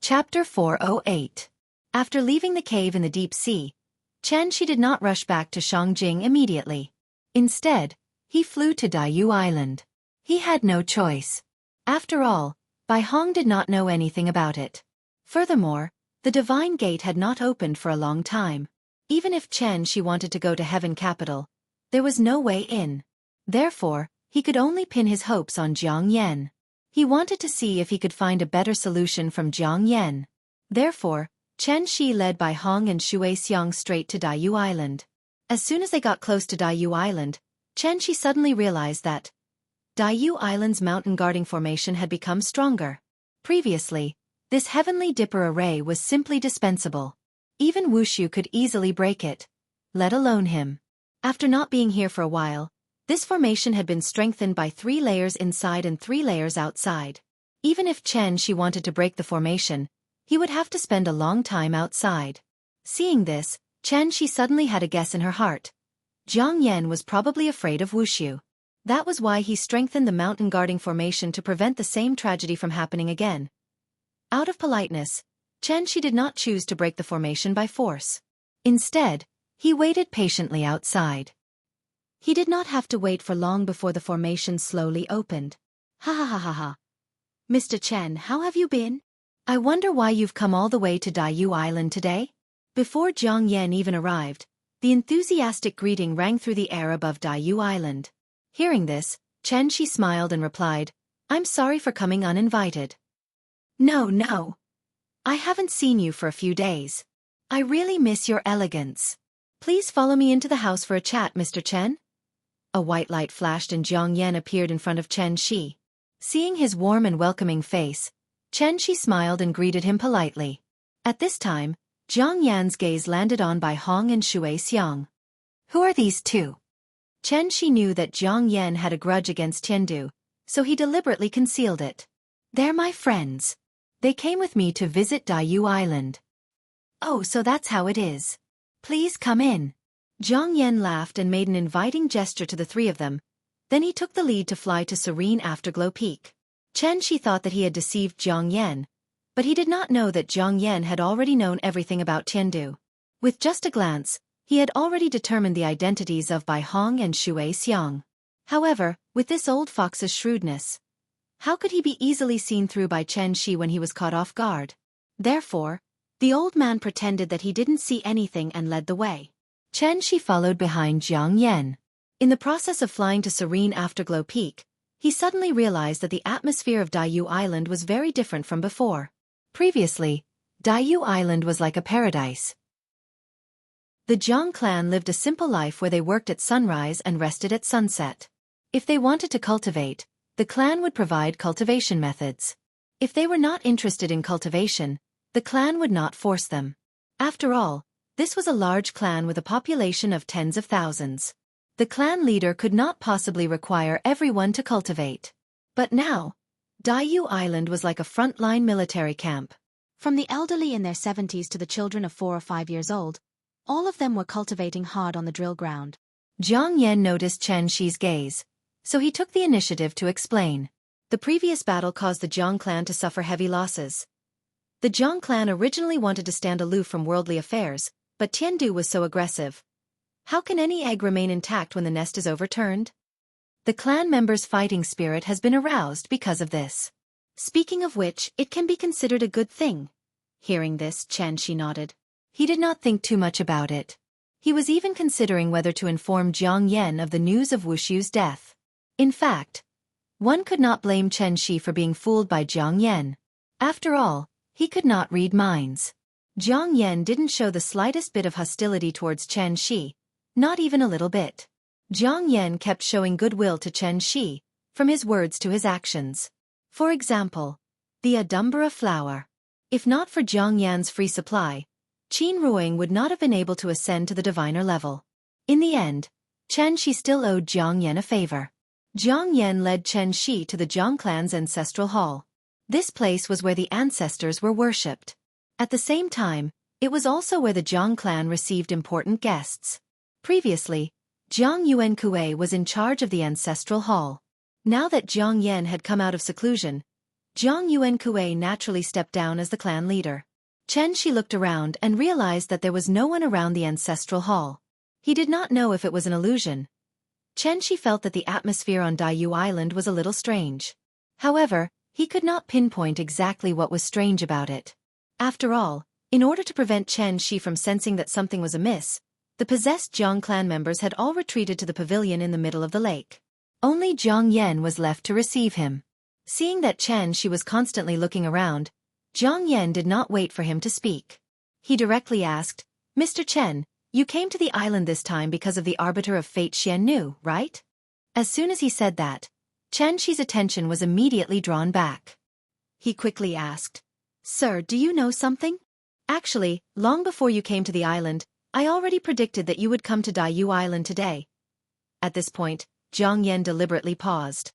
Chapter 408. After leaving the cave in the deep sea, Chen Shi did not rush back to Shangjing immediately. Instead, he flew to Daiyu Island. He had no choice. After all, Bai Hong did not know anything about it. Furthermore, the Divine Gate had not opened for a long time. Even if Chen Shi wanted to go to Heaven Capital, there was no way in. Therefore, he could only pin his hopes on Jiang Yan. He wanted to see if he could find a better solution from Jiang Yan. Therefore, Chen Shi led Bai Hong and Shui Xiang straight to Daiyu Island. As soon as they got close to Daiyu Island, Chen Shi suddenly realized that Daiyu Island's mountain guarding formation had become stronger. Previously, this heavenly dipper array was simply dispensable. Even Wushu could easily break it, let alone him. After not being here for a while, this formation had been strengthened by 3 layers inside and 3 layers outside. Even if Chen Shi wanted to break the formation, he would have to spend a long time outside. Seeing this, Chen Shi suddenly had a guess in her heart. Jiang Yan was probably afraid of Wushu. That was why he strengthened the mountain guarding formation to prevent the same tragedy from happening again. Out of politeness, Chen Shi did not choose to break the formation by force. Instead, he waited patiently outside. He did not have to wait for long before the formation slowly opened. Ha ha ha ha ha. Mr. Chen, how have you been? I wonder why you've come all the way to Daiyu Island today? Before Jiang Yan even arrived, the enthusiastic greeting rang through the air above Daiyu Island. Hearing this, Chen Shi smiled and replied, I'm sorry for coming uninvited. No. I haven't seen you for a few days. I really miss your elegance. Please follow me into the house for a chat, Mr. Chen. A white light flashed and Jiang Yan appeared in front of Chen Shi. Seeing his warm and welcoming face, Chen Shi smiled and greeted him politely. At this time, Jiang Yan's gaze landed on Bai Hong and Shui Xiang. Who are these two? Chen Shi knew that Jiang Yan had a grudge against Tiandu, so he deliberately concealed it. They're my friends. They came with me to visit Daiyu Island. Oh, so that's how it is. Please come in. Jiang Yan laughed and made an inviting gesture to the 3 of them. Then he took the lead to fly to serene Afterglow Peak. Chen Shi thought that he had deceived Jiang Yan, but he did not know that Jiang Yan had already known everything about Tiandu. With just a glance, he had already determined the identities of Bai Hong and Shui Xiang. However, with this old fox's shrewdness, how could he be easily seen through by Chen Shi when he was caught off guard? Therefore, the old man pretended that he didn't see anything and led the way. Chen Shi followed behind Jiang Yan. In the process of flying to serene Afterglow Peak, he suddenly realized that the atmosphere of Daiyu Island was very different from before. Previously, Daiyu Island was like a paradise. The Jiang clan lived a simple life where they worked at sunrise and rested at sunset. If they wanted to cultivate, the clan would provide cultivation methods. If they were not interested in cultivation, the clan would not force them. After all, this was a large clan with a population of tens of thousands. The clan leader could not possibly require everyone to cultivate. But now, Daiyu Island was like a frontline military camp. From the elderly in their 70s to the children of 4 or 5 years old, all of them were cultivating hard on the drill ground. Jiang Yan noticed Chen Shi's gaze, so he took the initiative to explain. The previous battle caused the Jiang clan to suffer heavy losses. The Jiang clan originally wanted to stand aloof from worldly affairs, but Tiandu was so aggressive. How can any egg remain intact when the nest is overturned? The clan members' fighting spirit has been aroused because of this. Speaking of which, it can be considered a good thing. Hearing this, Chen Shi nodded. He did not think too much about it. He was even considering whether to inform Jiang Yan of the news of Wushu's death. In fact, one could not blame Chen Shi for being fooled by Jiang Yan. After all, he could not read minds. Jiang Yan didn't show the slightest bit of hostility towards Chen Shi, not even a little bit. Jiang Yan kept showing goodwill to Chen Shi, from his words to his actions. For example, the Adumbra flower. If not for Jiang Yan's free supply, Qin Ruing would not have been able to ascend to the diviner level. In the end, Chen Shi still owed Jiang Yan a favor. Jiang Yan led Chen Shi to the Jiang clan's ancestral hall. This place was where the ancestors were worshipped. At the same time, it was also where the Jiang clan received important guests. Previously, Jiang Yuankue was in charge of the ancestral hall. Now that Jiang Yan had come out of seclusion, Zhang Yuankue naturally stepped down as the clan leader. Chen Shi looked around and realized that there was no one around the ancestral hall. He did not know if it was an illusion. Chen Shi felt that the atmosphere on Daiyu Island was a little strange. However, he could not pinpoint exactly what was strange about it. After all, in order to prevent Chen Shi from sensing that something was amiss, the possessed Zhang clan members had all retreated to the pavilion in the middle of the lake. Only Zhang Yan was left to receive him. Seeing that Chen Shi was constantly looking around, Zhang Yan did not wait for him to speak. He directly asked, "Mr. Chen, you came to the island this time because of the Arbiter of Fate Xian Nu, right?" As soon as he said that, Chen Shi's attention was immediately drawn back. He quickly asked, "Sir, do you know something? Actually, long before you came to the island, I already predicted that you would come to Daiyu Island today." At this point, Zhang Yan deliberately paused.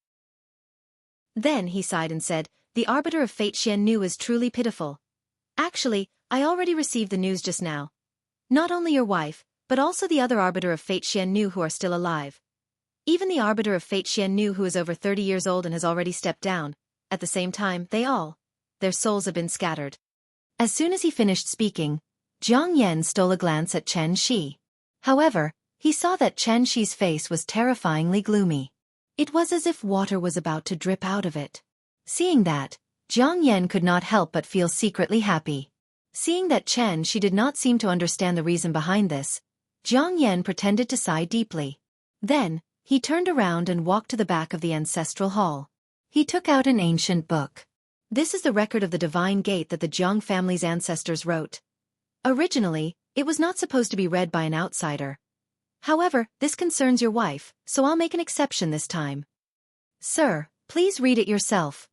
Then he sighed and said, "The Arbiter of Fate Xian Nu is truly pitiful. Actually, I already received the news just now. Not only your wife, but also the other Arbiter of Fate Xian Nu who are still alive. Even the Arbiter of Fate Xian Nu who is over 30 years old and has already stepped down. At the same time, their souls have been scattered." As soon as he finished speaking, Zhang Yan stole a glance at Chen Shi. However, he saw that Chen Shi's face was terrifyingly gloomy. It was as if water was about to drip out of it. Seeing that, Zhang Yan could not help but feel secretly happy. Seeing that Chen Shi did not seem to understand the reason behind this, Zhang Yan pretended to sigh deeply. Then, he turned around and walked to the back of the ancestral hall. He took out an ancient book. This is the record of the divine gate that the Zhang family's ancestors wrote. Originally, it was not supposed to be read by an outsider. However, this concerns your wife, so I'll make an exception this time. Sir, please read it yourself.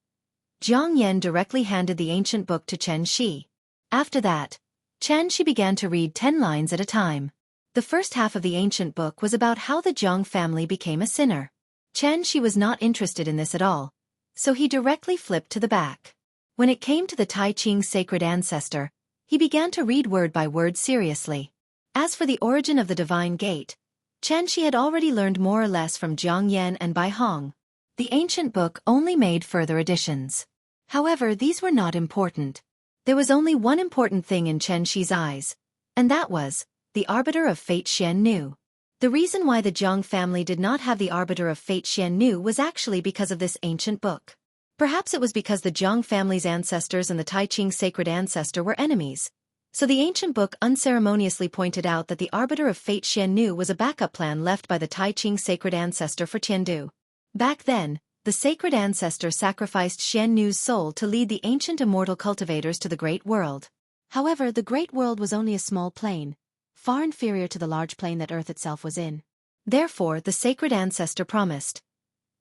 Zhang Yan directly handed the ancient book to Chen Shi. After that, Chen Shi began to read 10 lines at a time. The first half of the ancient book was about how the Zhang family became a sinner. Chen Shi was not interested in this at all, so he directly flipped to the back. When it came to the Tai Ching sacred ancestor, he began to read word by word seriously. As for the origin of the divine gate, Chen Shi had already learned more or less from Zhang Yan and Bai Hong. The ancient book only made further additions. However, these were not important. There was only one important thing in Chen Shi's eyes, and that was the Arbiter of Fate Xian Nu. The reason why the Zhang family did not have the Arbiter of Fate Xian Nu was actually because of this ancient book. Perhaps it was because the Zhang family's ancestors and the Tai Ching sacred ancestor were enemies. So the ancient book unceremoniously pointed out that the Arbiter of Fate Xian Nu was a backup plan left by the Tai Ching sacred ancestor for Tiandu. Back then, the sacred ancestor sacrificed Xian Nu's soul to lead the ancient immortal cultivators to the Great World. However, the Great World was only a small plane, far inferior to the large plane that Earth itself was in. Therefore, the sacred ancestor promised,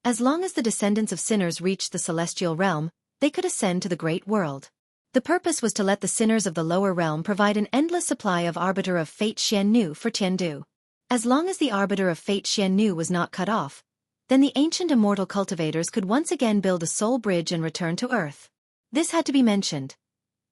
as long as the descendants of sinners reached the celestial realm, they could ascend to the Great World. The purpose was to let the sinners of the lower realm provide an endless supply of Arbiter of Fate Xian Nu for Tiandu. As long as the Arbiter of Fate Xian Nu was not cut off, then the ancient immortal cultivators could once again build a soul bridge and return to Earth. This had to be mentioned.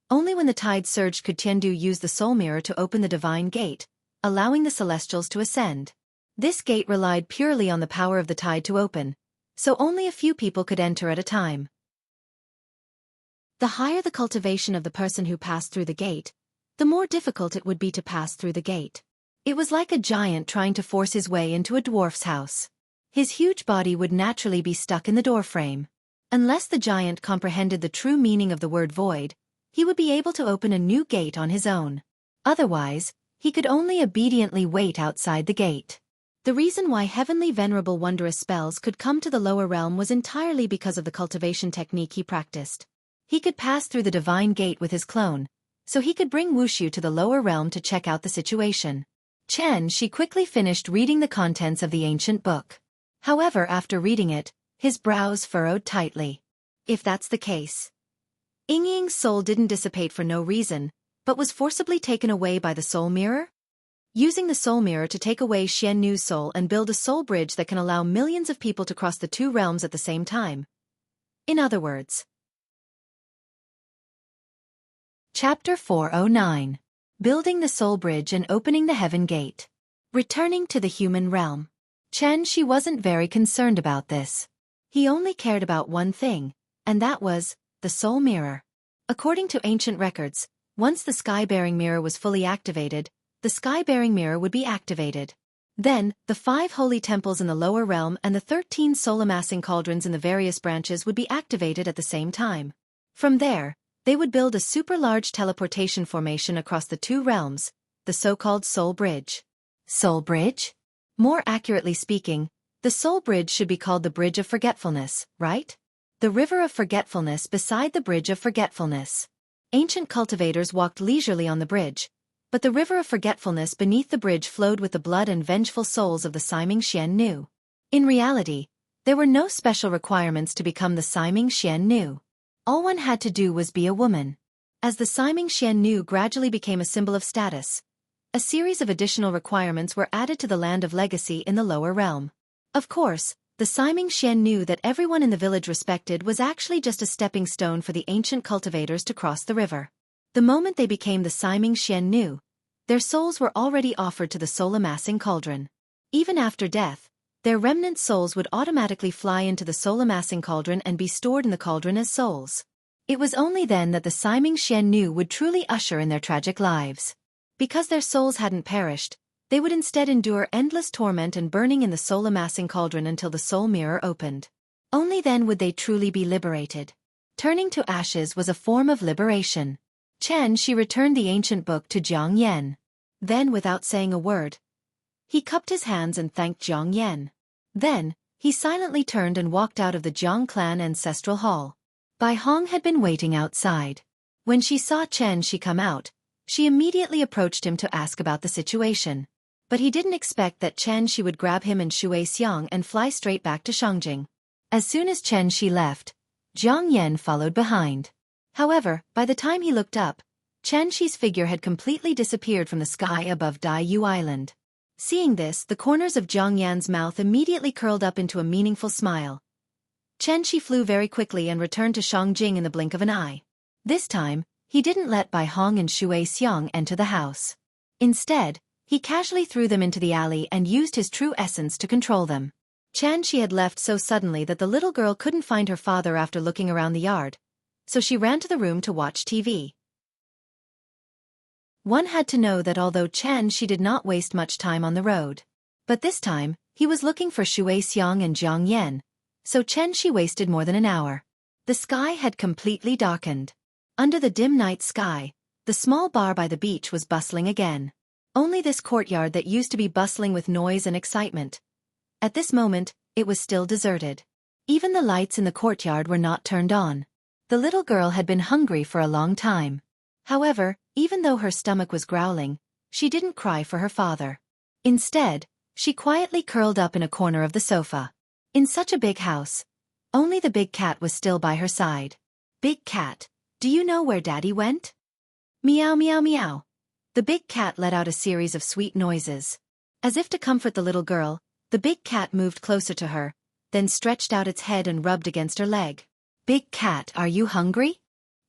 Only when the tide surged could Tiandu use the soul mirror to open the divine gate, allowing the celestials to ascend. This gate relied purely on the power of the tide to open, so only a few people could enter at a time. The higher the cultivation of the person who passed through the gate, the more difficult it would be to pass through the gate. It was like a giant trying to force his way into a dwarf's house. His huge body would naturally be stuck in the doorframe. Unless the giant comprehended the true meaning of the word void, he would be able to open a new gate on his own. Otherwise, he could only obediently wait outside the gate. The reason why heavenly venerable wondrous spells could come to the lower realm was entirely because of the cultivation technique he practiced. He could pass through the divine gate with his clone, so he could bring Wushu to the lower realm to check out the situation. Chen Shi quickly finished reading the contents of the ancient book. However, after reading it, his brows furrowed tightly. If that's the case, Yingying's soul didn't dissipate for no reason, but was forcibly taken away by the soul mirror? Using the soul mirror to take away Xian Nu's soul and build a soul bridge that can allow millions of people to cross the two realms at the same time. In other words. Chapter 409. Building the Soul Bridge and Opening the Heaven Gate. Returning to the human realm. Chen Shi wasn't very concerned about this. He only cared about one thing, and that was the soul mirror. According to ancient records, once the sky-bearing mirror was fully activated, the sky-bearing mirror would be activated. Then, the 5 holy temples in the lower realm and the 13 soul-amassing cauldrons in the various branches would be activated at the same time. From there, they would build a super-large teleportation formation across the 2 realms, the so-called Soul Bridge. Soul Bridge? More accurately speaking, the Soul Bridge should be called the Bridge of Forgetfulness, right? The River of Forgetfulness beside the Bridge of Forgetfulness. Ancient cultivators walked leisurely on the bridge, but the River of Forgetfulness beneath the bridge flowed with the blood and vengeful souls of the Siming Xian Nu. In reality, there were no special requirements to become the Siming Xian Nu. All one had to do was be a woman. As the Siming Xian Nu gradually became a symbol of status, a series of additional requirements were added to the Land of Legacy in the lower realm. Of course, the Siming Xian knew that everyone in the village respected was actually just a stepping stone for the ancient cultivators to cross the river. The moment they became the Siming Xian Nu, their souls were already offered to the soul-amassing cauldron. Even after death, their remnant souls would automatically fly into the soul-amassing cauldron and be stored in the cauldron as souls. It was only then that the Siming Xian Nu would truly usher in their tragic lives. Because their souls hadn't perished, they would instead endure endless torment and burning in the soul-amassing cauldron until the soul mirror opened. Only then would they truly be liberated. Turning to ashes was a form of liberation. She returned the ancient book to Jiang Yan. Then, without saying a word, he cupped his hands and thanked Jiang Yan. Then, he silently turned and walked out of the Jiang clan ancestral hall. Bai Hong had been waiting outside. When she saw she come out, she immediately approached him to ask about the situation. But he didn't expect that she would grab him and Shui Xiang and fly straight back to Shangjing. As soon as she left, Jiang Yan followed behind. However, by the time he looked up, Shi's figure had completely disappeared from the sky above Daiyu Island. Seeing this, the corners of Jiang Yan's mouth immediately curled up into a meaningful smile. Shi flew very quickly and returned to Shangjing in the blink of an eye. This time, he didn't let Bai Hong and Shui Xiang enter the house. Instead, he casually threw them into the alley and used his true essence to control them. Shi had left so suddenly that the little girl couldn't find her father after looking around the yard, so she ran to the room to watch TV. One had to know that although she did not waste much time on the road. But this time, he was looking for Shui Xiang and Jiang Yan, so Shi wasted more than an hour. The sky had completely darkened. Under the dim night sky, the small bar by the beach was bustling again. Only this courtyard that used to be bustling with noise and excitement. At this moment, it was still deserted. Even the lights in the courtyard were not turned on. The little girl had been hungry for a long time. However, even though her stomach was growling, she didn't cry for her father. Instead, she quietly curled up in a corner of the sofa. In such a big house, only the big cat was still by her side. Big cat, do you know where Daddy went? Meow meow meow. The big cat let out a series of sweet noises. As if to comfort the little girl, the big cat moved closer to her, then stretched out its head and rubbed against her leg. Big cat, are you hungry?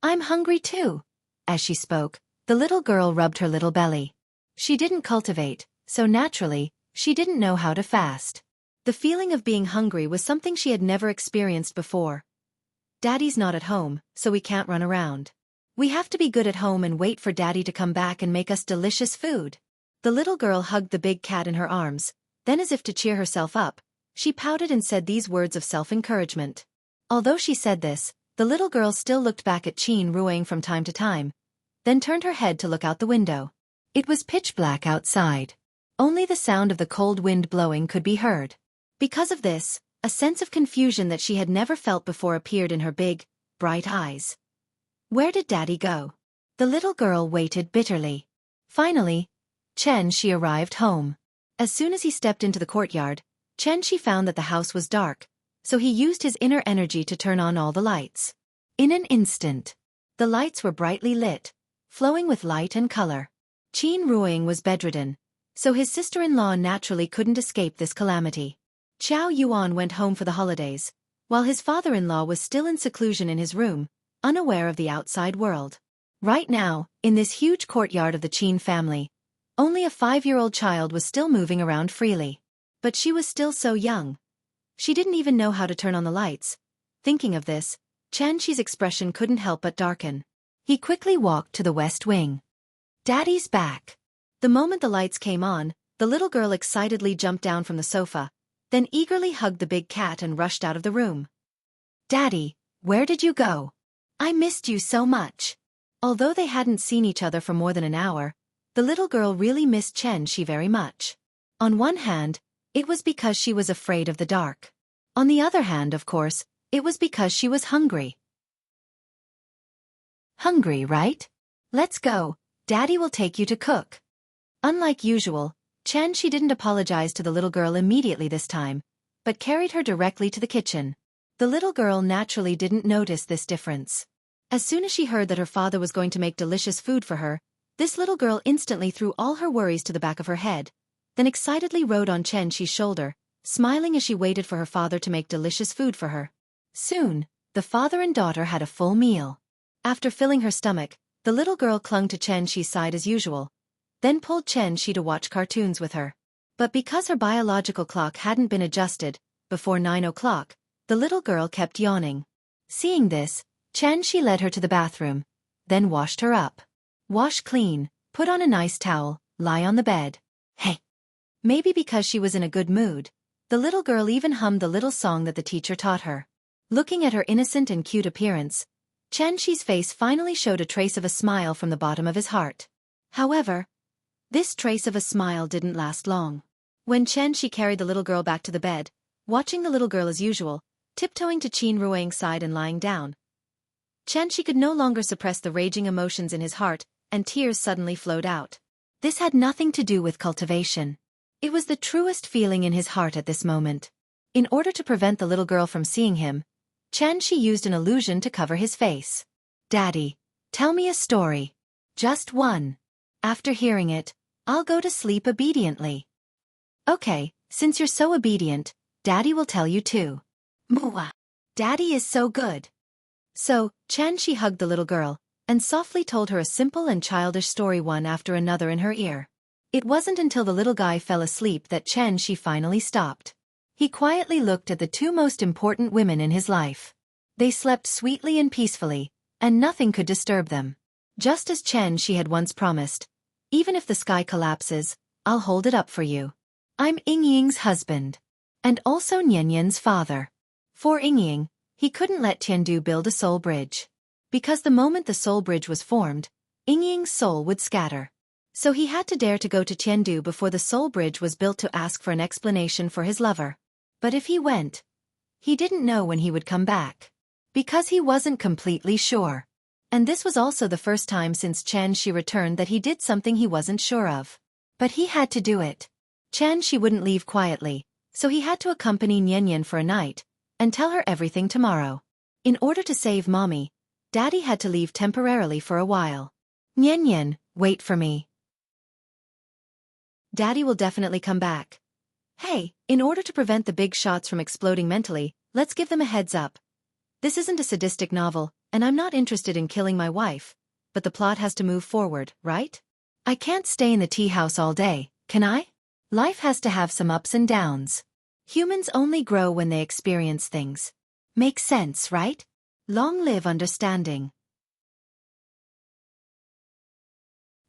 I'm hungry too. As she spoke, the little girl rubbed her little belly. She didn't cultivate, so naturally, she didn't know how to fast. The feeling of being hungry was something she had never experienced before. Daddy's not at home, so we can't run around. We have to be good at home and wait for Daddy to come back and make us delicious food. The little girl hugged the big cat in her arms, then as if to cheer herself up, she pouted and said these words of self-encouragement. Although she said this, the little girl still looked back at Qin Ruang from time to time, then turned her head to look out the window. It was pitch black outside. Only the sound of the cold wind blowing could be heard. Because of this, a sense of confusion that she had never felt before appeared in her big, bright eyes. Where did Daddy go? The little girl waited bitterly. Finally, she arrived home. As soon as he stepped into the courtyard, she found that the house was dark, so he used his inner energy to turn on all the lights. In an instant, the lights were brightly lit, flowing with light and color. Qin Ruang was bedridden, so his sister-in-law naturally couldn't escape this calamity. Qiao Yuan went home for the holidays, while his father-in-law was still in seclusion in his room, unaware of the outside world. Right now, in this huge courtyard of the Qin family, only a 5-year-old child was still moving around freely. But she was still so young. She didn't even know how to turn on the lights. Thinking of this, Chanshi's expression couldn't help but darken. He quickly walked to the west wing. Daddy's back. The moment the lights came on, the little girl excitedly jumped down from the sofa, then eagerly hugged the big cat and rushed out of the room. Daddy, where did you go? I missed you so much. Although they hadn't seen each other for more than an hour, the little girl really missed Chenshi very much. On one hand, it was because she was afraid of the dark. On the other hand, of course, it was because she was hungry. Hungry, right? Let's go. Daddy will take you to cook. Unlike usual, Chenshi didn't apologize to the little girl immediately this time, but carried her directly to the kitchen. The little girl naturally didn't notice this difference. As soon as she heard that her father was going to make delicious food for her, this little girl instantly threw all her worries to the back of her head, then excitedly rode on Chenshi's shoulder, smiling as she waited for her father to make delicious food for her. Soon, the father and daughter had a full meal. After filling her stomach, the little girl clung to Chenshi's side as usual, then pulled Chenshi to watch cartoons with her. But because her biological clock hadn't been adjusted, before 9 o'clock, the little girl kept yawning. Seeing this, Chenshi led her to the bathroom, then washed her up. Wash clean, put on a nice towel, lie on the bed. Hey! Maybe because she was in a good mood, the little girl even hummed the little song that the teacher taught her. Looking at her innocent and cute appearance, Chenshi's face finally showed a trace of a smile from the bottom of his heart. However, this trace of a smile didn't last long. When Chenshi carried the little girl back to the bed, watching the little girl as usual, tiptoeing to Qin Ruang's side and lying down, Chenshi could no longer suppress the raging emotions in his heart, and tears suddenly flowed out. This had nothing to do with cultivation. It was the truest feeling in his heart at this moment. In order to prevent the little girl from seeing him, Chenshi used an illusion to cover his face. Daddy, tell me a story. Just one. After hearing it, I'll go to sleep obediently. Okay, since you're so obedient, Daddy will tell you too. Mwah. Daddy is so good. So, Chenshi hugged the little girl, and softly told her a simple and childish story one after another in her ear. It wasn't until the little guy fell asleep that Chenshi finally stopped. He quietly looked at the two most important women in his life. They slept sweetly and peacefully, and nothing could disturb them. Just as Chenshi had once promised, even if the sky collapses, I'll hold it up for you. I'm Yingying's husband. And also Nianyan's father. For Yingying, he couldn't let Tiandu build a soul bridge. Because the moment the soul bridge was formed, Yingying's soul would scatter. So he had to dare to go to Tiandu before the soul bridge was built to ask for an explanation for his lover. But if he went, he didn't know when he would come back. Because he wasn't completely sure. And this was also the first time since Chenshi returned that he did something he wasn't sure of. But he had to do it. Chenshi wouldn't leave quietly, so he had to accompany Nianyan for a night, and tell her everything tomorrow. In order to save Mommy, Daddy had to leave temporarily for a while. Nianyan, wait for me. Daddy will definitely come back. Hey, in order to prevent the big shots from exploding mentally, let's give them a heads up. This isn't a sadistic novel, and I'm not interested in killing my wife, but the plot has to move forward, right? I can't stay in the tea house all day, can I? Life has to have some ups and downs. Humans only grow when they experience things. Makes sense, right? Long live understanding.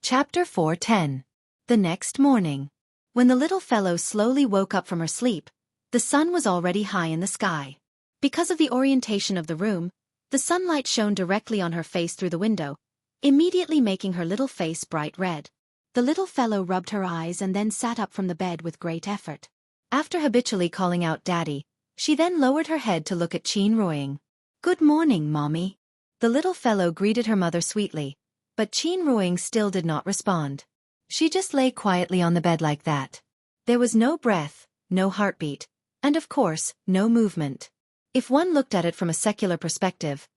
Chapter 4:10. The next morning. When the little fellow slowly woke up from her sleep, the sun was already high in the sky. Because of the orientation of the room, the sunlight shone directly on her face through the window, immediately making her little face bright red. The little fellow rubbed her eyes and then sat up from the bed with great effort. After habitually calling out Daddy, she then lowered her head to look at Qin Ruang. Good morning, Mommy. The little fellow greeted her mother sweetly, but Qin Ruang still did not respond. She just lay quietly on the bed like that. There was no breath, no heartbeat, and of course, no movement. If one looked at it from a secular perspective,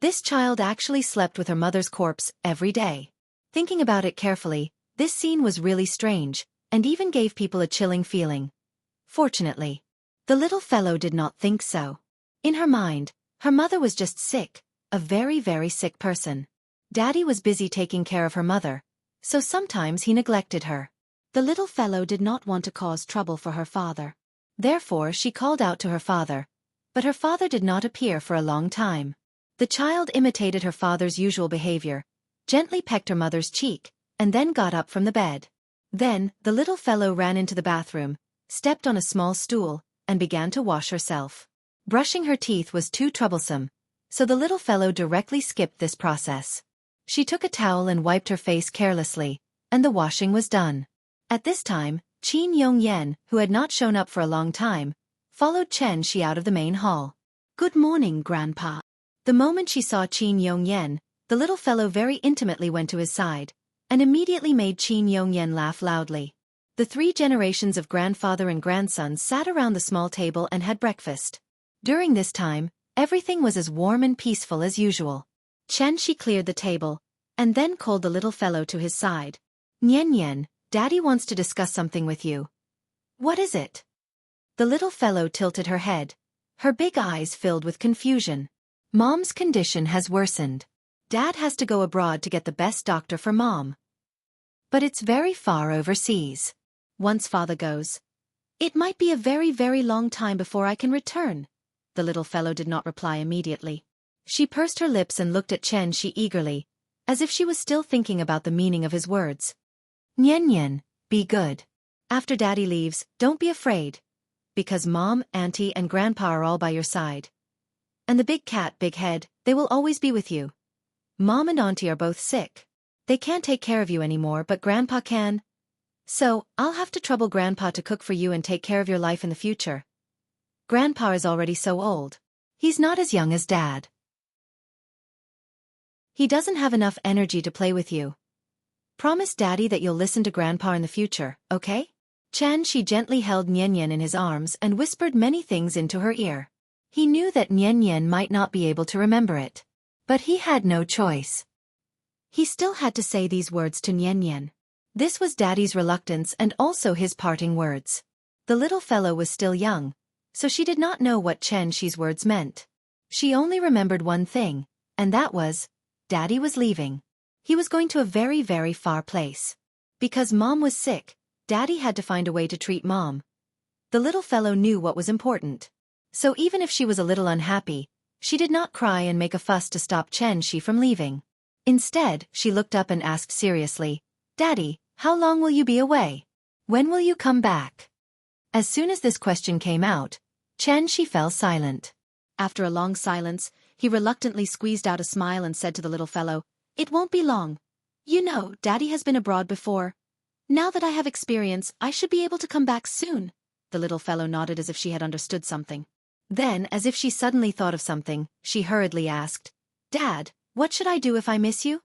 this child actually slept with her mother's corpse every day. Thinking about it carefully, this scene was really strange, and even gave people a chilling feeling. Fortunately, the little fellow did not think so. In her mind, her mother was just sick, a very, very sick person. Daddy was busy taking care of her mother, so sometimes he neglected her. The little fellow did not want to cause trouble for her father. Therefore she called out to her father, but her father did not appear for a long time. The child imitated her father's usual behavior, gently pecked her mother's cheek, and then got up from the bed. Then, the little fellow ran into the bathroom, stepped on a small stool, and began to wash herself. Brushing her teeth was too troublesome, so the little fellow directly skipped this process. She took a towel and wiped her face carelessly, and the washing was done. At this time, Qin Yongyan, who had not shown up for a long time, followed Chen Shi out of the main hall. "Good morning, Grandpa." The moment she saw Qin Yongyan, the little fellow very intimately went to his side, and immediately made Qin Yongyan laugh loudly. The 3 generations of grandfather and grandson sat around the small table and had breakfast. During this time, everything was as warm and peaceful as usual. Chen Shi cleared the table, and then called the little fellow to his side. "Nian Nian, Daddy wants to discuss something with you." "What is it?" The little fellow tilted her head. Her big eyes filled with confusion. "Mom's condition has worsened. Dad has to go abroad to get the best doctor for Mom. But it's very far overseas. Once Father goes, it might be a very, very long time before I can return." The little fellow did not reply immediately. She pursed her lips and looked at Chen Shi eagerly, as if she was still thinking about the meaning of his words. "Nian Nian, be good. After Daddy leaves, don't be afraid. Because Mom, Auntie and Grandpa are all by your side. And the big cat, Big Head, they will always be with you. Mom and Auntie are both sick. They can't take care of you anymore, but Grandpa can. So, I'll have to trouble Grandpa to cook for you and take care of your life in the future. Grandpa is already so old. He's not as young as Dad. He doesn't have enough energy to play with you. Promise Daddy that you'll listen to Grandpa in the future, okay?" Chen Shi gently held Nian Nian in his arms and whispered many things into her ear. He knew that Nian Nian might not be able to remember it. But he had no choice. He still had to say these words to Nian Nian. This was Daddy's reluctance and also his parting words. The little fellow was still young, so she did not know what Chen Shi's words meant. She only remembered one thing, and that was, Daddy was leaving. He was going to a very, very far place. Because Mom was sick, Daddy had to find a way to treat Mom. The little fellow knew what was important. So even if she was a little unhappy, she did not cry and make a fuss to stop Chen Shi from leaving. Instead, she looked up and asked seriously, "Daddy, how long will you be away? When will you come back?" As soon as this question came out, Chen Shi fell silent. After a long silence, he reluctantly squeezed out a smile and said to the little fellow, "It won't be long. You know, Daddy has been abroad before. Now that I have experience, I should be able to come back soon." The little fellow nodded as if she had understood something. Then, as if she suddenly thought of something, she hurriedly asked, "Dad, what should I do if I miss you?"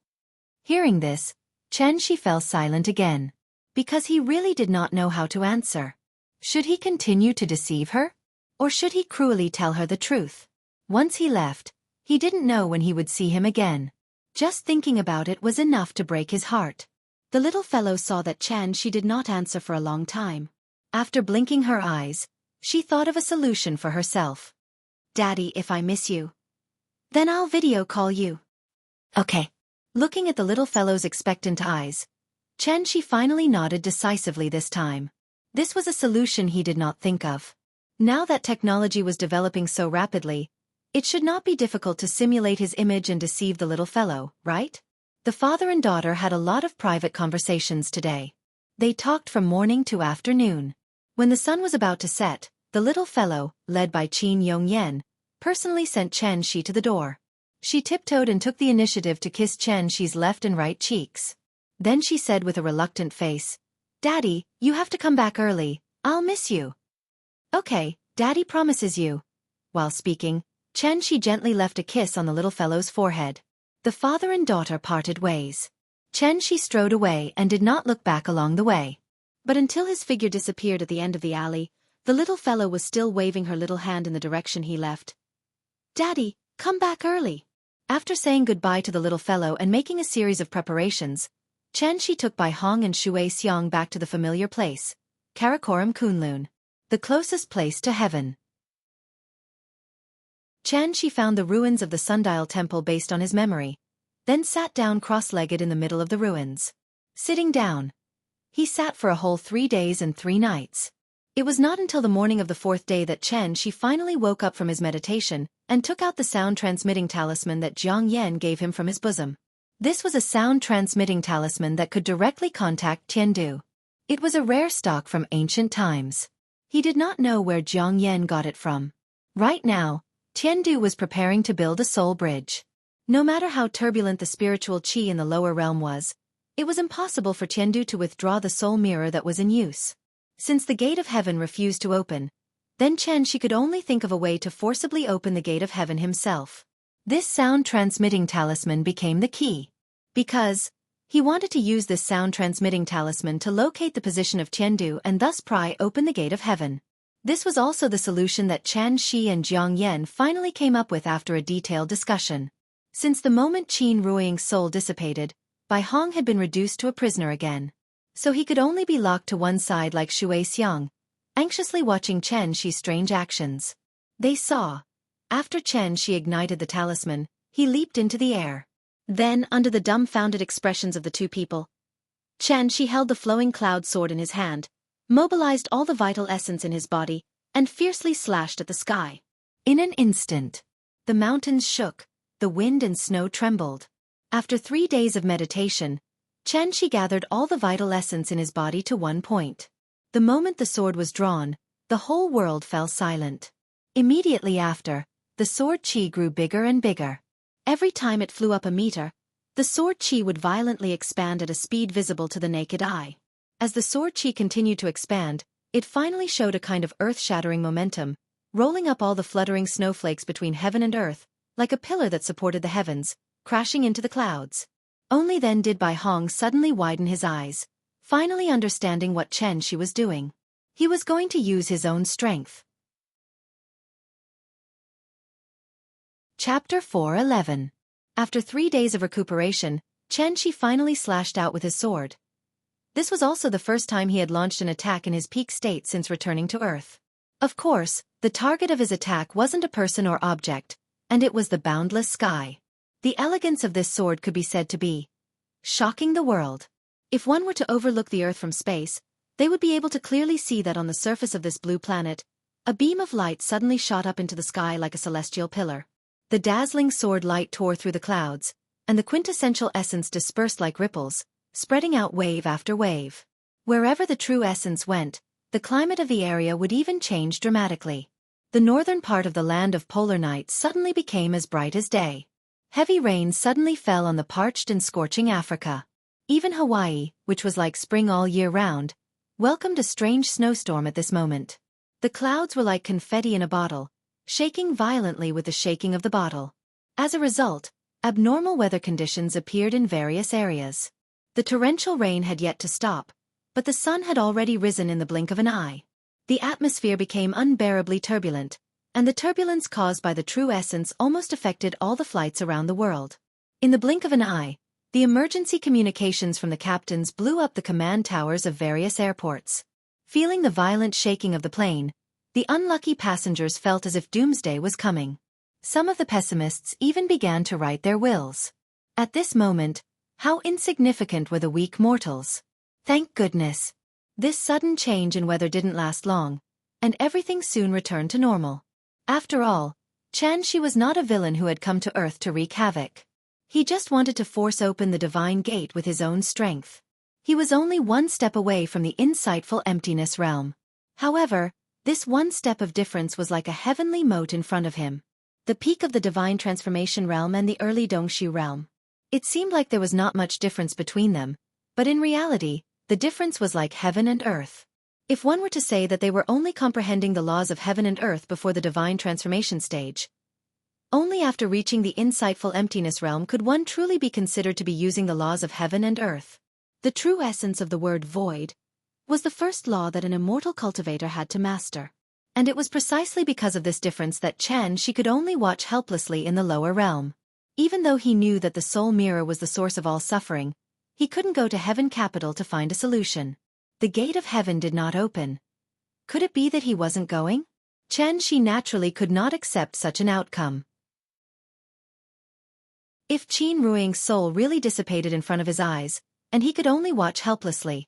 Hearing this, Chen Shi fell silent again. Because he really did not know how to answer. Should he continue to deceive her? Or should he cruelly tell her the truth? Once he left, he didn't know when he would see him again. Just thinking about it was enough to break his heart. The little fellow saw that Chen Shi did not answer for a long time. After blinking her eyes, she thought of a solution for herself. "Daddy, if I miss you, then I'll video call you." "Okay." Looking at the little fellow's expectant eyes, Chen Shi finally nodded decisively this time. This was a solution he did not think of. Now that technology was developing so rapidly, it should not be difficult to simulate his image and deceive the little fellow, right? The father and daughter had a lot of private conversations today. They talked from morning to afternoon. When the sun was about to set, the little fellow, led by Qin Yongyan, personally sent Chen Shi to the door. She tiptoed and took the initiative to kiss Chen Shi's left and right cheeks. Then she said with a reluctant face, "Daddy, you have to come back early. I'll miss you." "Okay, Daddy promises you." While speaking, Chen Shi gently left a kiss on the little fellow's forehead. The father and daughter parted ways. Chen Shi strode away and did not look back along the way. But until his figure disappeared at the end of the alley, the little fellow was still waving her little hand in the direction he left. "Daddy, come back early." After saying goodbye to the little fellow and making a series of preparations, Chen Shi took Bai Hong and Shui Xiang back to the familiar place, Karakoram Kunlun, the closest place to heaven. Chen Shi found the ruins of the sundial temple based on his memory, then sat down cross-legged in the middle of the ruins. Sitting down, he sat for a whole 3 days and 3 nights. It was not until the morning of the fourth day that Shi finally woke up from his meditation and took out the sound-transmitting talisman that Jiang Yan gave him from his bosom. This was a sound-transmitting talisman that could directly contact Tiandu. It was a rare stock from ancient times. He did not know where Jiang Yan got it from. Right now, Tiandu was preparing to build a soul bridge. No matter how turbulent the spiritual qi in the lower realm was, it was impossible for Tiandu to withdraw the soul mirror that was in use. Since the gate of heaven refused to open, then Shi could only think of a way to forcibly open the gate of heaven himself. This sound-transmitting talisman became the key. Because he wanted to use this sound-transmitting talisman to locate the position of Tiandu and thus pry open the gate of heaven. This was also the solution that Shi and Jiang Yan finally came up with after a detailed discussion. Since the moment Qin Ruiying's soul dissipated, Bai Hong had been reduced to a prisoner again. So he could only be locked to one side like Shui Xiang, anxiously watching Shi's strange actions. They saw. After Shi ignited the talisman, he leaped into the air. Then, under the dumbfounded expressions of the two people, Shi held the flowing cloud sword in his hand, mobilized all the vital essence in his body, and fiercely slashed at the sky. In an instant, the mountains shook, the wind and snow trembled. After 3 days of meditation, Shi gathered all the vital essence in his body to one point. The moment the sword was drawn, the whole world fell silent. Immediately after, the sword qi grew bigger and bigger. Every time it flew up a meter, the sword qi would violently expand at a speed visible to the naked eye. As the sword qi continued to expand, it finally showed a kind of earth-shattering momentum, rolling up all the fluttering snowflakes between heaven and earth, like a pillar that supported the heavens, crashing into the clouds. Only then did Bai Hong suddenly widen his eyes, finally understanding what Shi was doing. He was going to use his own strength. Chapter 4:11. After 3 days of recuperation, Shi finally slashed out with his sword. This was also the first time he had launched an attack in his peak state since returning to Earth. Of course, the target of his attack wasn't a person or object, and it was the boundless sky. The elegance of this sword could be said to be shocking the world. If one were to overlook the Earth from space, they would be able to clearly see that on the surface of this blue planet, a beam of light suddenly shot up into the sky like a celestial pillar. The dazzling sword light tore through the clouds, and the quintessential essence dispersed like ripples, spreading out wave after wave. Wherever the true essence went, the climate of the area would even change dramatically. The northern part of the land of polar night suddenly became as bright as day. Heavy rain suddenly fell on the parched and scorching Africa. Even Hawaii, which was like spring all year round, welcomed a strange snowstorm at this moment. The clouds were like confetti in a bottle, shaking violently with the shaking of the bottle. As a result, abnormal weather conditions appeared in various areas. The torrential rain had yet to stop, but the sun had already risen in the blink of an eye. The atmosphere became unbearably turbulent, and the turbulence caused by the true essence almost affected all the flights around the world. In the blink of an eye, the emergency communications from the captains blew up the command towers of various airports. Feeling the violent shaking of the plane, the unlucky passengers felt as if doomsday was coming. Some of the pessimists even began to write their wills. At this moment, how insignificant were the weak mortals. Thank goodness. This sudden change in weather didn't last long, and everything soon returned to normal. After all, Shi was not a villain who had come to Earth to wreak havoc. He just wanted to force open the divine gate with his own strength. He was only one step away from the insightful emptiness realm. However, this one step of difference was like a heavenly moat in front of him. The peak of the divine transformation realm and the early Dongxi realm. It seemed like there was not much difference between them, but in reality, the difference was like heaven and earth. If one were to say that they were only comprehending the laws of heaven and earth before the divine transformation stage, only after reaching the insightful emptiness realm could one truly be considered to be using the laws of heaven and earth. The true essence of the word void was the first law that an immortal cultivator had to master. And it was precisely because of this difference that Shi could only watch helplessly in the lower realm. Even though he knew that the soul mirror was the source of all suffering, he couldn't go to heaven capital to find a solution. The gate of heaven did not open. Could it be that he wasn't going? Shi naturally could not accept such an outcome. If Qin Ruiying's soul really dissipated in front of his eyes, and he could only watch helplessly,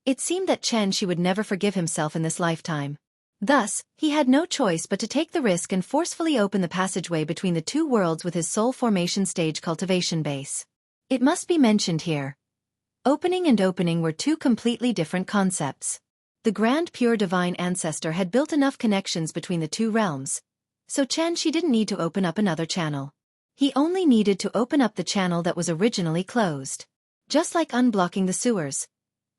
It seemed that Chen Shi would never forgive himself in this lifetime. Thus, he had no choice but to take the risk and forcefully open the passageway between the two worlds with his soul formation stage cultivation base. It must be mentioned here. Opening and opening were two completely different concepts. The grand pure divine ancestor had built enough connections between the two realms, so Chen Shi didn't need to open up another channel. He only needed to open up the channel that was originally closed. Just like unblocking the sewers,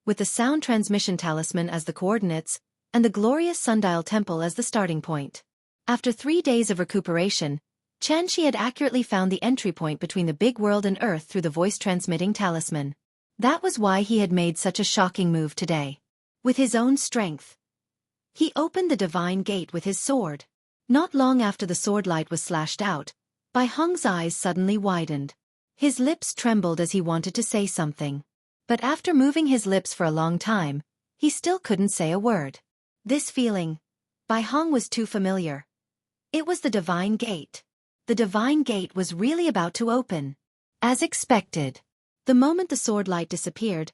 with the sound transmission talisman as the coordinates, and the glorious sundial temple as the starting point. After 3 days of recuperation, Chen Shi had accurately found the entry point between the big world and Earth through the voice-transmitting talisman. That was why he had made such a shocking move today. With his own strength, he opened the divine gate with his sword. Not long after the sword light was slashed out, Bai Hong's eyes suddenly widened. His lips trembled as he wanted to say something. But after moving his lips for a long time, he still couldn't say a word. This feeling, Bai Hong was too familiar. It was the divine gate. The divine gate was really about to open. As expected. The moment the sword light disappeared,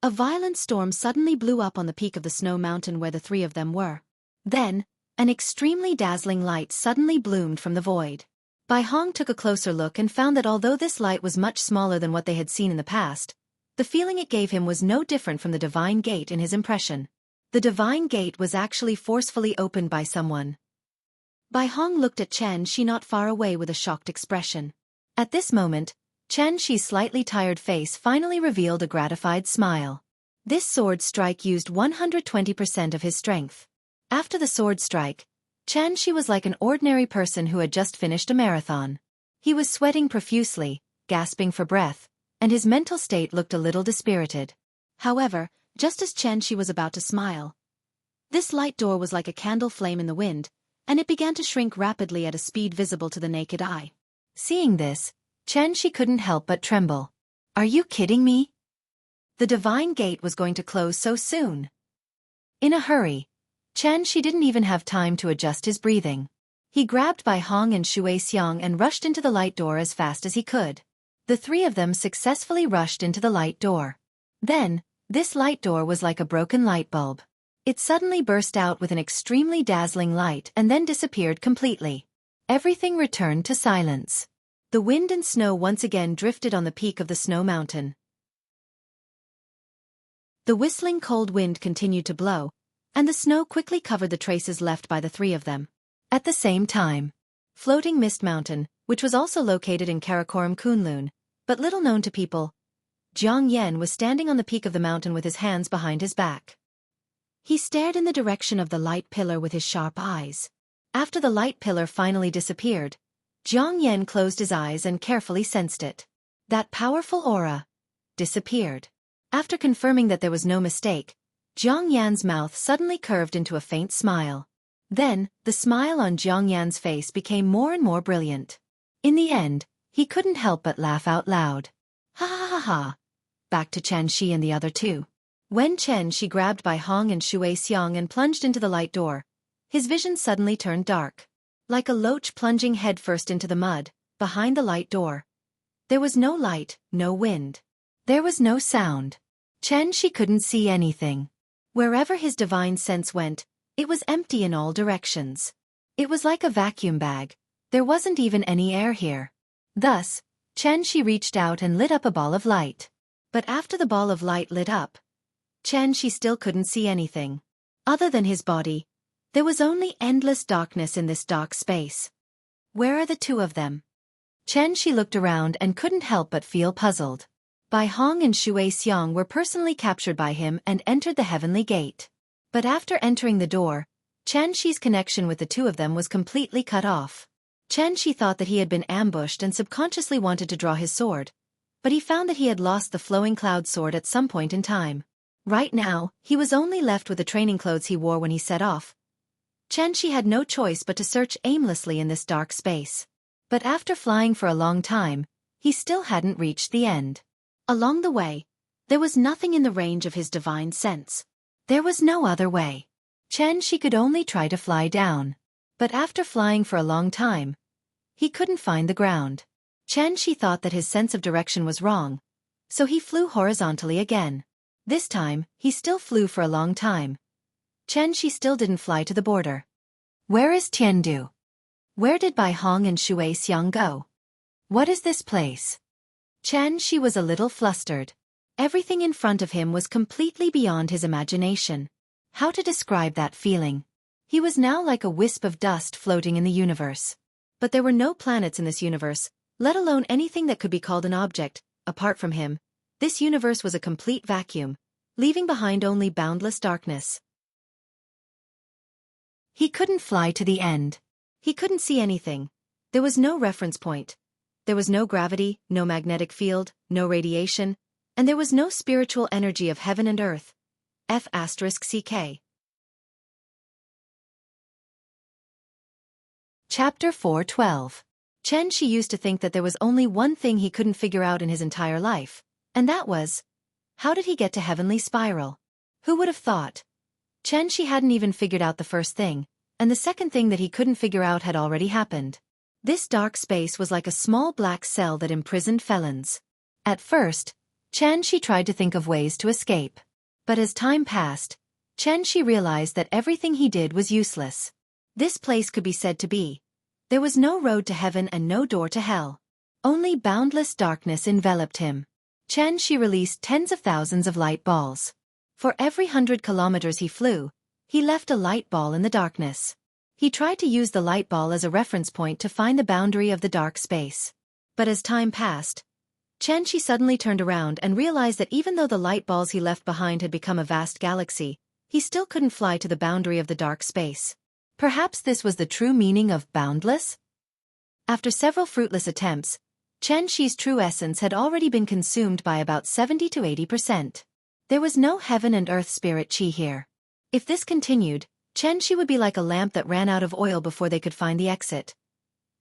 a violent storm suddenly blew up on the peak of the snow mountain where the three of them were. Then, an extremely dazzling light suddenly bloomed from the void. Bai Hong took a closer look and found that although this light was much smaller than what they had seen in the past, the feeling it gave him was no different from the divine gate in his impression. The divine gate was actually forcefully opened by someone. Bai Hong looked at Chen Shi not far away with a shocked expression. At this moment, Chen Shi's slightly tired face finally revealed a gratified smile. This sword strike used 120% of his strength. After the sword strike, Chen Shi was like an ordinary person who had just finished a marathon. He was sweating profusely, gasping for breath, and his mental state looked a little dispirited. However, just as Chen Shi was about to smile, this light door was like a candle flame in the wind, and it began to shrink rapidly at a speed visible to the naked eye. Seeing this, Chen Shi couldn't help but tremble. Are you kidding me? The divine gate was going to close so soon. In a hurry, Chen Shi didn't even have time to adjust his breathing. He grabbed Bai Hong and Shui Xiang and rushed into the light door as fast as he could. The three of them successfully rushed into the light door. Then, this light door was like a broken light bulb. It suddenly burst out with an extremely dazzling light and then disappeared completely. Everything returned to silence. The wind and snow once again drifted on the peak of the snow mountain. The whistling cold wind continued to blow, and the snow quickly covered the traces left by the three of them. At the same time, floating Mist Mountain, which was also located in Karakoram Kunlun, but little known to people, Jiang Yan was standing on the peak of the mountain with his hands behind his back. He stared in the direction of the light pillar with his sharp eyes. After the light pillar finally disappeared, Jiang Yan closed his eyes and carefully sensed it. That powerful aura disappeared. After confirming that there was no mistake, Jiang Yan's mouth suddenly curved into a faint smile. Then, the smile on Jiang Yan's face became more and more brilliant. In the end, he couldn't help but laugh out loud. Ha ha ha ha! Back to Chen Shi and the other two. When Chen Shi grabbed Bai Hong and Shui Xiang and plunged into the light door, his vision suddenly turned dark. Like a loach plunging headfirst into the mud, behind the light door. There was no light, no wind. There was no sound. Chen Shi couldn't see anything. Wherever his divine sense went, it was empty in all directions. It was like a vacuum bag. There wasn't even any air here. Thus, Chen Shi reached out and lit up a ball of light. But after the ball of light lit up, Chen Shi still couldn't see anything. Other than his body, there was only endless darkness in this dark space. Where are the two of them? Chen Shi looked around and couldn't help but feel puzzled. Bai Hong and Shui Xiang were personally captured by him and entered the heavenly gate. But after entering the door, Chen Shi's connection with the two of them was completely cut off. Chen Shi thought that he had been ambushed and subconsciously wanted to draw his sword, but he found that he had lost the flowing cloud sword at some point in time. Right now, he was only left with the training clothes he wore when he set off. Chen Shi had no choice but to search aimlessly in this dark space. But after flying for a long time, he still hadn't reached the end. Along the way, there was nothing in the range of his divine sense. There was no other way. Chen Shi could only try to fly down. But after flying for a long time, he couldn't find the ground. Chen Shi thought that his sense of direction was wrong, so he flew horizontally again. This time, he still flew for a long time. She still didn't fly to the border. Where is Tiandu? Where did Bai Hong and Shui Xiang go? What is this place? She was a little flustered. Everything in front of him was completely beyond his imagination. How to describe that feeling? He was now like a wisp of dust floating in the universe. But there were no planets in this universe, let alone anything that could be called an object. Apart from him, this universe was a complete vacuum, leaving behind only boundless darkness. He couldn't fly to the end. He couldn't see anything. There was no reference point. There was no gravity, no magnetic field, no radiation, and there was no spiritual energy of heaven and earth. F***CK. Chapter 4:12. She used to think that there was only one thing he couldn't figure out in his entire life, and that was, how did he get to Heavenly Spiral? Who would have thought? She hadn't even figured out the first thing, and the second thing that he couldn't figure out had already happened. This dark space was like a small black cell that imprisoned felons. At first, she tried to think of ways to escape. But as time passed, she realized that everything he did was useless. This place could be said to be. There was no road to heaven and no door to hell. Only boundless darkness enveloped him. She released tens of thousands of light balls. For every 100 kilometers he flew, he left a light ball in the darkness. He tried to use the light ball as a reference point to find the boundary of the dark space. But as time passed, she suddenly turned around and realized that even though the light balls he left behind had become a vast galaxy, he still couldn't fly to the boundary of the dark space. Perhaps this was the true meaning of boundless? After several fruitless attempts, Shi's true essence had already been consumed by about 70 to 80%. There was no heaven and earth spirit chi here. If this continued, Shi would be like a lamp that ran out of oil before they could find the exit.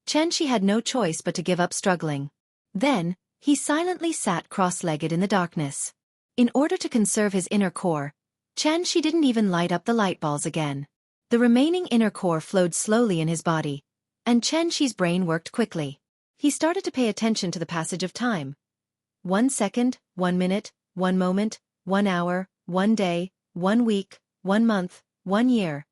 Shi had no choice but to give up struggling. Then, he silently sat cross-legged in the darkness. In order to conserve his inner core, Shi didn't even light up the light balls again. The remaining inner core flowed slowly in his body, and Shi's brain worked quickly. He started to pay attention to the passage of time. 1 second, 1 minute, 1 moment, 1 hour, 1 day, 1 week, 1 month, 1 year.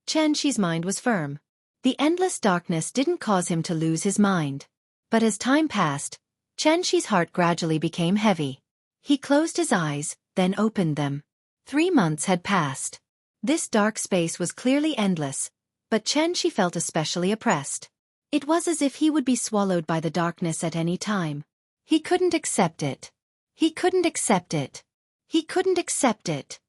Shi's mind was firm. The endless darkness didn't cause him to lose his mind. But as time passed, Shi's heart gradually became heavy. He closed his eyes, then opened them. 3 months had passed. This dark space was clearly endless, but Shi felt especially oppressed. It was as if he would be swallowed by the darkness at any time. He couldn't accept it. He couldn't accept it. He couldn't accept it.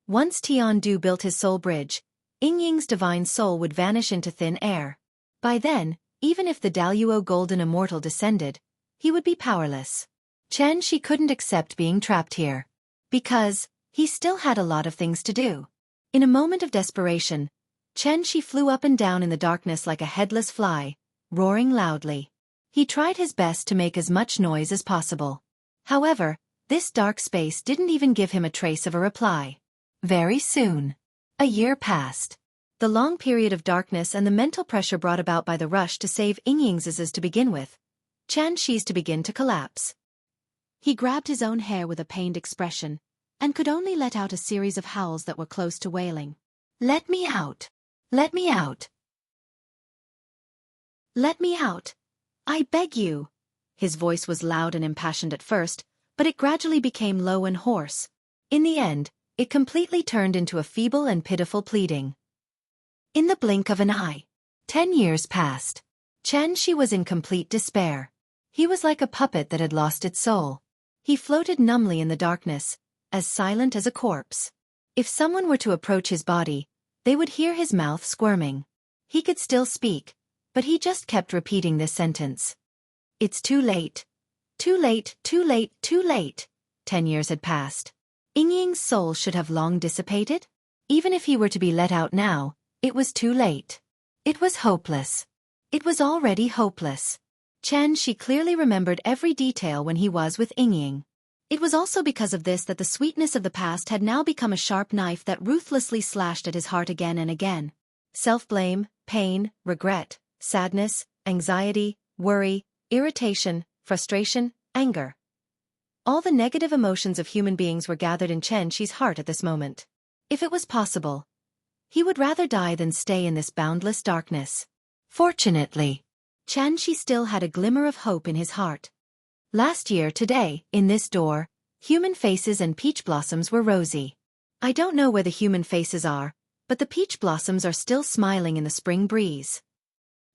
Once Tiandu built his soul bridge, Yingying's divine soul would vanish into thin air. By then, even if the Daluo Golden Immortal descended, he would be powerless. Shi couldn't accept being trapped here. Because, he still had a lot of things to do. In a moment of desperation, Shi flew up and down in the darkness like a headless fly, roaring loudly. He tried his best to make as much noise as possible. However, this dark space didn't even give him a trace of a reply. Very soon. A year passed. The long period of darkness and the mental pressure brought about by the rush to save Yingying's to begin with, Shi's to begin to collapse. He grabbed his own hair with a pained expression, and could only let out a series of howls that were close to wailing. Let me out! Let me out! Let me out! I beg you! His voice was loud and impassioned at first, but it gradually became low and hoarse. In the end, it completely turned into a feeble and pitiful pleading. In the blink of an eye, 10 years passed. Shi was in complete despair. He was like a puppet that had lost its soul. He floated numbly in the darkness, as silent as a corpse. If someone were to approach his body, they would hear his mouth squirming. He could still speak, but he just kept repeating this sentence. It's too late. Too late, too late, too late. 10 years had passed. Yingying's soul should have long dissipated? Even if he were to be let out now, it was too late. It was hopeless. It was already hopeless. Shi clearly remembered every detail when he was with Yingying. It was also because of this that the sweetness of the past had now become a sharp knife that ruthlessly slashed at his heart again and again. Self-blame, pain, regret, sadness, anxiety, worry, irritation, frustration, anger. All the negative emotions of human beings were gathered in Chen Shi's heart at this moment. If it was possible, he would rather die than stay in this boundless darkness. Fortunately, Chen Shi still had a glimmer of hope in his heart. Last year today, in this door, human faces and peach blossoms were rosy. I don't know where the human faces are, but the peach blossoms are still smiling in the spring breeze.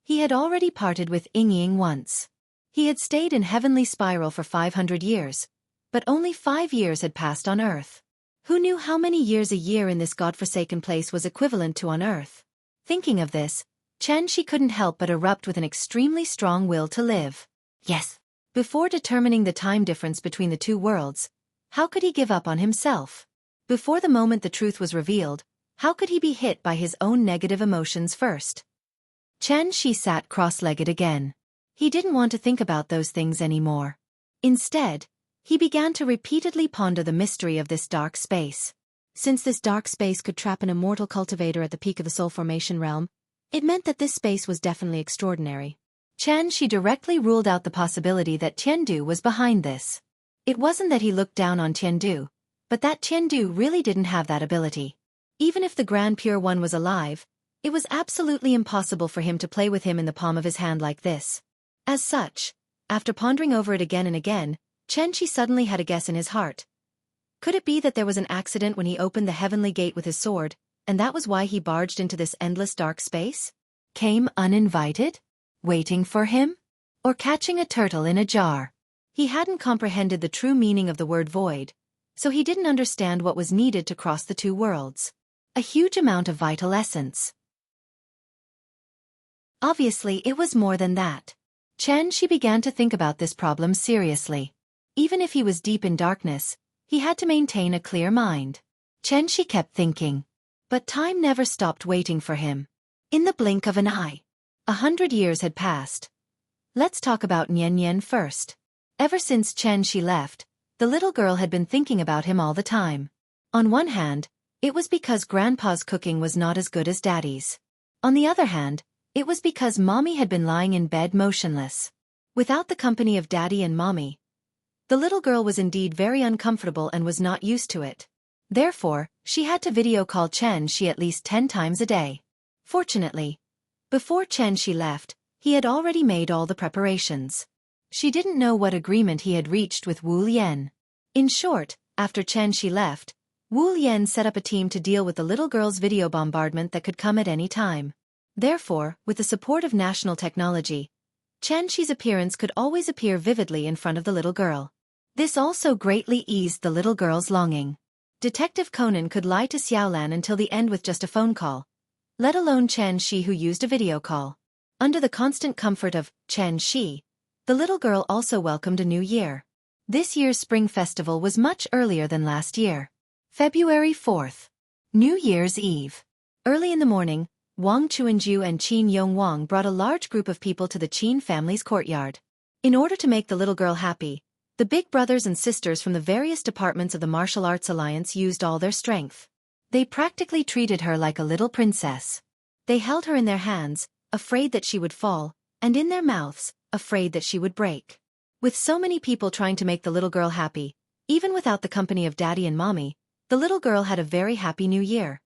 He had already parted with Ying once. He had stayed in heavenly spiral for 500 years, but only 5 years had passed on Earth. Who knew how many years a year in this godforsaken place was equivalent to on Earth? Thinking of this, Chen Shi couldn't help but erupt with an extremely strong will to live. Yes. Before determining the time difference between the two worlds, how could he give up on himself? Before the moment the truth was revealed, how could he be hit by his own negative emotions first? Chen Shi sat cross-legged again. He didn't want to think about those things anymore. Instead, he began to repeatedly ponder the mystery of this dark space. Since this dark space could trap an immortal cultivator at the peak of the soul formation realm, it meant that this space was definitely extraordinary. Chen Shi directly ruled out the possibility that Tiandu was behind this. It wasn't that he looked down on Tiandu, but that Tiandu really didn't have that ability. Even if the Grand Pure One was alive, it was absolutely impossible for him to play with him in the palm of his hand like this. As such, after pondering over it again and again, Chen Shi suddenly had a guess in his heart. Could it be that there was an accident when he opened the heavenly gate with his sword, and that was why he barged into this endless dark space? Came uninvited? Waiting for him? Or catching a turtle in a jar? He hadn't comprehended the true meaning of the word void, so he didn't understand what was needed to cross the two worlds. A huge amount of vital essence. Obviously, it was more than that. Chen Shi began to think about this problem seriously. Even if he was deep in darkness, he had to maintain a clear mind. Chen Shi kept thinking. But time never stopped waiting for him. In the blink of an eye, 100 years had passed. Let's talk about Nian first. Ever since Chen Shi left, the little girl had been thinking about him all the time. On one hand, it was because Grandpa's cooking was not as good as Daddy's. On the other hand, it was because Mommy had been lying in bed motionless. Without the company of Daddy and Mommy, the little girl was indeed very uncomfortable and was not used to it. Therefore, she had to video call Chen Shi at least 10 times a day. Fortunately, before Chen Shi left, he had already made all the preparations. She didn't know what agreement he had reached with Wu Lian. In short, after Chen Shi left, Wu Lian set up a team to deal with the little girl's video bombardment that could come at any time. Therefore, with the support of national technology, Chen Shi's appearance could always appear vividly in front of the little girl. This also greatly eased the little girl's longing. Detective Conan could lie to Xiaolan until the end with just a phone call, let alone Chen Shi who used a video call. Under the constant comfort of Chen Shi, the little girl also welcomed a new year. This year's spring festival was much earlier than last year. February 4th. New Year's Eve. Early in the morning, Wang Chuanju and Qin Yongwang brought a large group of people to the Qin family's courtyard. In order to make the little girl happy, the big brothers and sisters from the various departments of the Martial Arts Alliance used all their strength. They practically treated her like a little princess. They held her in their hands, afraid that she would fall, and in their mouths, afraid that she would break. With so many people trying to make the little girl happy, even without the company of Daddy and Mommy, the little girl had a very happy new year.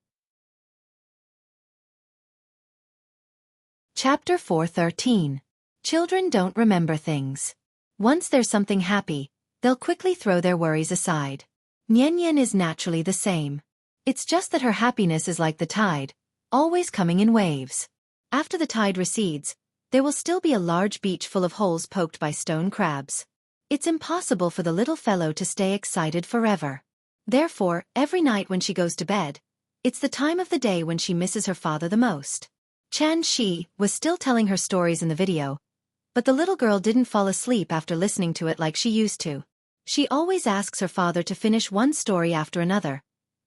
Chapter 4:13. Children don't remember things. Once there's something happy, they'll quickly throw their worries aside. Nian is naturally the same. It's just that her happiness is like the tide, always coming in waves. After the tide recedes, there will still be a large beach full of holes poked by stone crabs. It's impossible for the little fellow to stay excited forever. Therefore, every night when she goes to bed, it's the time of the day when she misses her father the most. Chen Shi was still telling her stories in the video, but the little girl didn't fall asleep after listening to it like she used to. She always asks her father to finish one story after another,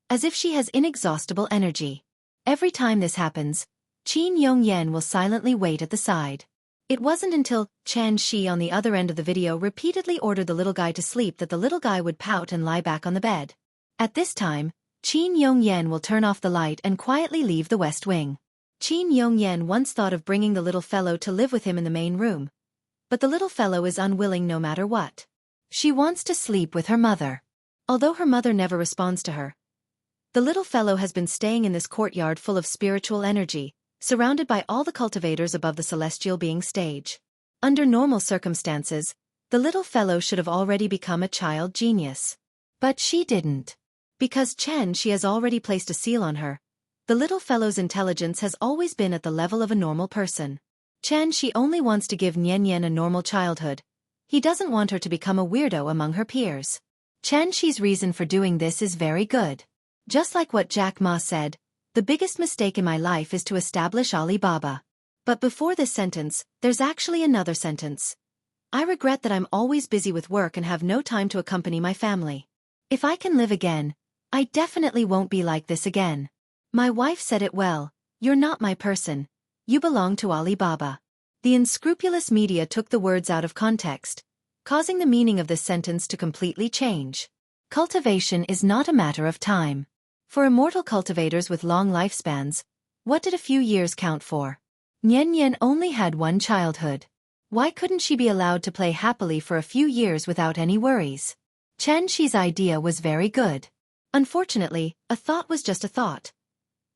as if she has inexhaustible energy. Every time this happens, Qin Yongyan will silently wait at the side. It wasn't until Chen Shi on the other end of the video repeatedly ordered the little guy to sleep that the little guy would pout and lie back on the bed. At this time, Qin Yongyan will turn off the light and quietly leave the west wing. Qin Yongyan once thought of bringing the little fellow to live with him in the main room, but the little fellow is unwilling no matter what. She wants to sleep with her mother. Although her mother never responds to her, the little fellow has been staying in this courtyard full of spiritual energy, surrounded by all the cultivators above the celestial being stage. Under normal circumstances, the little fellow should have already become a child genius. But she didn't. Because she has already placed a seal on her. The little fellow's intelligence has always been at the level of a normal person. She only wants to give Nian a normal childhood. He doesn't want her to become a weirdo among her peers. Shi's reason for doing this is very good. Just like what Jack Ma said, the biggest mistake in my life is to establish Alibaba. But before this sentence, there's actually another sentence. I regret that I'm always busy with work and have no time to accompany my family. If I can live again, I definitely won't be like this again. My wife said it well, you're not my person. You belong to Alibaba. The unscrupulous media took the words out of context, causing the meaning of this sentence to completely change. Cultivation is not a matter of time. For immortal cultivators with long lifespans, what did a few years count for? Nian only had one childhood. Why couldn't she be allowed to play happily for a few years without any worries? Shi's idea was very good. Unfortunately, a thought was just a thought.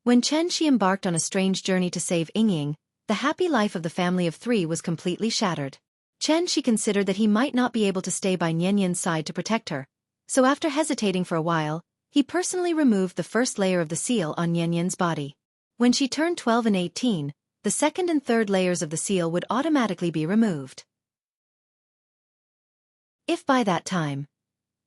When Shi embarked on a strange journey to save Yingying, the happy life of the family of 3 was completely shattered. Shi considered that he might not be able to stay by Nian's side to protect her, so after hesitating for a while, he personally removed the first layer of the seal on Nian's body. When she turned 12 and 18, the second and third layers of the seal would automatically be removed. If by that time,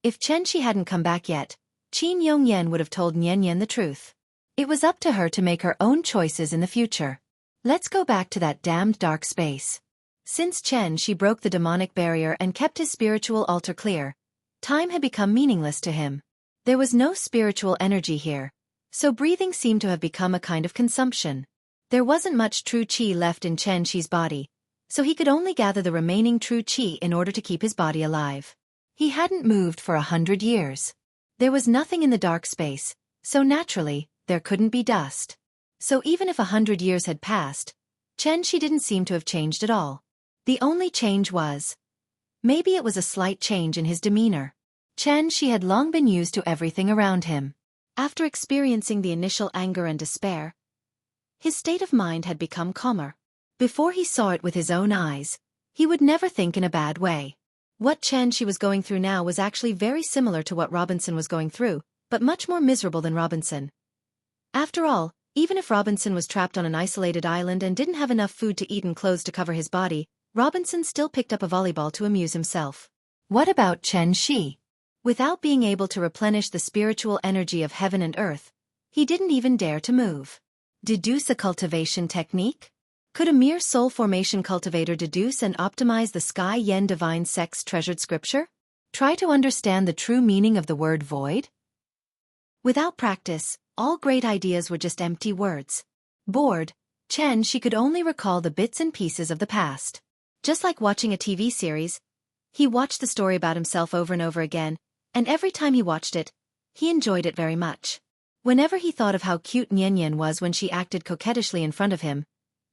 if Shi hadn't come back yet, Qin Yongyan would have told Nian the truth. It was up to her to make her own choices in the future. Let's go back to that damned dark space. Since she broke the demonic barrier and kept his spiritual altar clear, time had become meaningless to him. There was no spiritual energy here, so breathing seemed to have become a kind of consumption. There wasn't much true qi left in Shi's body, so he could only gather the remaining true qi in order to keep his body alive. He hadn't moved for 100 years. There was nothing in the dark space, so naturally, there couldn't be dust. So even if 100 years had passed, Shi didn't seem to have changed at all. The only change was, maybe it was a slight change in his demeanor. Shi had long been used to everything around him. After experiencing the initial anger and despair, his state of mind had become calmer. Before he saw it with his own eyes, he would never think in a bad way. What Shi was going through now was actually very similar to what Robinson was going through, but much more miserable than Robinson. After all, even if Robinson was trapped on an isolated island and didn't have enough food to eat and clothes to cover his body, Robinson still picked up a volleyball to amuse himself. What about Shi? Without being able to replenish the spiritual energy of heaven and earth, he didn't even dare to move. Deduce a cultivation technique? Could a mere soul formation cultivator deduce and optimize the Sky Yen divine sex treasured scripture? Try to understand the true meaning of the word void? Without practice, all great ideas were just empty words. Bored, she could only recall the bits and pieces of the past. Just like watching a TV series, he watched the story about himself over and over again, and every time he watched it, he enjoyed it very much. Whenever he thought of how cute Nian was when she acted coquettishly in front of him,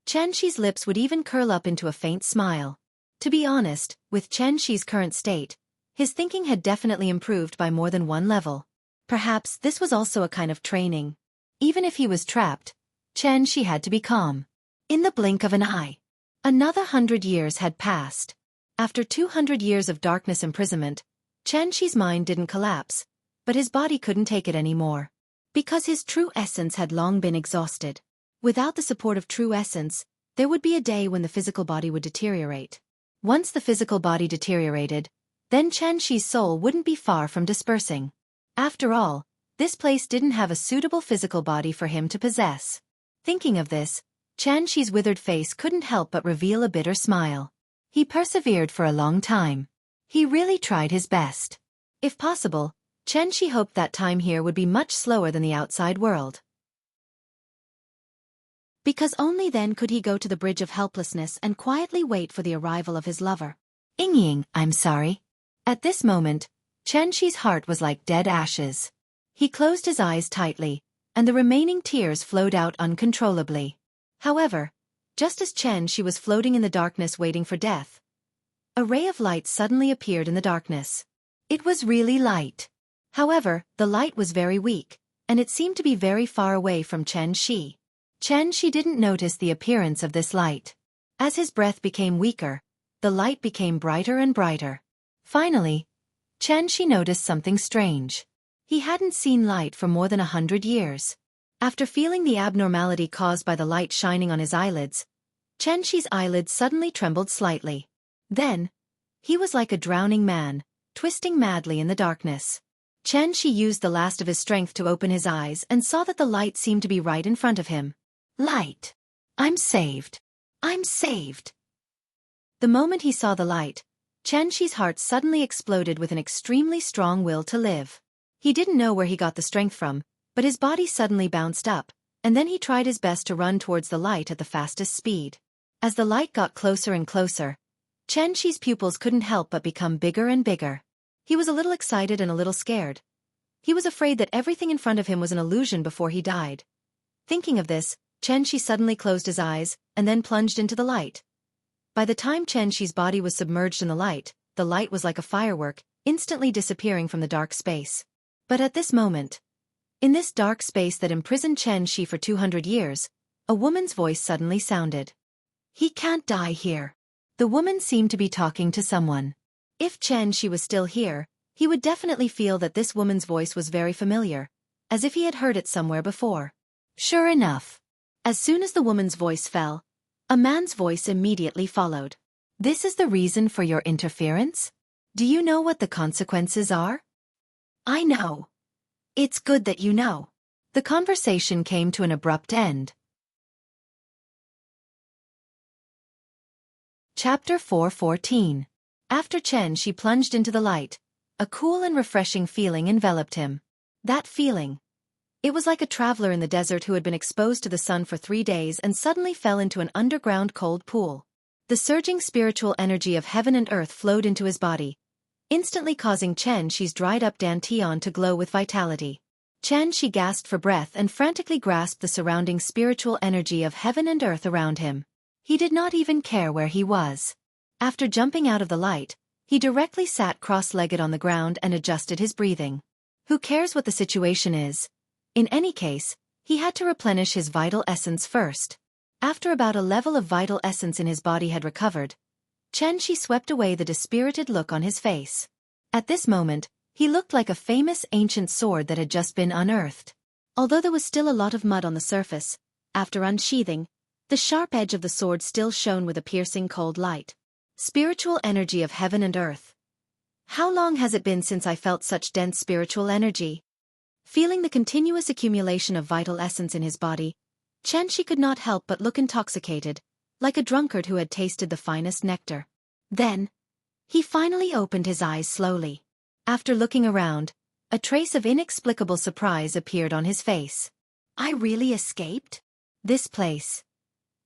Shi's lips would even curl up into a faint smile. To be honest, with Shi's current state, his thinking had definitely improved by more than one level. Perhaps this was also a kind of training. Even if he was trapped, Shi had to be calm. In the blink of an eye, another 100 years had passed. After 200 years of darkness imprisonment, Shi's mind didn't collapse, but his body couldn't take it anymore. Because his true essence had long been exhausted. Without the support of true essence, there would be a day when the physical body would deteriorate. Once the physical body deteriorated, then Shi's soul wouldn't be far from dispersing. After all, this place didn't have a suitable physical body for him to possess. Thinking of this, Shi's withered face couldn't help but reveal a bitter smile. He persevered for a long time. He really tried his best. If possible, Shi hoped that time here would be much slower than the outside world. Because only then could he go to the bridge of helplessness and quietly wait for the arrival of his lover. Yingying, I'm sorry. At this moment, Shi's heart was like dead ashes. He closed his eyes tightly, and the remaining tears flowed out uncontrollably. However, just as she was floating in the darkness waiting for death, a ray of light suddenly appeared in the darkness. It was really light. However, the light was very weak, and it seemed to be very far away from Chen Shi. Chen Shi didn't notice the appearance of this light. As his breath became weaker, the light became brighter and brighter. Finally, Chen Shi noticed something strange. He hadn't seen light for more than 100 years. After feeling the abnormality caused by the light shining on his eyelids, Chen Shi's eyelids suddenly trembled slightly. Then, he was like a drowning man, twisting madly in the darkness. Chen Shi used the last of his strength to open his eyes and saw that the light seemed to be right in front of him. Light! I'm saved! I'm saved! The moment he saw the light, Chen Shi's heart suddenly exploded with an extremely strong will to live. He didn't know where he got the strength from, but his body suddenly bounced up, and then he tried his best to run towards the light at the fastest speed. As the light got closer and closer, Chen Shi's pupils couldn't help but become bigger and bigger. He was a little excited and a little scared. He was afraid that everything in front of him was an illusion before he died. Thinking of this, Chen Shi suddenly closed his eyes, and then plunged into the light. By the time Chen Shi's body was submerged in the light was like a firework, instantly disappearing from the dark space. But at this moment, in this dark space that imprisoned Chen Shi for 200 years, a woman's voice suddenly sounded. He can't die here. The woman seemed to be talking to someone. If Chen Shi was still here, he would definitely feel that this woman's voice was very familiar, as if he had heard it somewhere before. Sure enough. As soon as the woman's voice fell, a man's voice immediately followed. This is the reason for your interference? Do you know what the consequences are? I know. It's good that you know. The conversation came to an abrupt end. Chapter 4:14. After Chen Shi plunged into the light, a cool and refreshing feeling enveloped him. That feeling. It was like a traveler in the desert who had been exposed to the sun for 3 days and suddenly fell into an underground cold pool. The surging spiritual energy of heaven and earth flowed into his body, instantly causing Chen Shi's dried-up dantian to glow with vitality. Chen Shi gasped for breath and frantically grasped the surrounding spiritual energy of heaven and earth around him. He did not even care where he was. After jumping out of the light, he directly sat cross-legged on the ground and adjusted his breathing. Who cares what the situation is? In any case, he had to replenish his vital essence first. After about a level of vital essence in his body had recovered, Chen Shi swept away the dispirited look on his face. At this moment, he looked like a famous ancient sword that had just been unearthed. Although there was still a lot of mud on the surface, after unsheathing, the sharp edge of the sword still shone with a piercing cold light. Spiritual energy of heaven and earth. How long has it been since I felt such dense spiritual energy? Feeling the continuous accumulation of vital essence in his body, Chen Shi could not help but look intoxicated, like a drunkard who had tasted the finest nectar. Then, he finally opened his eyes slowly. After looking around, a trace of inexplicable surprise appeared on his face. I really escaped? This place.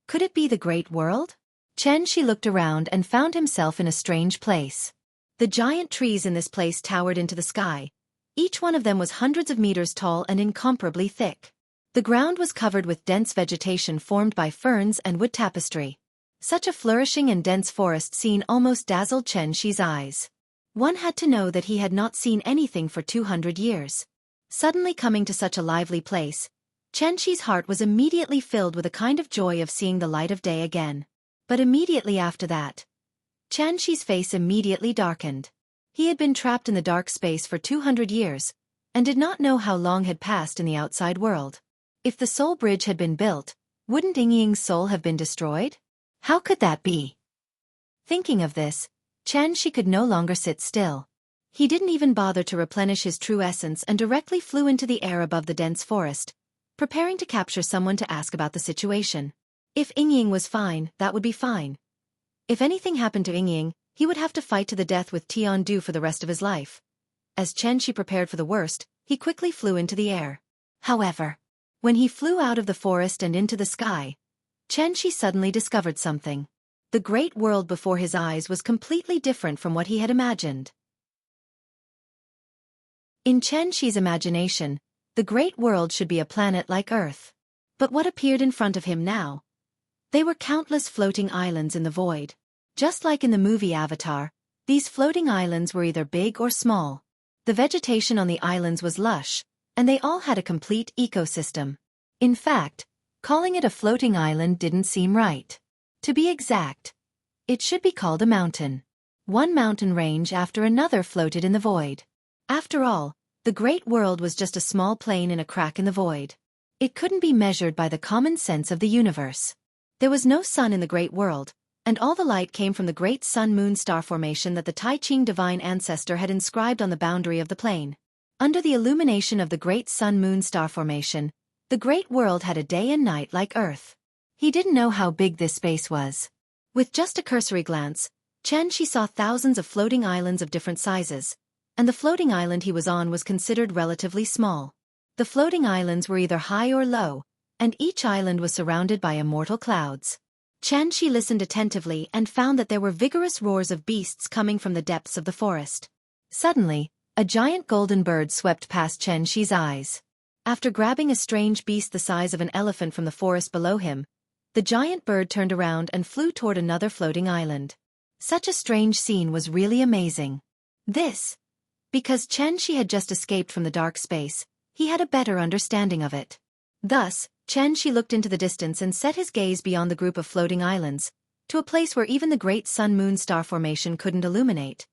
Could it be the great world? Chen Shi looked around and found himself in a strange place. The giant trees in this place towered into the sky. Each one of them was hundreds of meters tall and incomparably thick. The ground was covered with dense vegetation formed by ferns and wood tapestry. Such a flourishing and dense forest scene almost dazzled Chen Shi's eyes. One had to know that he had not seen anything for 200 years. Suddenly coming to such a lively place, Chen Shi's heart was immediately filled with a kind of joy of seeing the light of day again. But immediately after that, Chen Shi's face immediately darkened. He had been trapped in the dark space for 200 years, and did not know how long had passed in the outside world. If the soul bridge had been built, wouldn't Yingying's soul have been destroyed? How could that be? Thinking of this, Chen Shi could no longer sit still. He didn't even bother to replenish his true essence and directly flew into the air above the dense forest, preparing to capture someone to ask about the situation. If Yingying was fine, that would be fine. If anything happened to Yingying, he would have to fight to the death with Tian Du for the rest of his life. As Chen Shi prepared for the worst, he quickly flew into the air. However, when he flew out of the forest and into the sky, Chen Shi suddenly discovered something. The great world before his eyes was completely different from what he had imagined. In Chen Shi's imagination, the great world should be a planet like Earth. But what appeared in front of him now? They were countless floating islands in the void. Just like in the movie Avatar, These floating islands were either big or small. The vegetation on the islands was lush, and they all had a complete ecosystem. In fact, calling it a floating island didn't seem right. To be exact, it should be called a mountain. One mountain range after another floated in the void. After all, the great world was just a small plane in a crack in the void. It couldn't be measured by the common sense of the universe. There was no sun in the great world, and all the light came from the great sun-moon star formation that the Tai Ching divine ancestor had inscribed on the boundary of the plane. Under the illumination of the great sun-moon star formation, the great world had a day and night like Earth. He didn't know how big this space was. With just a cursory glance, Chen Shi saw thousands of floating islands of different sizes, and the floating island he was on was considered relatively small. The floating islands were either high or low, and each island was surrounded by immortal clouds. Chen Shi listened attentively and found that there were vigorous roars of beasts coming from the depths of the forest. Suddenly, a giant golden bird swept past Chen Shi's eyes. After grabbing a strange beast the size of an elephant from the forest below him, the giant bird turned around and flew toward another floating island. Such a strange scene was really amazing. Because Chen Shi had just escaped from the dark space, he had a better understanding of it. Thus, Chen Shi looked into the distance and set his gaze beyond the group of floating islands, to a place where even the great sun-moon star formation couldn't illuminate.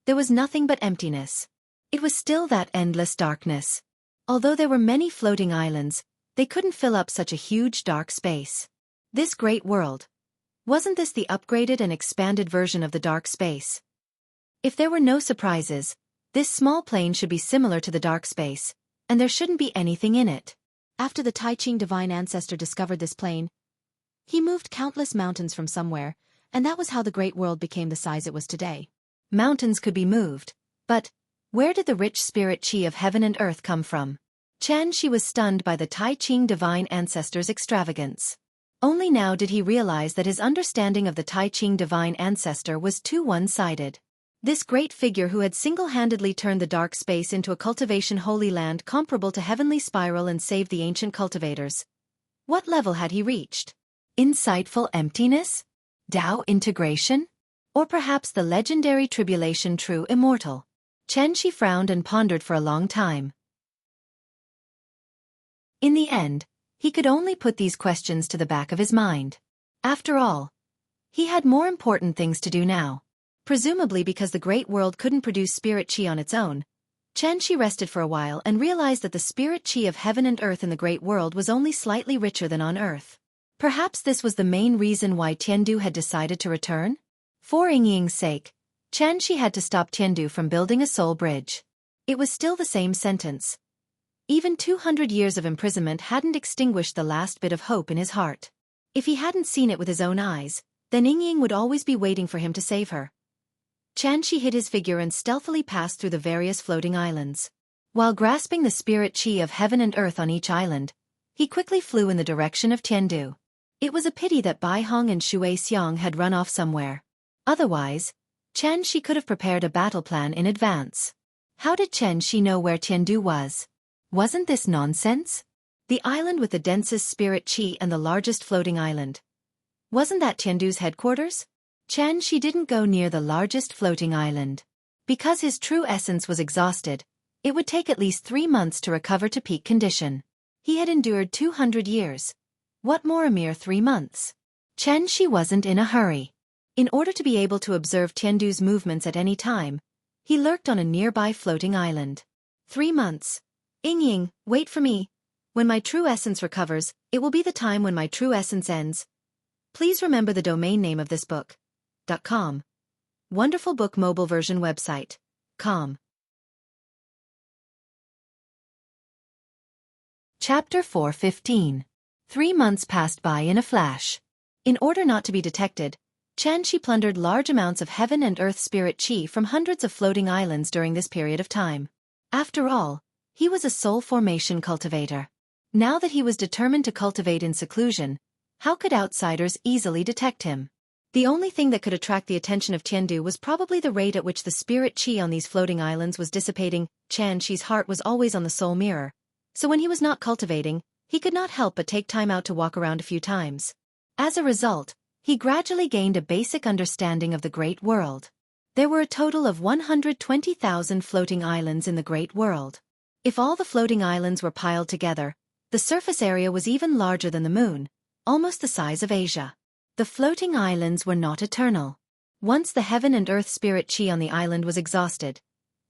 There was nothing but emptiness. It was still that endless darkness. Although there were many floating islands, they couldn't fill up such a huge dark space. This great world. Wasn't this the upgraded and expanded version of the dark space? If there were no surprises, this small plane should be similar to the dark space, and there shouldn't be anything in it. After the Tai Ching divine ancestor discovered this plane, he moved countless mountains from somewhere, and that was how the great world became the size it was today. Mountains could be moved, but where did the rich spirit chi of heaven and earth come from? Chen Shi was stunned by the Tai Ching divine ancestor's extravagance. Only now did he realize that his understanding of the Tai Ching divine ancestor was too one-sided. This great figure who had single-handedly turned the dark space into a cultivation holy land comparable to heavenly spiral and saved the ancient cultivators. What level had he reached? Insightful emptiness? Tao integration? Or perhaps the legendary tribulation true immortal? Chen Shi frowned and pondered for a long time. In the end, he could only put these questions to the back of his mind. After all, he had more important things to do now. Presumably because the great world couldn't produce spirit chi on its own, Chen Shi rested for a while and realized that the spirit chi of heaven and earth in the great world was only slightly richer than on earth. Perhaps this was the main reason why Tiandu had decided to return? For Yingying's sake, Chen Shi had to stop Tiandu from building a soul bridge. It was still the same sentence. Even 200 years of imprisonment hadn't extinguished the last bit of hope in his heart. If he hadn't seen it with his own eyes, then Yingying would always be waiting for him to save her. Chen Shi hid his figure and stealthily passed through the various floating islands. While grasping the spirit chi of heaven and earth on each island, he quickly flew in the direction of Tiandu. It was a pity that Bai Hong and Shui Xiang had run off somewhere. Otherwise, Chen Shi could have prepared a battle plan in advance. How did Chen Shi know where Tiandu was? Wasn't this nonsense? The island with the densest spirit chi and the largest floating island. Wasn't that Tiandu's headquarters? Chen Shi didn't go near the largest floating island. Because his true essence was exhausted, it would take at least 3 months to recover to peak condition. He had endured 200 years. What more a mere 3 months? Chen Shi wasn't in a hurry. In order to be able to observe Tiandu's movements at any time, he lurked on a nearby floating island. 3 months. Yingying, wait for me. When my true essence recovers, it will be the time when my true essence ends. Please remember the domain name of this book. .com. Wonderful book mobile version website. .com. Chapter 4:15. 3 months passed by in a flash. In order not to be detected, Chen Shi plundered large amounts of heaven and earth spirit chi from hundreds of floating islands during this period of time. After all, he was a soul formation cultivator. Now that he was determined to cultivate in seclusion, how could outsiders easily detect him? The only thing that could attract the attention of Tiandu was probably the rate at which the spirit chi on these floating islands was dissipating. Chen Shi's heart was always on the soul mirror, so when he was not cultivating, he could not help but take time out to walk around a few times. As a result, he gradually gained a basic understanding of the great world. There were a total of 120,000 floating islands in the Great World. If all the floating islands were piled together, the surface area was even larger than the moon, almost the size of Asia. The floating islands were not eternal. Once the heaven and earth spirit chi on the island was exhausted,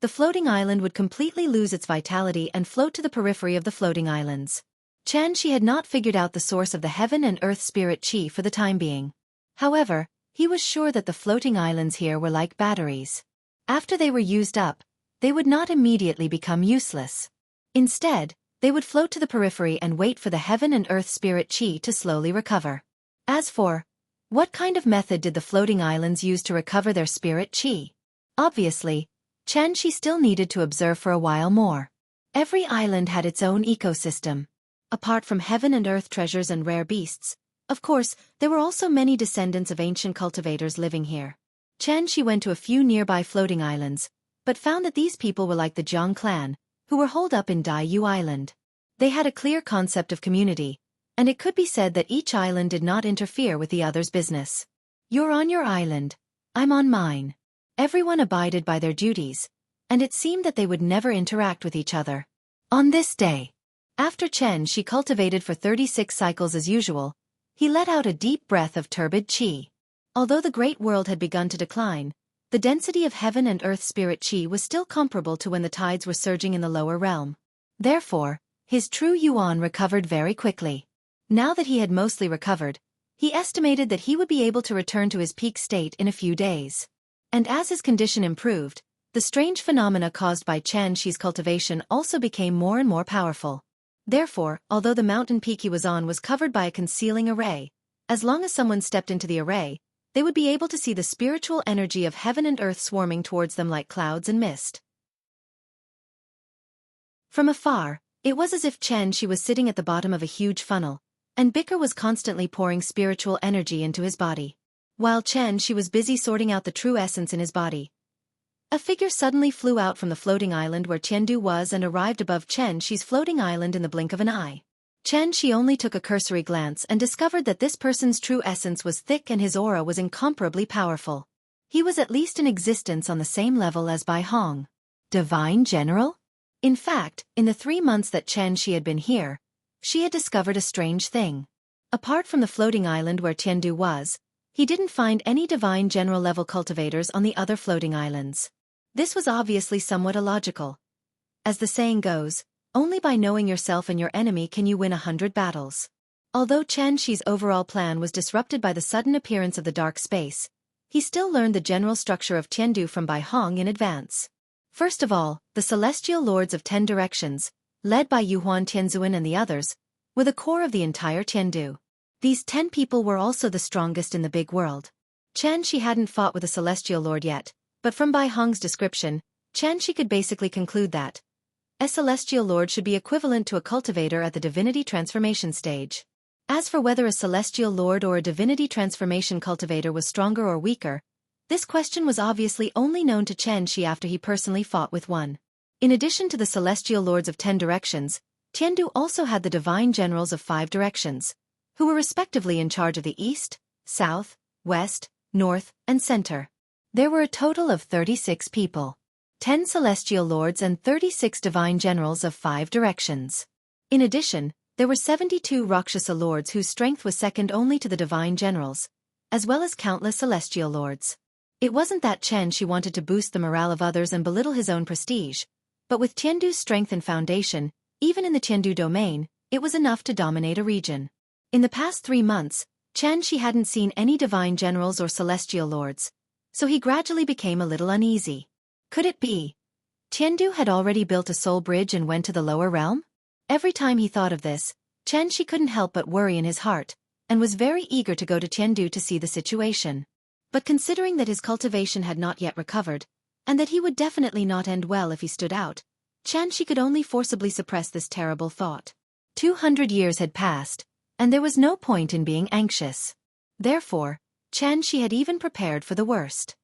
the floating island would completely lose its vitality and float to the periphery of the floating islands. She had not figured out the source of the heaven and earth spirit chi for the time being. However, he was sure that the floating islands here were like batteries. After they were used up, they would not immediately become useless. Instead, they would float to the periphery and wait for the heaven and earth spirit chi to slowly recover. As for what kind of method did the floating islands use to recover their spirit chi? Obviously, she still needed to observe for a while more. Every island had its own ecosystem. Apart from heaven and earth treasures and rare beasts, of course, there were also many descendants of ancient cultivators living here. She went to a few nearby floating islands, but found that these people were like the Jiang clan, who were holed up in Daiyu Island. They had a clear concept of community, and it could be said that each island did not interfere with the other's business. You're on your island, I'm on mine. Everyone abided by their duties, and it seemed that they would never interact with each other. On this day, after she cultivated for 36 cycles as usual, he let out a deep breath of turbid chi. Although the great world had begun to decline, the density of heaven and earth spirit chi was still comparable to when the tides were surging in the lower realm. Therefore, his true yuan recovered very quickly. Now that he had mostly recovered, he estimated that he would be able to return to his peak state in a few days. And as his condition improved, the strange phenomena caused by Shi's cultivation also became more and more powerful. Therefore, although the mountain peak he was on was covered by a concealing array, as long as someone stepped into the array, they would be able to see the spiritual energy of heaven and earth swarming towards them like clouds and mist. From afar, it was as if she was sitting at the bottom of a huge funnel, and Bicker was constantly pouring spiritual energy into his body. While she was busy sorting out the true essence in his body, a figure suddenly flew out from the floating island where Tiandu was and arrived above Shi's floating island in the blink of an eye. Shi only took a cursory glance and discovered that this person's true essence was thick and his aura was incomparably powerful. He was at least in existence on the same level as Bai Hong. Divine General? In fact, in the 3 months that Shi had been here, she had discovered a strange thing. Apart from the floating island where Tiandu was, he didn't find any Divine General level cultivators on the other floating islands. This was obviously somewhat illogical. As the saying goes, only by knowing yourself and your enemy can you win 100 battles. Although Shi's overall plan was disrupted by the sudden appearance of the dark space, he still learned the general structure of Tiandu from Bai Hong in advance. First of all, the Celestial Lords of 10 Directions, led by Yuhuan Tianzuan and the others, were the core of the entire Tiandu. These 10 people were also the strongest in the big world. Shi hadn't fought with a Celestial Lord yet, but from Bai Hong's description, Shi could basically conclude that a Celestial Lord should be equivalent to a cultivator at the Divinity Transformation stage. As for whether a Celestial Lord or a Divinity Transformation cultivator was stronger or weaker, this question was obviously only known to Shi after he personally fought with one. In addition to the Celestial Lords of 10 Directions, Tiandu also had the Divine Generals of 5 Directions, who were respectively in charge of the East, South, West, North, and Center. There were a total of 36 people. 10 Celestial Lords and 36 Divine Generals of 5 Directions. In addition, there were 72 Rakshasa Lords whose strength was second only to the Divine Generals, as well as countless Celestial Lords. It wasn't that Shi wanted to boost the morale of others and belittle his own prestige, but with Tiandu's strength and foundation, even in the Tiandu domain, it was enough to dominate a region. In the past 3 months, Shi hadn't seen any Divine Generals or Celestial Lords, so he gradually became a little uneasy. Could it be Tiandu had already built a soul bridge and went to the lower realm? Every time he thought of this, Shi couldn't help but worry in his heart, and was very eager to go to Tiandu to see the situation. But considering that his cultivation had not yet recovered, and that he would definitely not end well if he stood out, Shi could only forcibly suppress this terrible thought. 200 years had passed, and there was no point in being anxious. Therefore, Shi had even prepared for the worst.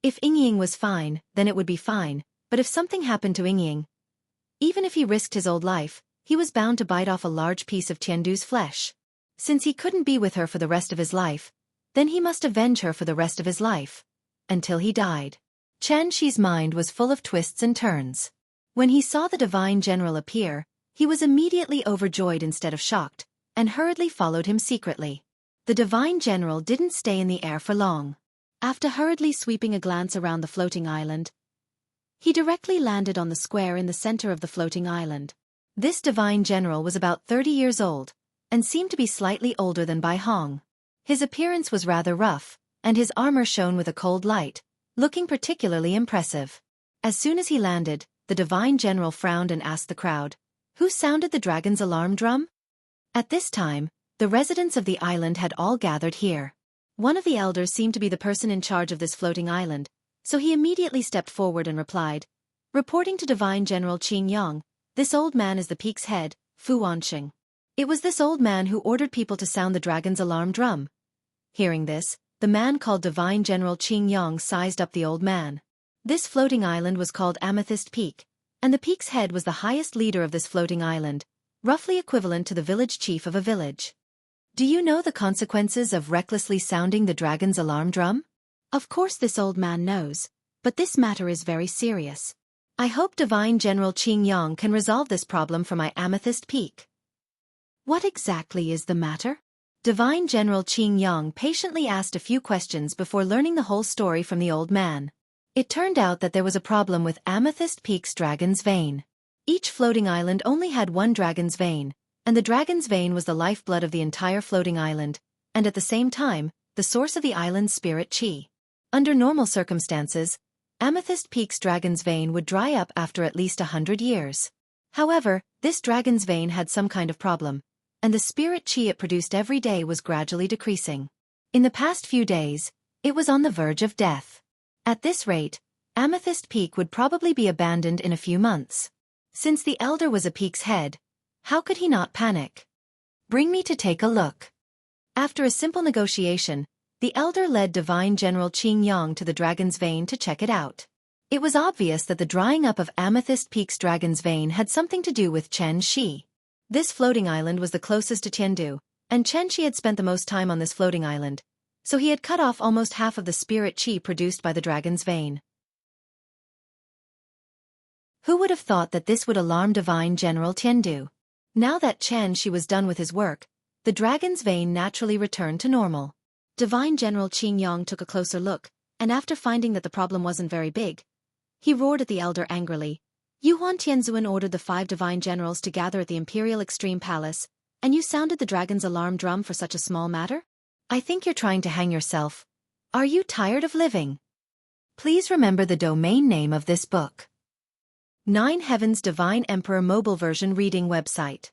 If Yingying was fine, then it would be fine, but if something happened to Yingying, even if he risked his old life, he was bound to bite off a large piece of Tiandu's flesh. Since he couldn't be with her for the rest of his life, Then he must avenge her for the rest of his life. Until he died. Chen Shi's mind was full of twists and turns. When he saw the Divine General appear, he was immediately overjoyed instead of shocked, and hurriedly followed him secretly. The Divine General didn't stay in the air for long. After hurriedly sweeping a glance around the floating island, he directly landed on the square in the center of the floating island. This Divine General was about 30 years old, and seemed to be slightly older than Bai Hong. His appearance was rather rough, and his armor shone with a cold light, looking particularly impressive. As soon as he landed, the Divine General frowned and asked the crowd, "Who sounded the dragon's alarm drum?" At this time, the residents of the island had all gathered here. One of the elders seemed to be the person in charge of this floating island, so he immediately stepped forward and replied, "Reporting to Divine General Qing Yang, this old man is the peak's head, Fu Wanqing." It was this old man who ordered people to sound the dragon's alarm drum. Hearing this, the man called Divine General Qing Yang sized up the old man. This floating island was called Amethyst Peak, and the peak's head was the highest leader of this floating island, roughly equivalent to the village chief of a village. Do you know the consequences of recklessly sounding the dragon's alarm drum? Of course this old man knows, but this matter is very serious. I hope Divine General Qing Yang can resolve this problem for my Amethyst Peak. What exactly is the matter? Divine General Qing Yang patiently asked a few questions before learning the whole story from the old man. It turned out that there was a problem with Amethyst Peak's dragon's vein. Each floating island only had one dragon's vein, and the dragon's vein was the lifeblood of the entire floating island, and at the same time, the source of the island's spirit chi. Under normal circumstances, Amethyst Peak's dragon's vein would dry up after at least 100 years. However, this dragon's vein had some kind of problem, and the spirit chi it produced every day was gradually decreasing. In the past few days, it was on the verge of death. At this rate, Amethyst Peak would probably be abandoned in a few months. Since the elder was a peak's head, how could he not panic? Bring me to take a look. After a simple negotiation, the elder led Divine General Qing Yang to the dragon's vein to check it out. It was obvious that the drying up of Amethyst Peak's dragon's vein had something to do with Chen Shi. This floating island was the closest to Tiandu, and Chen Shi had spent the most time on this floating island, so he had cut off almost half of the spirit chi produced by the dragon's vein. Who would have thought that this would alarm Divine General Tiandu? Now that Chen Shi was done with his work, the dragon's vein naturally returned to normal. Divine General Qing Yang took a closer look, and after finding that the problem wasn't very big, he roared at the elder angrily. Yuan Tianzuan ordered the 5 divine generals to gather at the Imperial Extreme Palace, and you sounded the dragon's alarm drum for such a small matter? I think you're trying to hang yourself. Are you tired of living? Please remember the domain name of this book. 9 Heavens Divine Emperor Mobile Version Reading Website.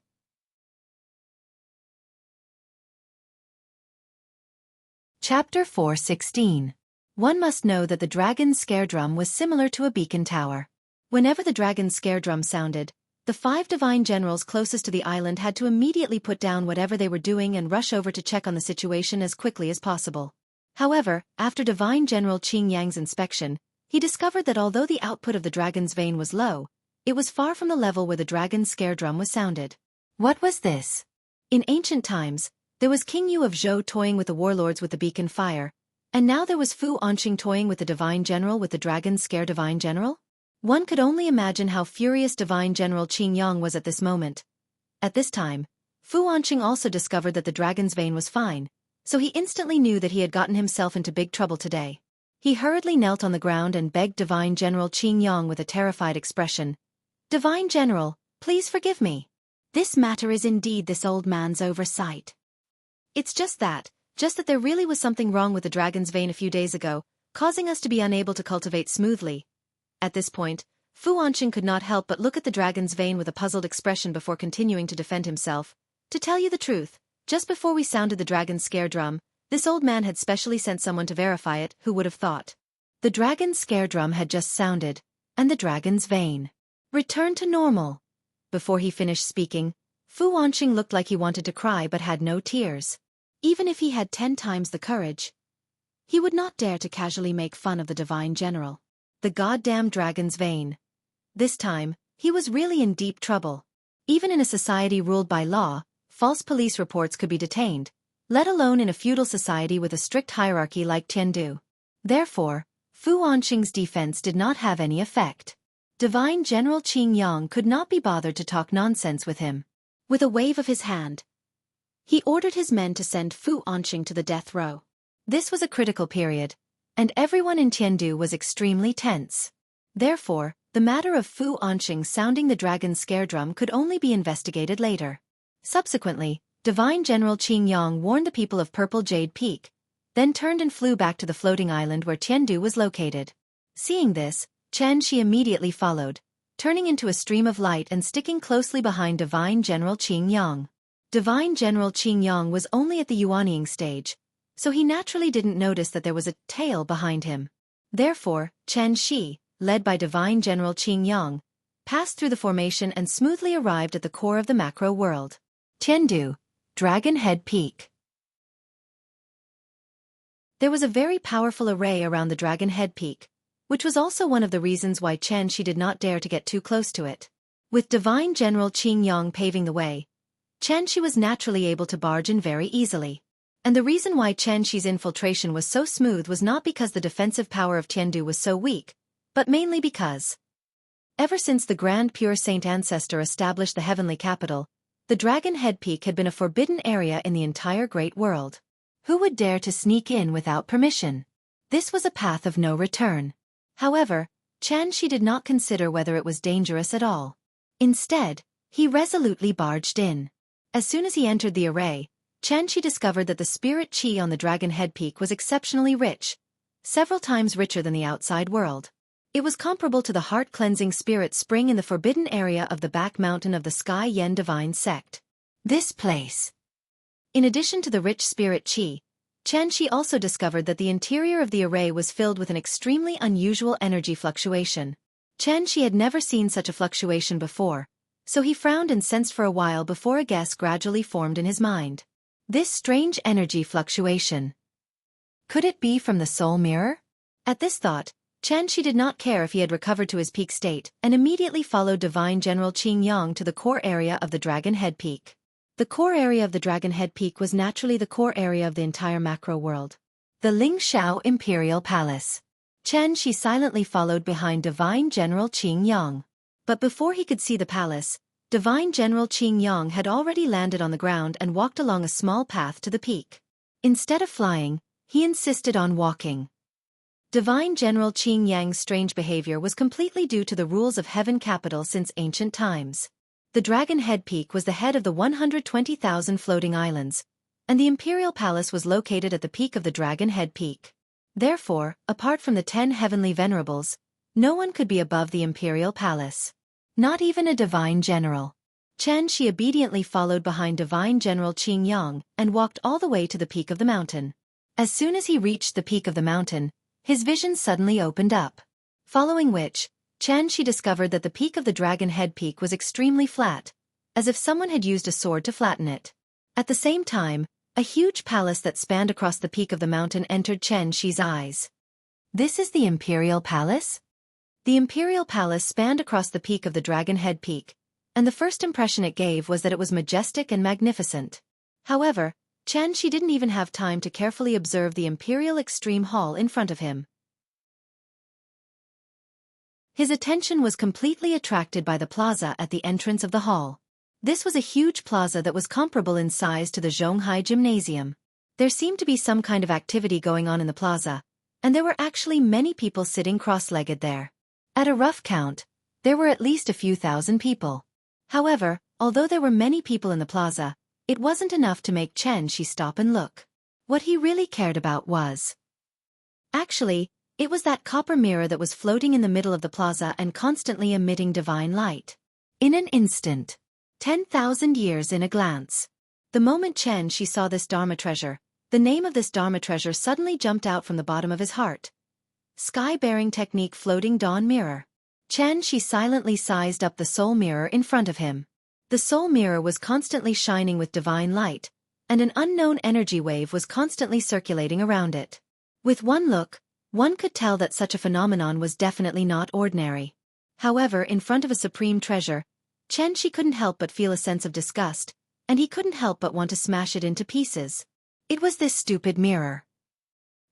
Chapter 4:16. One must know that the dragon's scare drum was similar to a beacon tower. Whenever the dragon's scare drum sounded, the 5 divine generals closest to the island had to immediately put down whatever they were doing and rush over to check on the situation as quickly as possible. However, after Divine General Qing Yang's inspection, he discovered that although the output of the dragon's vein was low, it was far from the level where the dragon's scare drum was sounded. What was this? In ancient times, there was King Yu of Zhou toying with the warlords with the beacon fire, and now there was Fu Anqing toying with the divine general with the dragon's scare divine general? One could only imagine how furious Divine General Qing Yang was at this moment. At this time, Fu Anqing also discovered that the dragon's vein was fine, so he instantly knew that he had gotten himself into big trouble today. He hurriedly knelt on the ground and begged Divine General Qing Yang with a terrified expression. "Divine General, please forgive me. This matter is indeed this old man's oversight. It's just that there really was something wrong with the dragon's vein a few days ago, causing us to be unable to cultivate smoothly." At this point, Fu Anqing could not help but look at the dragon's vein with a puzzled expression before continuing to defend himself. To tell you the truth, just before we sounded the dragon's scare drum, this old man had specially sent someone to verify it. Who would have thought? The dragon's scare drum had just sounded, and the dragon's vein returned to normal. Before he finished speaking, Fu Anqing looked like he wanted to cry but had no tears. Even if he had 10 times the courage, he would not dare to casually make fun of the divine general. The goddamn dragon's vein. This time, he was really in deep trouble. Even in a society ruled by law, false police reports could be detained, let alone in a feudal society with a strict hierarchy like Tiandu. Therefore, Fu Onqing's defense did not have any effect. Divine General Qing Yang could not be bothered to talk nonsense with him. With a wave of his hand, he ordered his men to send Fu Onqing to the death row. This was a critical period, and everyone in Tiandu was extremely tense. Therefore, the matter of Fu Onqing sounding the dragon's scare drum could only be investigated later. Subsequently, Divine General Qing Yang warned the people of Purple Jade Peak, then turned and flew back to the floating island where Tiandu was located. Seeing this, Chen Shi immediately followed, turning into a stream of light and sticking closely behind Divine General Qing Yang. Divine General Qing Yang was only at the yuanying stage, so he naturally didn't notice that there was a tail behind him. Therefore, Chen Shi, led by Divine General Qing Yang, passed through the formation and smoothly arrived at the core of the macro world. Tiandu, Dragon Head Peak. There was a very powerful array around the Dragon Head Peak, which was also one of the reasons why Chen Shi did not dare to get too close to it. With Divine General Qing Yang paving the way, Chen Shi was naturally able to barge in very easily. And the reason why Chen Shi's infiltration was so smooth was not because the defensive power of Tiandu was so weak, but mainly because, ever since the Grand Pure Saint Ancestor established the heavenly capital, the Dragon Head Peak had been a forbidden area in the entire great world. Who would dare to sneak in without permission? This was a path of no return. However, Chen Shi did not consider whether it was dangerous at all. Instead, he resolutely barged in. As soon as he entered the array, Chen Shi discovered that the spirit qi on the Dragon Head Peak was exceptionally rich, several times richer than the outside world. It was comparable to the heart-cleansing spirit spring in the forbidden area of the back mountain of the Sky Yen Divine Sect. This place. In addition to the rich spirit qi, Chen Shi also discovered that the interior of the array was filled with an extremely unusual energy fluctuation. Chen Shi had never seen such a fluctuation before, so he frowned and sensed for a while before a guess gradually formed in his mind. This strange energy fluctuation. Could it be from the soul mirror? At this thought, Chen Shi did not care if he had recovered to his peak state and immediately followed Divine General Qing Yang to the core area of the Dragon Head Peak. The core area of the Dragon Head Peak was naturally the core area of the entire macro world. The Lingshao Imperial Palace. Chen Shi silently followed behind Divine General Qing Yang. But before he could see the palace, Divine General Qing Yang had already landed on the ground and walked along a small path to the peak. Instead of flying, he insisted on walking. Divine General Qing Yang's strange behavior was completely due to the rules of Heaven Capital since ancient times. The Dragon Head Peak was the head of the 120,000 floating islands, and the Imperial Palace was located at the peak of the Dragon Head Peak. Therefore, apart from the 10 heavenly venerables, no one could be above the Imperial Palace. Not even a Divine General. Chen Shi obediently followed behind Divine General Qing Yang and walked all the way to the peak of the mountain. As soon as he reached the peak of the mountain, his vision suddenly opened up. Following which, Chen Shi discovered that the peak of the Dragon Head Peak was extremely flat, as if someone had used a sword to flatten it. At the same time, a huge palace that spanned across the peak of the mountain entered Chen Shi's eyes. This is the Imperial Palace? The Imperial Palace spanned across the peak of the Dragon Head Peak, and the first impression it gave was that it was majestic and magnificent. However, Chen Shi didn't even have time to carefully observe the Imperial Extreme Hall in front of him. His attention was completely attracted by the plaza at the entrance of the hall. This was a huge plaza that was comparable in size to the Zhonghai Gymnasium. There seemed to be some kind of activity going on in the plaza, and there were actually many people sitting cross-legged there. At a rough count, there were at least a few thousand people. However, although there were many people in the plaza, it wasn't enough to make Chen Shi stop and look. What he really cared about was, actually, it was that copper mirror that was floating in the middle of the plaza and constantly emitting divine light. In an instant. 10,000 years in a glance. The moment Chen Shi saw this Dharma treasure, the name of this Dharma treasure suddenly jumped out from the bottom of his heart. Sky-bearing technique floating dawn mirror. Chen Shi silently sized up the soul mirror in front of him. The soul mirror was constantly shining with divine light, and an unknown energy wave was constantly circulating around it. With one look, one could tell that such a phenomenon was definitely not ordinary. However, in front of a supreme treasure, Chen Shi couldn't help but feel a sense of disgust, and he couldn't help but want to smash it into pieces. It was this stupid mirror.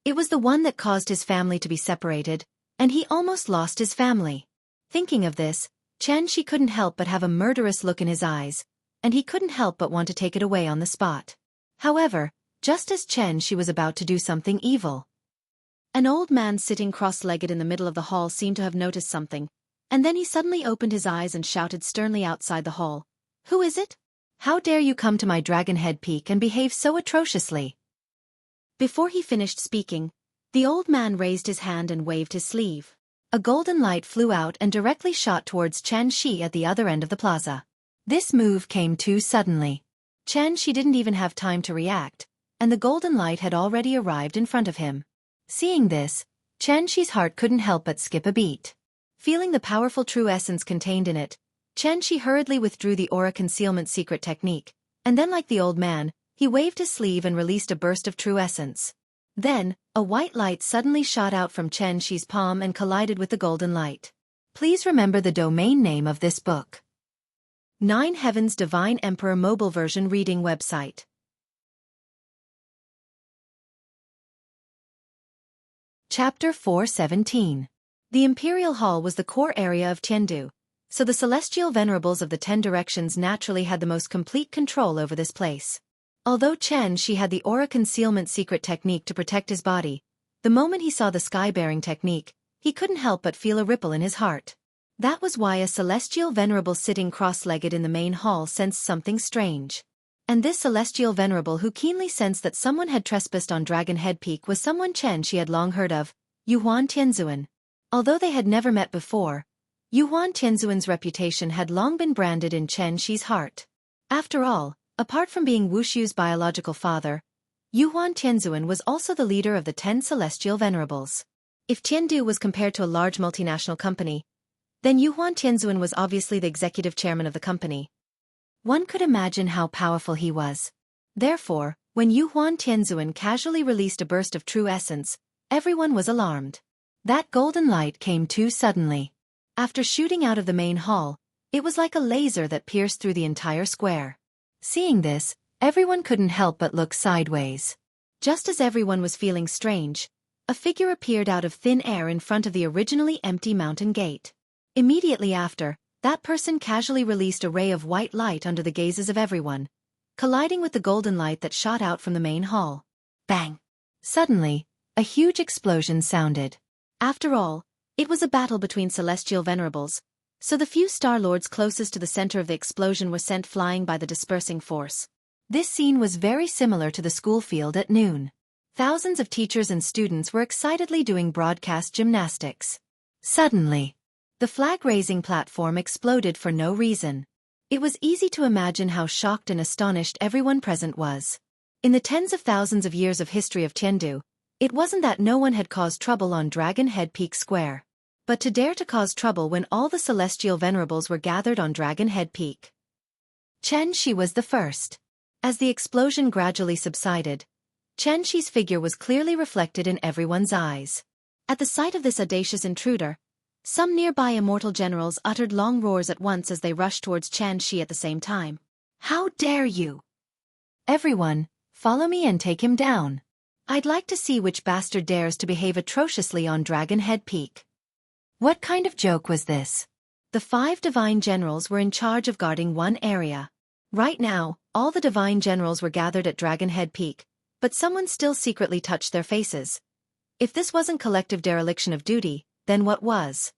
It was the one that caused his family to be separated, and he almost lost his family. Thinking of this, Chen Shi couldn't help but have a murderous look in his eyes, and he couldn't help but want to take it away on the spot. However, just as Chen Shi was about to do something evil, an old man sitting cross-legged in the middle of the hall seemed to have noticed something, and then he suddenly opened his eyes and shouted sternly outside the hall, "Who is it? How dare you come to my Dragon Head Peak and behave so atrociously?" Before he finished speaking, the old man raised his hand and waved his sleeve. A golden light flew out and directly shot towards Chen Shi at the other end of the plaza. This move came too suddenly. Chen Shi didn't even have time to react, and the golden light had already arrived in front of him. Seeing this, Chen Shi's heart couldn't help but skip a beat. Feeling the powerful true essence contained in it, Chen Shi hurriedly withdrew the aura concealment secret technique, and then like the old man, he waved his sleeve and released a burst of true essence. Then, a white light suddenly shot out from Chen Shi's palm and collided with the golden light. Please remember the domain name of this book. 9 Heavens Divine Emperor Mobile Version Reading Website. Chapter 417. The Imperial Hall was the core area of Tiandu, so the celestial venerables of the 10 directions naturally had the most complete control over this place. Although Chen Shi had the aura concealment secret technique to protect his body, the moment he saw the sky-bearing technique, he couldn't help but feel a ripple in his heart. That was why a celestial venerable sitting cross-legged in the main hall sensed something strange. And this celestial venerable who keenly sensed that someone had trespassed on Dragon Head Peak was someone Chen Shi had long heard of, Yuan Tianzuan. Although they had never met before, Yuan Tianzuan's reputation had long been branded in Chen Shi's heart. After all, apart from being Wushu's biological father, Yuan Tianzuan was also the leader of the 10 celestial venerables. If Tiandu was compared to a large multinational company, then Yuan Tianzuan was obviously the executive chairman of the company. One could imagine how powerful he was. Therefore, when Yuan Tianzuan casually released a burst of true essence, everyone was alarmed. That golden light came too suddenly. After shooting out of the main hall, it was like a laser that pierced through the entire square. Seeing this, everyone couldn't help but look sideways. Just as everyone was feeling strange, a figure appeared out of thin air in front of the originally empty mountain gate. Immediately after, that person casually released a ray of white light under the gazes of everyone, colliding with the golden light that shot out from the main hall. Bang! Suddenly, a huge explosion sounded. After all, it was a battle between celestial venerables, so the few Star Lords closest to the center of the explosion were sent flying by the dispersing force. This scene was very similar to the school field at noon. Thousands of teachers and students were excitedly doing broadcast gymnastics. Suddenly, the flag-raising platform exploded for no reason. It was easy to imagine how shocked and astonished everyone present was. In the tens of thousands of years of history of Tiandu, it wasn't that no one had caused trouble on Dragon Head Peak Square. But to dare to cause trouble when all the celestial venerables were gathered on Dragon Head Peak. Chen Shi was the first. As the explosion gradually subsided, Chen Shi's figure was clearly reflected in everyone's eyes. At the sight of this audacious intruder, some nearby immortal generals uttered long roars at once as they rushed towards Chen Shi at the same time. How dare you! Everyone, follow me and take him down. I'd like to see which bastard dares to behave atrociously on Dragon Head Peak. What kind of joke was this? The 5 divine generals were in charge of guarding one area. Right now, all the divine generals were gathered at Dragon Head Peak, but someone still secretly touched their faces. If this wasn't collective dereliction of duty, then what was?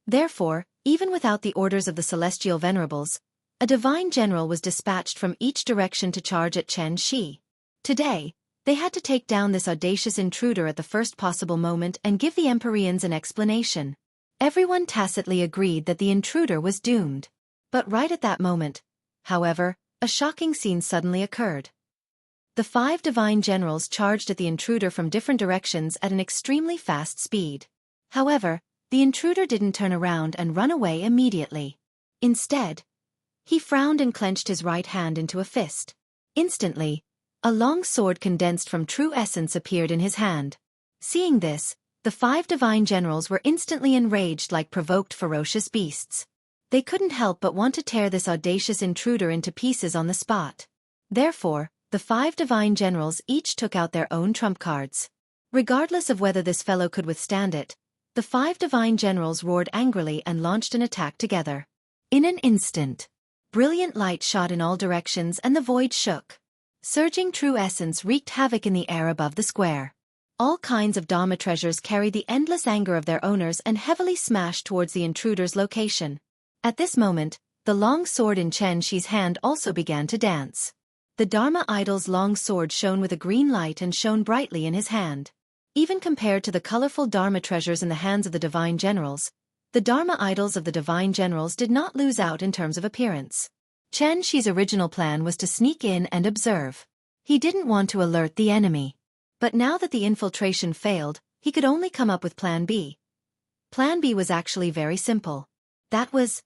Therefore, even without the orders of the celestial venerables, a divine general was dispatched from each direction to charge at Chen Shi. Today, they had to take down this audacious intruder at the first possible moment and give the Empyreans an explanation. Everyone tacitly agreed that the intruder was doomed. But right at that moment, however, a shocking scene suddenly occurred. The 5 divine generals charged at the intruder from different directions at an extremely fast speed. However, the intruder didn't turn around and run away immediately. Instead, he frowned and clenched his right hand into a fist. Instantly, a long sword condensed from true essence appeared in his hand. Seeing this, the 5 divine generals were instantly enraged like provoked ferocious beasts. They couldn't help but want to tear this audacious intruder into pieces on the spot. Therefore, the 5 divine generals each took out their own trump cards. Regardless of whether this fellow could withstand it, the 5 divine generals roared angrily and launched an attack together. In an instant, brilliant light shot in all directions and the void shook. Surging true essence wreaked havoc in the air above the square. All kinds of Dharma treasures carried the endless anger of their owners and heavily smashed towards the intruder's location. At this moment, the long sword in Chen Shi's hand also began to dance. The Dharma idol's long sword shone with a green light and shone brightly in his hand. Even compared to the colorful Dharma treasures in the hands of the divine generals, the Dharma idols of the divine generals did not lose out in terms of appearance. Chen Shi's original plan was to sneak in and observe. He didn't want to alert the enemy. But now that the infiltration failed, he could only come up with Plan B. Plan B was actually very simple. That was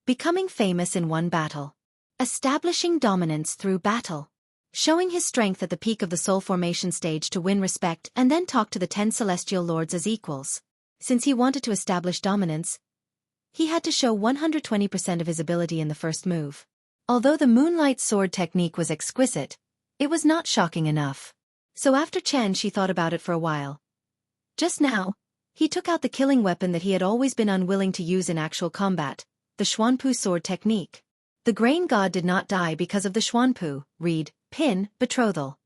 becoming famous in one battle. Establishing dominance through battle. Showing his strength at the peak of the soul formation stage to win respect and then talk to the 10 celestial lords as equals. Since he wanted to establish dominance, he had to show 120% of his ability in the first move. Although the moonlight sword technique was exquisite, it was not shocking enough. So after Chen Shi thought about it for a while. Just now, he took out the killing weapon that he had always been unwilling to use in actual combat, the Xuanpu sword technique. The grain god did not die because of the Xuanpu, read, pin, betrothal.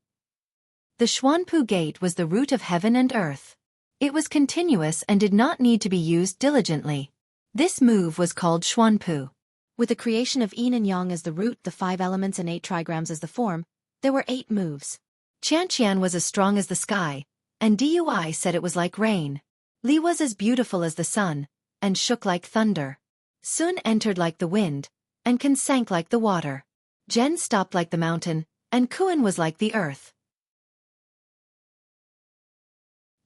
The Xuanpu gate was the root of heaven and earth. It was continuous and did not need to be used diligently. This move was called Xuanpu. With the creation of yin and yang as the root, the 5 elements and 8 trigrams as the form, there were 8 moves. Qianqian was as strong as the sky, and Dui said it was like rain. Li was as beautiful as the sun, and shook like thunder. Sun entered like the wind, and Kan sank like the water. Zhen stopped like the mountain, and Kuan was like the earth.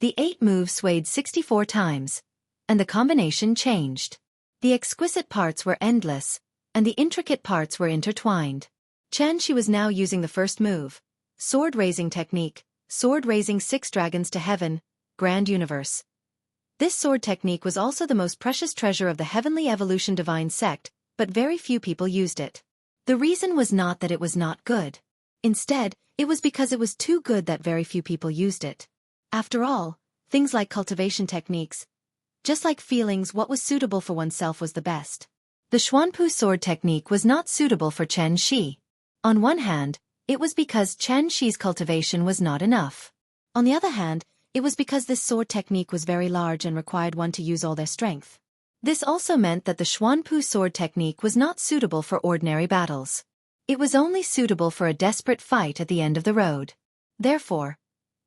The 8 moves swayed 64 times, and the combination changed. The exquisite parts were endless, and the intricate parts were intertwined. Chen Shi was now using the first move. Sword-raising technique, sword-raising 6 dragons to heaven, grand universe. This sword technique was also the most precious treasure of the heavenly evolution divine sect, but very few people used it. The reason was not that it was not good. Instead, it was because it was too good that very few people used it. After all, things like cultivation techniques, just like feelings, what was suitable for oneself was the best. The Xuanpu sword technique was not suitable for Chen Shi. On one hand, it was because Chen Shi's cultivation was not enough. On the other hand, it was because this sword technique was very large and required one to use all their strength. This also meant that the Xuanpu sword technique was not suitable for ordinary battles. It was only suitable for a desperate fight at the end of the road. Therefore,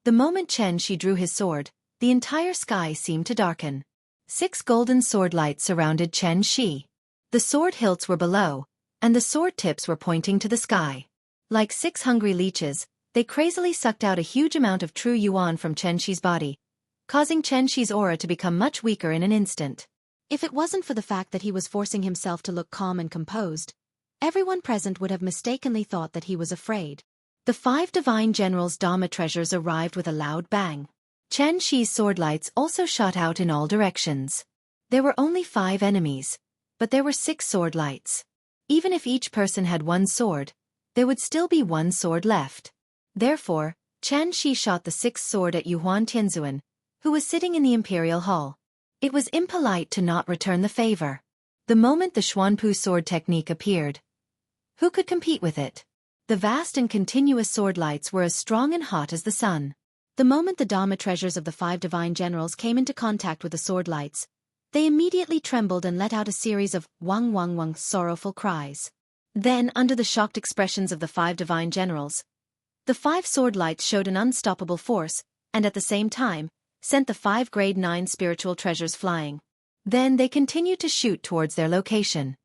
the moment Chen Shi drew his sword, the entire sky seemed to darken. 6 golden sword lights surrounded Chen Shi. The sword hilts were below, and the sword tips were pointing to the sky. Like 6 hungry leeches, they crazily sucked out a huge amount of true yuan from Chen Shi's body, causing Chen Shi's aura to become much weaker in an instant. If it wasn't for the fact that he was forcing himself to look calm and composed, everyone present would have mistakenly thought that he was afraid. The 5 divine generals' Dharma treasures arrived with a loud bang. Chen Shi's sword lights also shot out in all directions. There were only 5 enemies, but there were 6 sword lights. Even if each person had 1 sword, there would still be 1 sword left. Therefore, Chen Shi shot the 6th sword at Yuhuan Tianzuan, who was sitting in the imperial hall. It was impolite to not return the favor. The moment the Xuanpu sword technique appeared, who could compete with it? The vast and continuous sword lights were as strong and hot as the sun. The moment the Dharma treasures of the 5 divine generals came into contact with the sword lights, they immediately trembled and let out a series of wang wang wang sorrowful cries. Then, under the shocked expressions of the 5 divine generals, the 5 sword lights showed an unstoppable force, and at the same time, sent the 5 grade 9 spiritual treasures flying. Then they continued to shoot towards their location.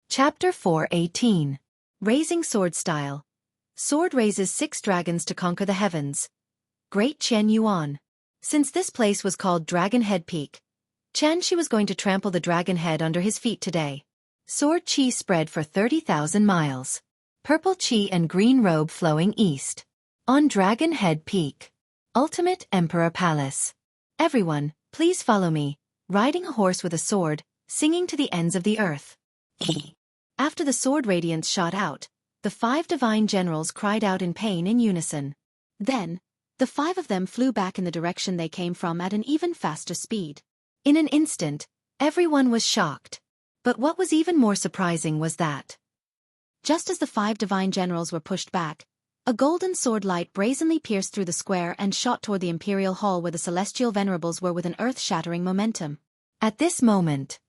Chapter 4:18. Raising Sword Style. Sword raises 6 dragons to conquer the heavens. Great Qian Yuan. Since this place was called Dragon Head Peak, Chen Shi was going to trample the dragon head under his feet today. Sword Qi spread for 30,000 miles. Purple Qi and green robe flowing east. On Dragon Head Peak. Ultimate Emperor Palace. Everyone, please follow me, riding a horse with a sword, singing to the ends of the earth. After the sword radiance shot out, the 5 divine generals cried out in pain in unison. Then, the 5 of them flew back in the direction they came from at an even faster speed. In an instant, everyone was shocked. But what was even more surprising was that, just as the 5 divine generals were pushed back, a golden sword light brazenly pierced through the square and shot toward the imperial hall where the celestial venerables were with an earth-shattering momentum. At this moment,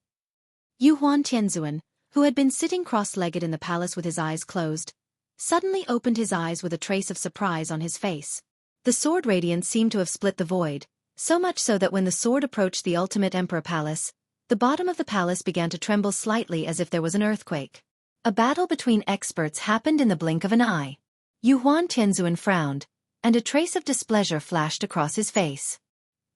Yuhuan Tianzuan, who had been sitting cross-legged in the palace with his eyes closed, suddenly opened his eyes with a trace of surprise on his face. The sword radiance seemed to have split the void, so much so that when the sword approached the ultimate emperor palace, the bottom of the palace began to tremble slightly as if there was an earthquake. A battle between experts happened in the blink of an eye. Yuhuan Tianzuan frowned, and a trace of displeasure flashed across his face.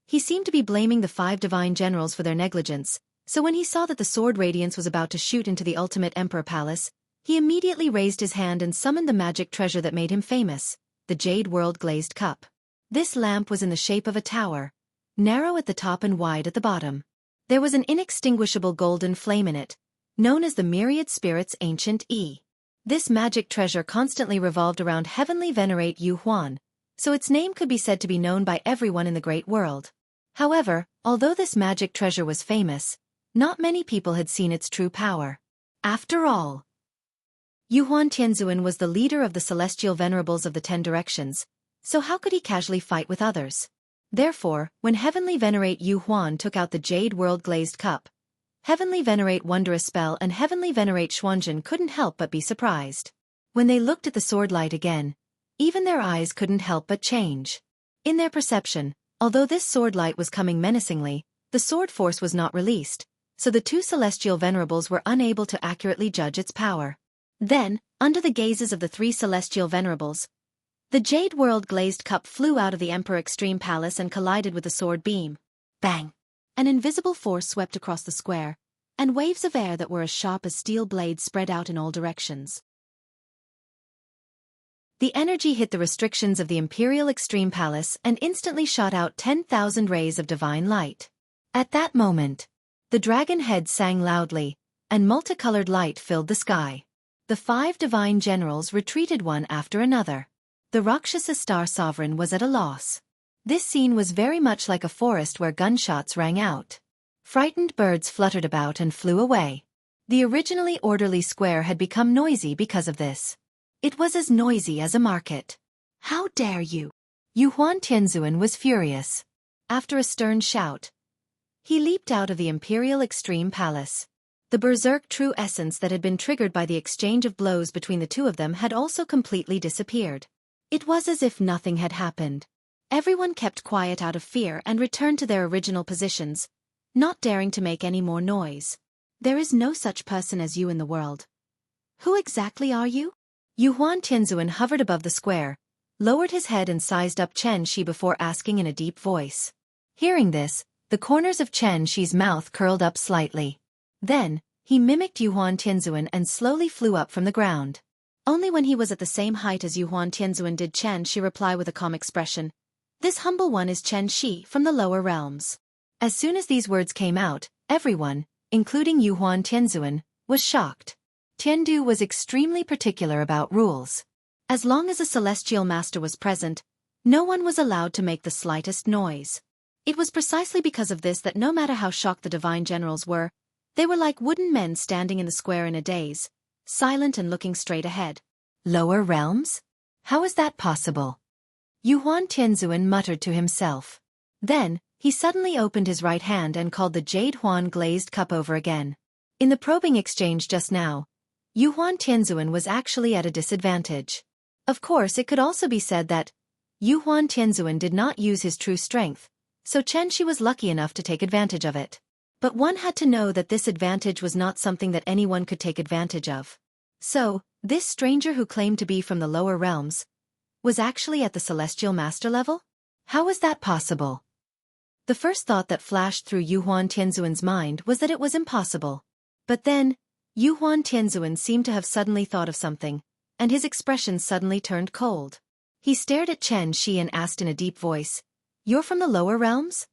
He seemed to be blaming the 5 divine generals for their negligence, so when he saw that the sword radiance was about to shoot into the ultimate emperor palace, he immediately raised his hand and summoned the magic treasure that made him famous, the jade world glazed cup. This lamp was in the shape of a tower, narrow at the top and wide at the bottom. There was an inextinguishable golden flame in it, known as the myriad spirits ancient E. This magic treasure constantly revolved around heavenly venerate Yuhuan, so its name could be said to be known by everyone in the great world. However, although this magic treasure was famous, not many people had seen its true power. After all, Yuhuan Tianzuan was the leader of the celestial venerables of the 10 directions, so how could he casually fight with others? Therefore, when Heavenly Venerate Yuhuan took out the Jade World Glazed Cup, Heavenly Venerate Wondrous Spell and Heavenly Venerate Xuanzhen couldn't help but be surprised. When they looked at the sword light again, even their eyes couldn't help but change. In their perception, although this sword light was coming menacingly, the sword force was not released, so the 2 celestial venerables were unable to accurately judge its power. Then, under the gazes of the 3 celestial venerables, the Jade World Glazed Cup flew out of the Emperor Extreme Palace and collided with the sword beam. Bang! An invisible force swept across the square, and waves of air that were as sharp as steel blades spread out in all directions. The energy hit the restrictions of the Imperial Extreme Palace and instantly shot out 10,000 rays of divine light. At that moment, the dragon head sang loudly, and multicolored light filled the sky. The 5 divine generals retreated one after another. The Rakshasa Star Sovereign was at a loss. This scene was very much like a forest where gunshots rang out. Frightened birds fluttered about and flew away. The originally orderly square had become noisy because of this. It was as noisy as a market. How dare you? Yuhuan Tianzuan was furious. After a stern shout, he leaped out of the Imperial Extreme Palace. The berserk true essence that had been triggered by the exchange of blows between the 2 of them had also completely disappeared. It was as if nothing had happened. Everyone kept quiet out of fear and returned to their original positions, not daring to make any more noise. There is no such person as you in the world. Who exactly are you? Yuhuan Tianzuan hovered above the square, lowered his head and sized up Chen Shi before asking in a deep voice. Hearing this, the corners of Chen Shi's mouth curled up slightly. Then, he mimicked Yuhuan Tianzuan and slowly flew up from the ground. Only when he was at the same height as Yuhuan Tianzuan did Chen Shi reply with a calm expression. This humble one is Chen Shi from the lower realms. As soon as these words came out, everyone, including Yuhuan Tianzuan, was shocked. Tiandu was extremely particular about rules. As long as a celestial master was present, no one was allowed to make the slightest noise. It was precisely because of this that no matter how shocked the divine generals were, they were like wooden men standing in the square in a daze, silent and looking straight ahead. Lower realms? How is that possible? Yuhuan Tianzuan muttered to himself. Then, he suddenly opened his right hand and called the Jade Huan Glazed Cup over again. In the probing exchange just now, Yuhuan Tianzuan was actually at a disadvantage. Of course, it could also be said that Yuhuan Tianzuan did not use his true strength, so Chen Shi was lucky enough to take advantage of it. But one had to know that this advantage was not something that anyone could take advantage of. So, this stranger who claimed to be from the lower realms was actually at the celestial master level? How was that possible? The first thought that flashed through Yuhuan Tianzuan's mind was that it was impossible. But then, Yuhuan Tianzuan seemed to have suddenly thought of something, and his expression suddenly turned cold. He stared at Chen Shi and asked in a deep voice, "You're from the lower realms?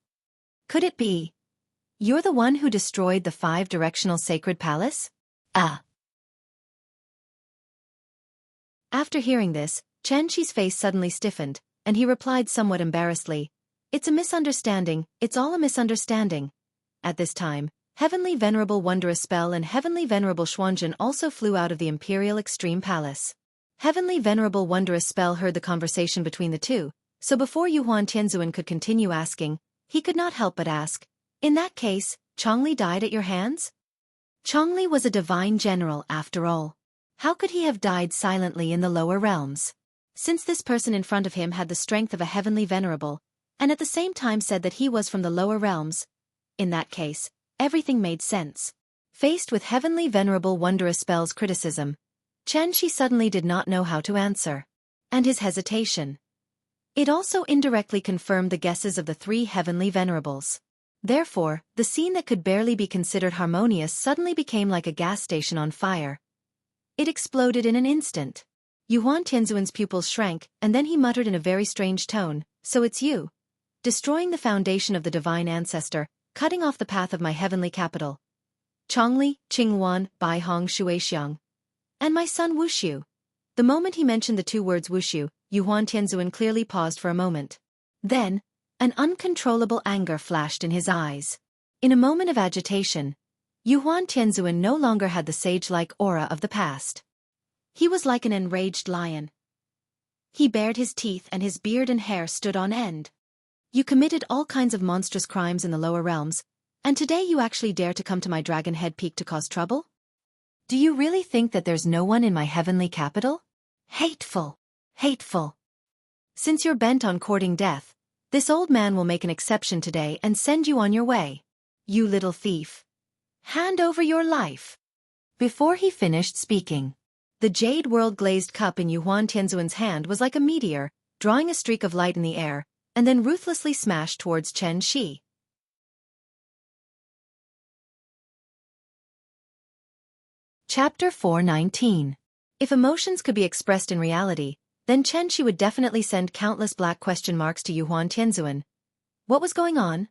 Could it be you're the one who destroyed the 5-directional sacred palace?" Ah. After hearing this, Chen Shi's face suddenly stiffened, and he replied somewhat embarrassedly, "It's a misunderstanding, it's all a misunderstanding." At this time, Heavenly Venerable Wondrous Spell and Heavenly Venerable Xuanzhen also flew out of the Imperial Extreme Palace. Heavenly Venerable Wondrous Spell heard the conversation between the two, so before Yuhuan Tianzuan could continue asking, he could not help but ask, "In that case, Chongli died at your hands?" Chongli was a divine general after all. How could he have died silently in the lower realms? Since this person in front of him had the strength of a heavenly venerable, and at the same time said that he was from the lower realms, in that case, everything made sense. Faced with Heavenly Venerable Wondrous Spell's criticism, Chen Shi suddenly did not know how to answer. And his hesitation. It also indirectly confirmed the guesses of the three Heavenly Venerables. Therefore, the scene that could barely be considered harmonious suddenly became like a gas station on fire. It exploded in an instant. Yuhuan Tianzuan's pupils shrank, and then he muttered in a very strange tone, "So it's you. Destroying the foundation of the divine ancestor, cutting off the path of my heavenly capital. Chongli, Qingwan, Baihong Shuexiang. And my son Wushu." The moment he mentioned the two words Wushu, Yuhuan Tianzuan clearly paused for a moment. Then, an uncontrollable anger flashed in his eyes. In a moment of agitation, Yuhuan Tianzuan no longer had the sage-like aura of the past. He was like an enraged lion. He bared his teeth and his beard and hair stood on end. "You committed all kinds of monstrous crimes in the lower realms, and today you actually dare to come to my Dragon Head Peak to cause trouble? Do you really think that there's no one in my heavenly capital? Hateful! Hateful! Since you're bent on courting death, this old man will make an exception today and send you on your way. You little thief! Hand over your life!" Before he finished speaking, the jade world-glazed cup in Yuhuan Tianzuan's hand was like a meteor, drawing a streak of light in the air, and then ruthlessly smashed towards Chen Shi. Chapter 419. If emotions could be expressed in reality, then Chen Shi would definitely send countless black question marks to Yuhuan Tianzuan. What was going on?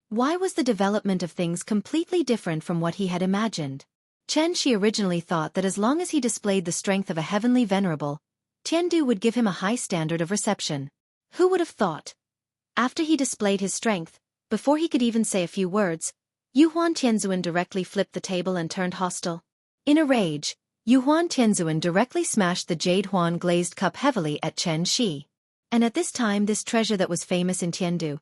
Why was the development of things completely different from what he had imagined? Chen Shi originally thought that as long as he displayed the strength of a heavenly venerable, Tiandu would give him a high standard of reception. Who would have thought? After he displayed his strength, before he could even say a few words, Yuhuan Tianzuan directly flipped the table and turned hostile. In a rage, Yuhuan Tianzuan directly smashed the jade huan glazed cup heavily at Chen Shi. And at this time this treasure that was famous in Tiandu.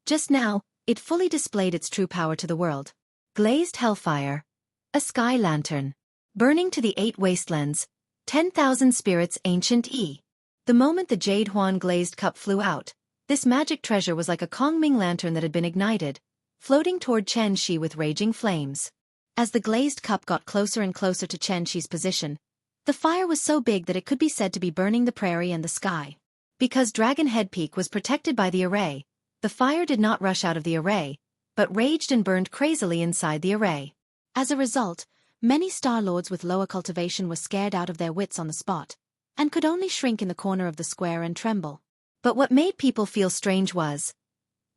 Just now, it fully displayed its true power to the world. Glazed hellfire. A sky lantern. Burning to the 8 wastelands. 10,000 spirits ancient E. The moment the jade huan glazed cup flew out, this magic treasure was like a Kongming lantern that had been ignited, floating toward Chen Shi with raging flames. As the glazed cup got closer and closer to Chen Shi's position, the fire was so big that it could be said to be burning the prairie and the sky. Because Dragon Head Peak was protected by the array, the fire did not rush out of the array, but raged and burned crazily inside the array. As a result, many Star Lords with lower cultivation were scared out of their wits on the spot, and could only shrink in the corner of the square and tremble. But what made people feel strange was,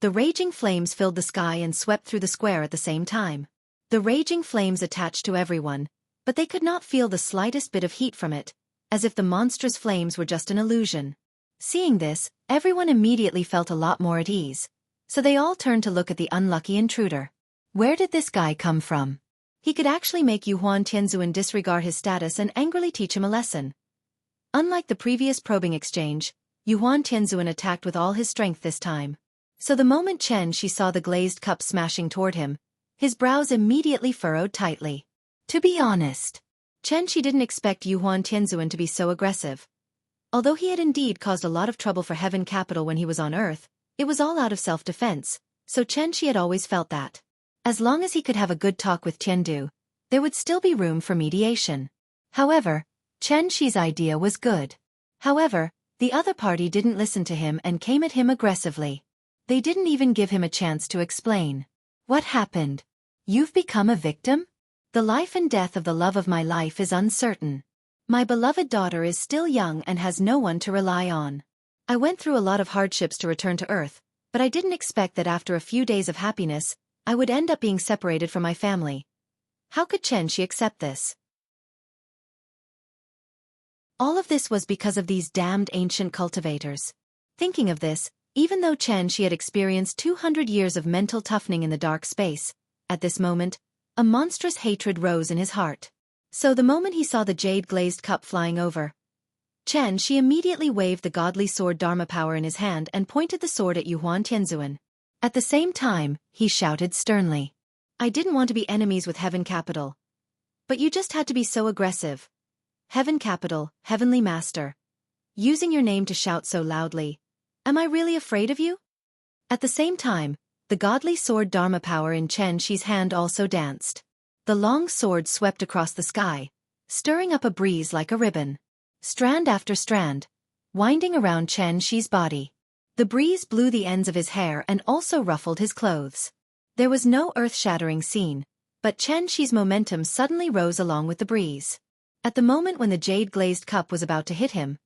the raging flames filled the sky and swept through the square at the same time. The raging flames attached to everyone, but they could not feel the slightest bit of heat from it, as if the monstrous flames were just an illusion. Seeing this, everyone immediately felt a lot more at ease, so they all turned to look at the unlucky intruder. Where did this guy come from? He could actually make Yuhuan Tianzuan disregard his status and angrily teach him a lesson. Unlike the previous probing exchange, Yuhuan Tianzuan attacked with all his strength this time. So the moment Chen Shi saw the glazed cup smashing toward him, his brows immediately furrowed tightly. To be honest, Chen Shi didn't expect Yuhuan Tianzuan to be so aggressive. Although he had indeed caused a lot of trouble for Heaven Capital when he was on Earth, it was all out of self-defense, so Chen Shi had always felt that. As long as he could have a good talk with Tiandu, there would still be room for mediation. However, Chen Shi's idea was good. However, the other party didn't listen to him and came at him aggressively. They didn't even give him a chance to explain. What happened? You've become a victim? The life and death of the love of my life is uncertain. My beloved daughter is still young and has no one to rely on. I went through a lot of hardships to return to Earth, but I didn't expect that after a few days of happiness, I would end up being separated from my family. How could Chen Shi accept this? All of this was because of these damned ancient cultivators. Thinking of this, even though Chen Shi had experienced 200 years of mental toughening in the dark space, at this moment, a monstrous hatred rose in his heart. So the moment he saw the jade-glazed cup flying over, Chen Shi immediately waved the godly sword Dharma power in his hand and pointed the sword at Yuhuan Tianzuan. At the same time, he shouted sternly, "I didn't want to be enemies with Heaven Capital. But you just had to be so aggressive. Heaven Capital, Heavenly Master. Using your name to shout so loudly. Am I really afraid of you?" At the same time, the godly sword Dharma power in Chen Shi's hand also danced. The long sword swept across the sky, stirring up a breeze like a ribbon. Strand after strand, winding around Chen Shi's body. The breeze blew the ends of his hair and also ruffled his clothes. There was no earth-shattering scene, but Chen Shi's momentum suddenly rose along with the breeze. At the moment when the jade-glazed cup was about to hit him,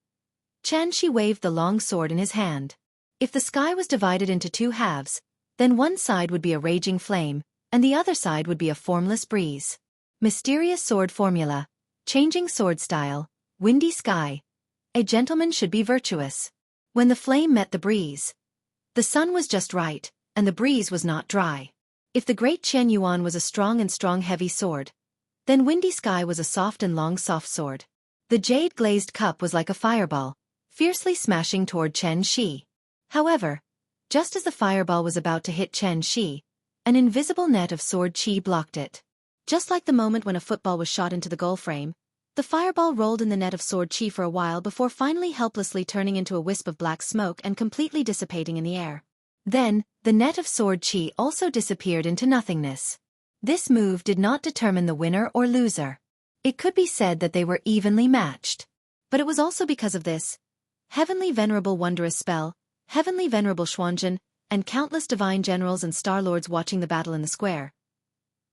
Chen Shi waved the long sword in his hand. If the sky was divided into two halves, then one side would be a raging flame, and the other side would be a formless breeze. Mysterious sword formula, changing sword style, windy sky. A gentleman should be virtuous. When the flame met the breeze, the sun was just right, and the breeze was not dry. If the great Chen Yuan was a strong heavy sword, then windy sky was a soft and long soft sword. The jade-glazed cup was like a fireball, fiercely smashing toward Chen Shi. However, just as the fireball was about to hit Chen Shi, an invisible net of sword chi blocked it. Just like the moment when a football was shot into the goal frame, the fireball rolled in the net of sword chi for a while before finally helplessly turning into a wisp of black smoke and completely dissipating in the air. Then, the net of sword chi also disappeared into nothingness. This move did not determine the winner or loser. It could be said that they were evenly matched. But it was also because of this heavenly venerable wondrous spell, heavenly venerable Xuanzhen, and countless divine generals and star lords watching the battle in the square.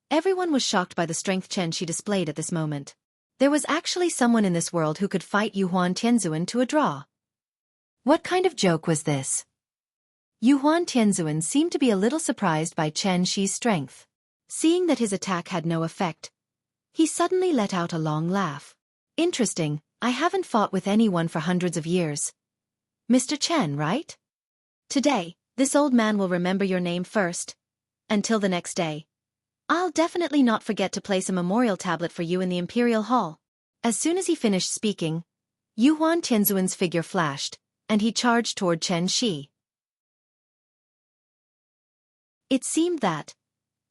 Everyone was shocked by the strength Chen Shi displayed at this moment. There was actually someone in this world who could fight Yuhuan Tianzuan to a draw. What kind of joke was this? Yuhuan Tianzuan seemed to be a little surprised by Chen Shi's strength. Seeing that his attack had no effect, he suddenly let out a long laugh. Interesting, I haven't fought with anyone for hundreds of years. Mr. Chen, right? Today, this old man will remember your name first. Until the next day. I'll definitely not forget to place a memorial tablet for you in the Imperial Hall. As soon as he finished speaking, Yuhuan Tianzuan's figure flashed, and he charged toward Chen Shi. It seemed that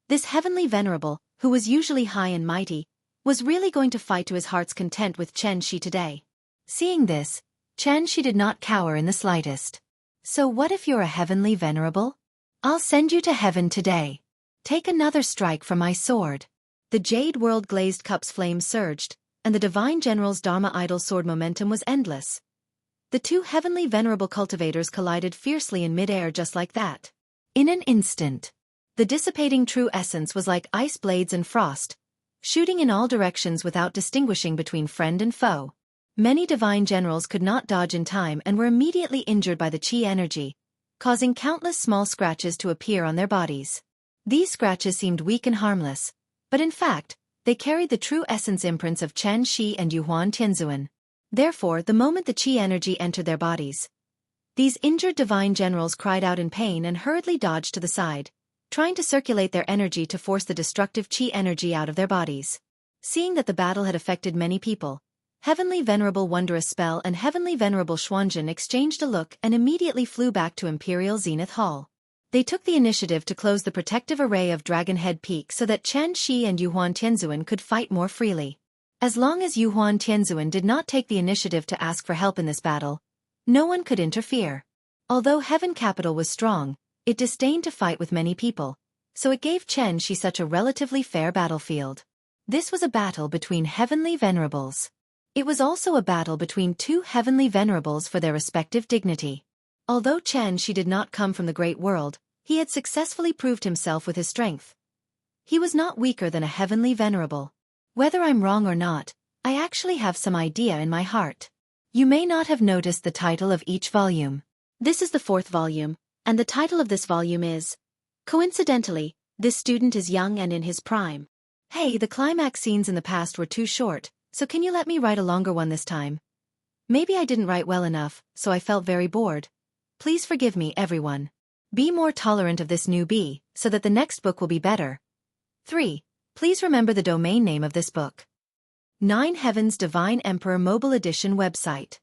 this heavenly venerable, who was usually high and mighty, was really going to fight to his heart's content with Chen Shi today. Seeing this, Chen Shi did not cower in the slightest. So what if you're a heavenly venerable? I'll send you to heaven today. Take another strike from my sword. The jade world glazed cup's flame surged, and the divine general's Dharma idol sword momentum was endless. The two heavenly venerable cultivators collided fiercely in mid-air just like that. In an instant, the dissipating true essence was like ice blades and frost, shooting in all directions without distinguishing between friend and foe. Many divine generals could not dodge in time and were immediately injured by the chi energy, causing countless small scratches to appear on their bodies. These scratches seemed weak and harmless, but in fact, they carried the true essence imprints of Chen Shi and Yuhuan Tianzuan. Therefore, the moment the chi energy entered their bodies, these injured divine generals cried out in pain and hurriedly dodged to the side, trying to circulate their energy to force the destructive chi energy out of their bodies. Seeing that the battle had affected many people, Heavenly Venerable Wondrous Spell and Heavenly Venerable Xuanzhen exchanged a look and immediately flew back to Imperial Zenith Hall. They took the initiative to close the protective array of Dragon Head Peak so that Chen Shi and Yuhuan Tianzuan could fight more freely. As long as Yuhuan Tianzuan did not take the initiative to ask for help in this battle, no one could interfere. Although Heaven Capital was strong, it disdained to fight with many people, so it gave Chen Shi such a relatively fair battlefield. This was a battle between Heavenly Venerables. It was also a battle between two Heavenly Venerables for their respective dignity. Although Chen Shi did not come from the great world, he had successfully proved himself with his strength. He was not weaker than a Heavenly Venerable. Whether I'm wrong or not, I actually have some idea in my heart. You may not have noticed the title of each volume. This is the 4th volume, and the title of this volume is, coincidentally, This Student is Young and in His Prime. Hey, the climax scenes in the past were too short, so can you let me write a longer one this time? Maybe I didn't write well enough, so I felt very bored. Please forgive me, everyone. Be more tolerant of this newbie, so that the next book will be better. 3. Please remember the domain name of this book. 9 Heaven's Divine Emperor Mobile Edition website.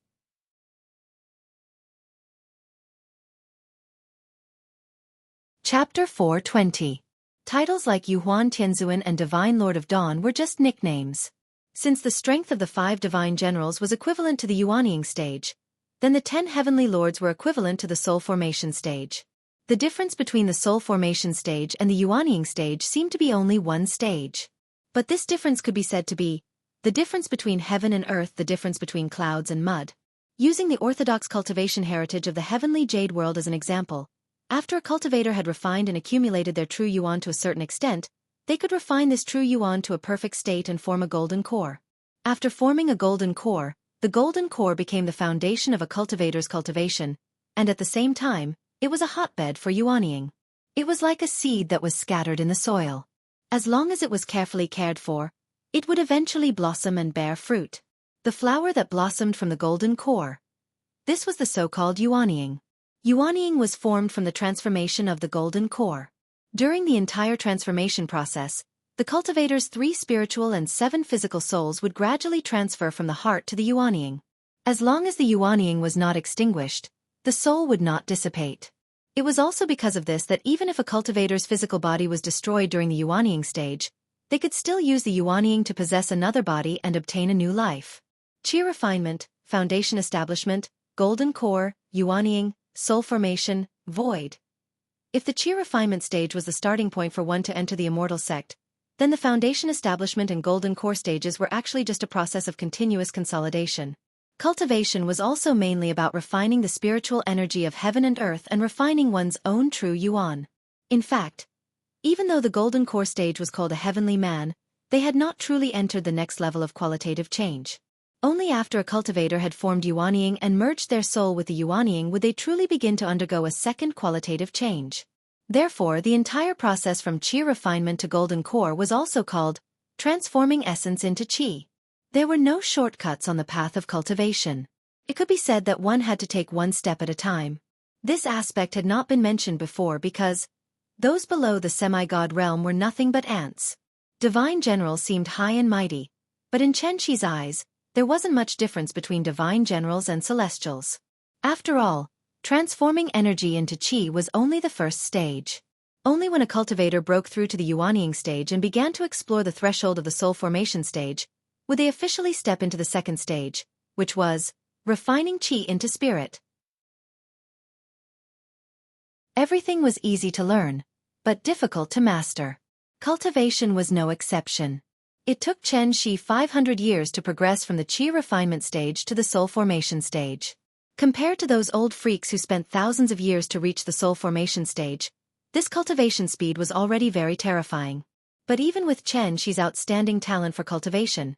Chapter 420. Titles like Yuhuan Tianzuan and Divine Lord of Dawn were just nicknames. Since the strength of the 5 divine generals was equivalent to the Yuanying stage, then the 10 heavenly lords were equivalent to the soul formation stage. The difference between the soul formation stage and the Yuanying stage seemed to be only one stage. But this difference could be said to be the difference between heaven and earth, the difference between clouds and mud. Using the orthodox cultivation heritage of the heavenly jade world as an example, after a cultivator had refined and accumulated their true yuan to a certain extent, they could refine this true yuan to a perfect state and form a golden core. After forming a golden core, the golden core became the foundation of a cultivator's cultivation, and at the same time, it was a hotbed for yuanying. It was like a seed that was scattered in the soil. As long as it was carefully cared for, it would eventually blossom and bear fruit. The flower that blossomed from the golden core. This was the so-called yuanying. Yuanying was formed from the transformation of the golden core. During the entire transformation process, the cultivator's 3 spiritual and 7 physical souls would gradually transfer from the heart to the yuanying. As long as the yuanying was not extinguished, the soul would not dissipate. It was also because of this that even if a cultivator's physical body was destroyed during the yuanying stage, they could still use the yuanying to possess another body and obtain a new life. Chi refinement, foundation establishment, golden core, yuanying, soul formation, void. If the chi refinement stage was the starting point for one to enter the immortal sect, then the foundation establishment and golden core stages were actually just a process of continuous consolidation. Cultivation was also mainly about refining the spiritual energy of heaven and earth and refining one's own true yuan. In fact, even though the golden core stage was called a heavenly man, they had not truly entered the next level of qualitative change. Only after a cultivator had formed yuanying and merged their soul with the yuanying would they truly begin to undergo a second qualitative change. Therefore, the entire process from chi refinement to golden core was also called transforming essence into chi. There were no shortcuts on the path of cultivation. It could be said that one had to take one step at a time. This aspect had not been mentioned before because those below the semi-god realm were nothing but ants. Divine generals seemed high and mighty, but in Chen Shi's eyes, there wasn't much difference between divine generals and celestials. After all, transforming energy into chi was only the first stage. Only when a cultivator broke through to the yuanying stage and began to explore the threshold of the soul formation stage, would they officially step into the second stage, which was refining chi into spirit. Everything was easy to learn, but difficult to master. Cultivation was no exception. It took Chen Shi 500 years to progress from the chi refinement stage to the soul formation stage. Compared to those old freaks who spent thousands of years to reach the soul formation stage, this cultivation speed was already very terrifying. But even with Chen Shi's outstanding talent for cultivation,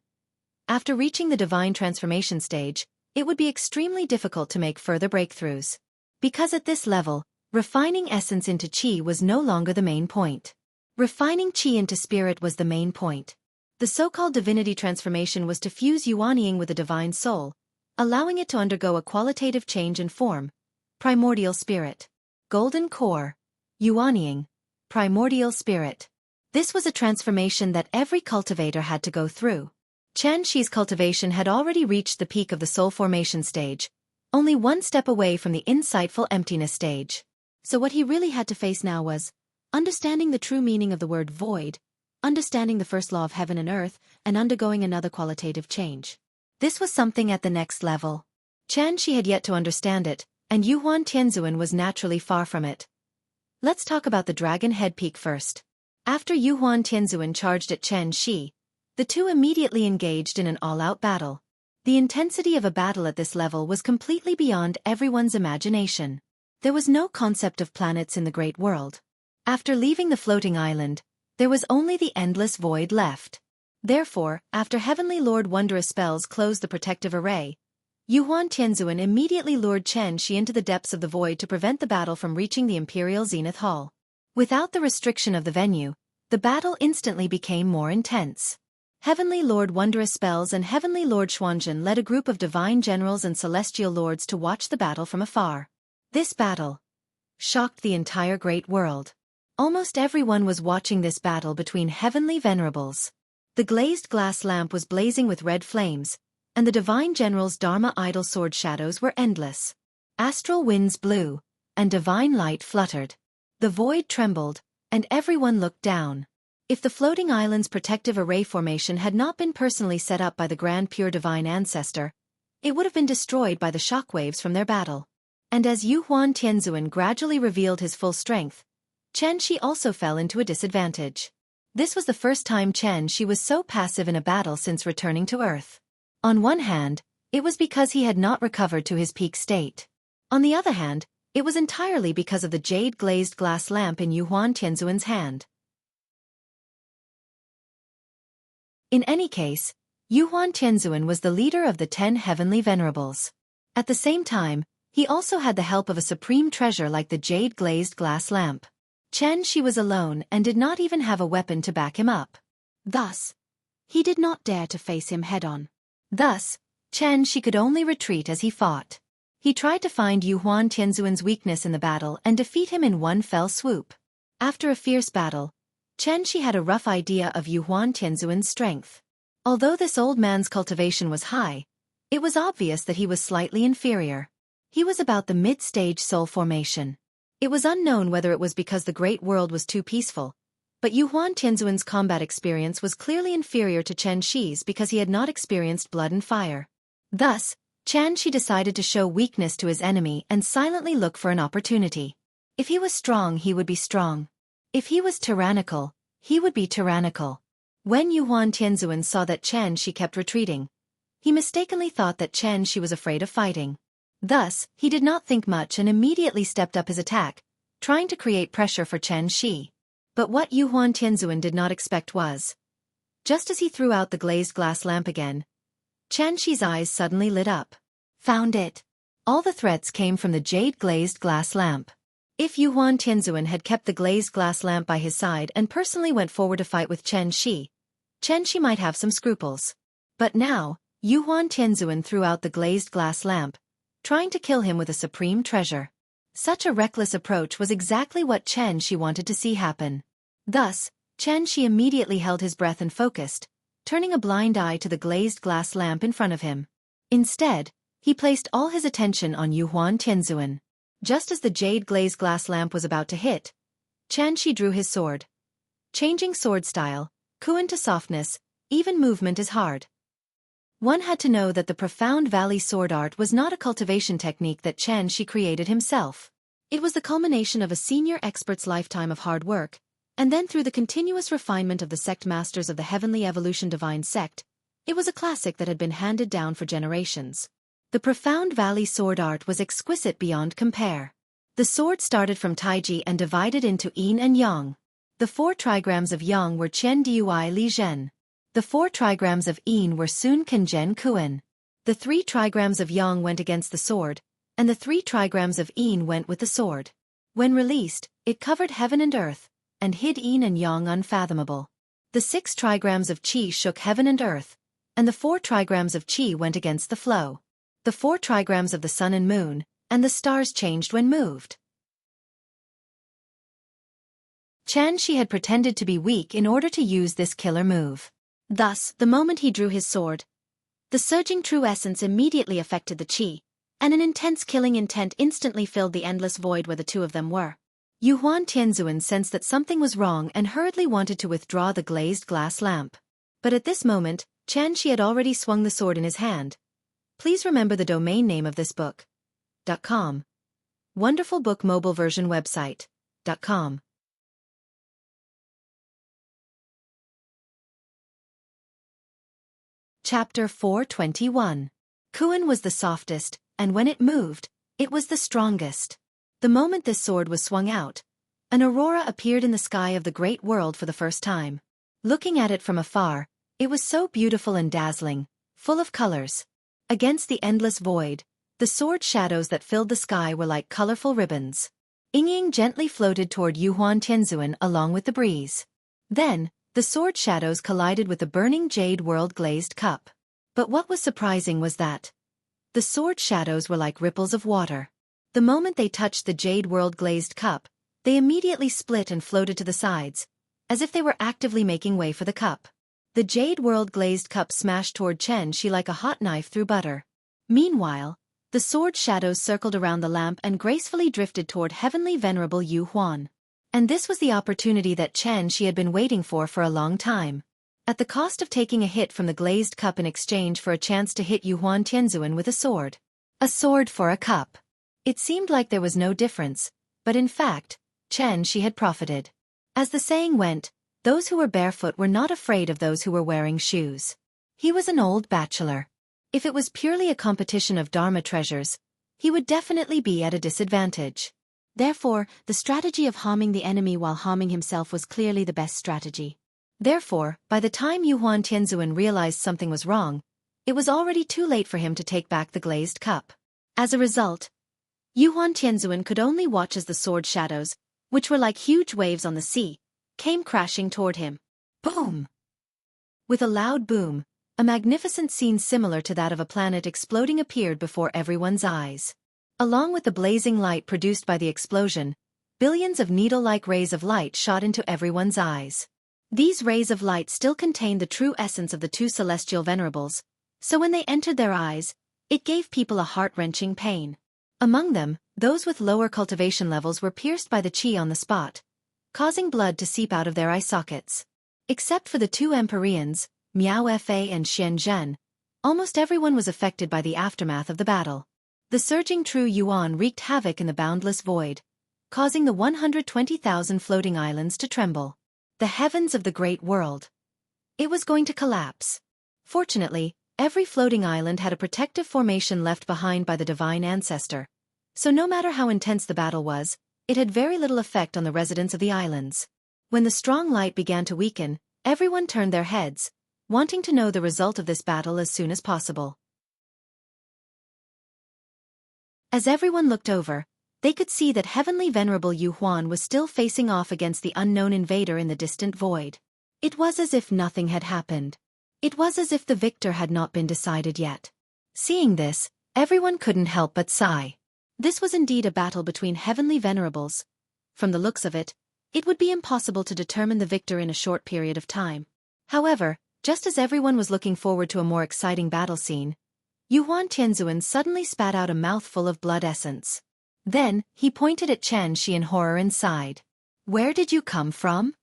after reaching the divine transformation stage, it would be extremely difficult to make further breakthroughs. Because at this level, refining essence into chi was no longer the main point. Refining chi into spirit was the main point. The so-called divinity transformation was to fuse yuanying with the divine soul, allowing it to undergo a qualitative change in form. Primordial spirit. Golden core. Yuanying. Primordial spirit. This was a transformation that every cultivator had to go through. Chen Shi's cultivation had already reached the peak of the soul formation stage, only one step away from the insightful emptiness stage. So what he really had to face now was understanding the true meaning of the word void, understanding the first law of heaven and earth, and undergoing another qualitative change. This was something at the next level. Chen Shi had yet to understand it, and Yuhuan Tianzuan was naturally far from it. Let's talk about the Dragon Head Peak first. After Yuhuan Tianzuan charged at Chen Shi, the two immediately engaged in an all-out battle. The intensity of a battle at this level was completely beyond everyone's imagination. There was no concept of planets in the great world. After leaving the floating island, there was only the endless void left. Therefore, after Heavenly Lord Wondrous spells closed the protective array, Yuhuan Tianzuan immediately lured Chen Shi into the depths of the void to prevent the battle from reaching the Imperial Zenith Hall. Without the restriction of the venue, The battle instantly became more intense. Heavenly Lord Wondrous Spells and Heavenly Lord Xuanzhen led a group of divine generals and celestial lords to watch the battle from afar. This battle shocked the entire great world. Almost everyone was watching this battle between heavenly venerables. The glazed glass lamp was blazing with red flames, and the divine general's Dharma idol sword shadows were endless. Astral winds blew, and divine light fluttered. The void trembled, and everyone looked down. If the floating island's protective array formation had not been personally set up by the Grand Pure Divine Ancestor, it would have been destroyed by the shockwaves from their battle. And as Yu Huan Tianzuan gradually revealed his full strength, Chen Shi also fell into a disadvantage. This was the first time Chen Shi was so passive in a battle since returning to Earth. On one hand, it was because he had not recovered to his peak state. On the other hand, it was entirely because of the jade-glazed glass lamp in Yu Huan Tianzuan's hand. In any case, Yu Huan Tianzuan was the leader of the 10 heavenly venerables. At the same time, he also had the help of a supreme treasure like the jade-glazed glass lamp. Chen Shi was alone and did not even have a weapon to back him up. Thus, he did not dare to face him head-on. Thus, Chen Shi could only retreat as he fought. He tried to find Yu Huan Tianzuan's weakness in the battle and defeat him in one fell swoop. After a fierce battle, Chen Shi had a rough idea of Yu Huan Tianzuan's strength. Although this old man's cultivation was high, it was obvious that he was slightly inferior. He was about the mid-stage soul formation. It was unknown whether it was because the great world was too peaceful, but Yu Huan Tianzuan's combat experience was clearly inferior to Chen Shi's because he had not experienced blood and fire. Thus, Chen Shi decided to show weakness to his enemy and silently look for an opportunity. If he was strong, he would be strong. If he was tyrannical, he would be tyrannical. When Yu Huan Tianzuan saw that Chen Shi kept retreating, he mistakenly thought that Chen Shi was afraid of fighting. Thus, he did not think much and immediately stepped up his attack, trying to create pressure for Chen Shi. But what Yu Huan Tianzuan did not expect was, just as he threw out the glazed glass lamp again, Chen Shi's eyes suddenly lit up. Found it. All the threats came from the jade-glazed glass lamp. If Yu Huan Tianzuan had kept the glazed glass lamp by his side and personally went forward to fight with Chen Shi might have some scruples. But now, Yu Huan Tianzuan threw out the glazed glass lamp, trying to kill him with a supreme treasure. Such a reckless approach was exactly what Chen Shi wanted to see happen. Thus, Chen Shi immediately held his breath and focused, turning a blind eye to the glazed glass lamp in front of him. Instead, he placed all his attention on Yu Huan Tianzuan. Just as the jade-glazed glass lamp was about to hit, Chen Shi drew his sword. Changing sword style, Kuan to softness, even movement is hard. One had to know that the Profound Valley sword art was not a cultivation technique that Chen Shi created himself. It was the culmination of a senior expert's lifetime of hard work, and then through the continuous refinement of the sect masters of the Heavenly Evolution Divine Sect, it was a classic that had been handed down for generations. The Profound Valley sword art was exquisite beyond compare. The sword started from Taiji and divided into yin and yang. The 4 trigrams of yang were Qian Dui Li Zhen. The 4 trigrams of yin were Sun Kanzhen Kuan. The 3 trigrams of yang went against the sword, and the 3 trigrams of yin went with the sword. When released, it covered heaven and earth, and hid yin and yang unfathomable. The 6 trigrams of qi shook heaven and earth, and the 4 trigrams of qi went against the flow. The 4 trigrams of the sun and moon, and the stars changed when moved. Chen Shi had pretended to be weak in order to use this killer move. Thus, the moment he drew his sword, the surging true essence immediately affected the qi, and an intense killing intent instantly filled the endless void where the two of them were. Yu Huan Tianzuan sensed that something was wrong and hurriedly wanted to withdraw the glazed glass lamp. But at this moment, Chen Shi had already swung the sword in his hand. Please remember the domain name of this book. .com. Wonderful Book Mobile Version Website. .com. Chapter 421. Kuan was the softest, and when it moved, it was the strongest. The moment this sword was swung out, an aurora appeared in the sky of the great world for the first time. Looking at it from afar, it was so beautiful and dazzling, full of colors. Against the endless void, the sword shadows that filled the sky were like colorful ribbons. Ying gently floated toward Yu Huan Tianzuan along with the breeze. Then, the sword shadows collided with the burning jade world glazed cup. But what was surprising was that the sword shadows were like ripples of water. The moment they touched the jade world glazed cup, they immediately split and floated to the sides, as if they were actively making way for the cup. The jade world glazed cup smashed toward Chen Shi like a hot knife through butter. Meanwhile, the sword shadows circled around the lamp and gracefully drifted toward Heavenly Venerable Yu Huan. And this was the opportunity that Chen Shi had been waiting for a long time. At the cost of taking a hit from the glazed cup in exchange for a chance to hit Yu Huan Tianzuan with a sword. A sword for a cup. It seemed like there was no difference, but in fact, Chen Shi had profited. As the saying went, those who were barefoot were not afraid of those who were wearing shoes. He was an old bachelor. If it was purely a competition of Dharma treasures, he would definitely be at a disadvantage. Therefore, the strategy of harming the enemy while harming himself was clearly the best strategy. Therefore, by the time Yu Huan Tianzuan realized something was wrong, it was already too late for him to take back the glazed cup. As a result, Yu Huan Tianzuan could only watch as the sword shadows, which were like huge waves on the sea, came crashing toward him. Boom! With a loud boom, a magnificent scene similar to that of a planet exploding appeared before everyone's eyes. Along with the blazing light produced by the explosion, billions of needle-like rays of light shot into everyone's eyes. These rays of light still contained the true essence of the two celestial venerables, so when they entered their eyes, it gave people a heart-wrenching pain. Among them, those with lower cultivation levels were pierced by the qi on the spot, causing blood to seep out of their eye sockets. Except for the two Empyreans, Miao Fa and Xian Zhen, almost everyone was affected by the aftermath of the battle. The surging true yuan wreaked havoc in the boundless void, causing the 120,000 floating islands to tremble. The heavens of the great world. It was going to collapse. Fortunately, every floating island had a protective formation left behind by the divine ancestor, so no matter how intense the battle was, it had very little effect on the residents of the islands. When the strong light began to weaken, everyone turned their heads, wanting to know the result of this battle as soon as possible. As everyone looked over, they could see that Heavenly Venerable Yu Huan was still facing off against the unknown invader in the distant void. It was as if nothing had happened. It was as if the victor had not been decided yet. Seeing this, everyone couldn't help but sigh. This was indeed a battle between Heavenly Venerables. From the looks of it, it would be impossible to determine the victor in a short period of time. However, just as everyone was looking forward to a more exciting battle scene, Yu Huan Tianzuan suddenly spat out a mouthful of blood essence. Then, he pointed at Chen Shi in horror and sighed. "Where did you come from?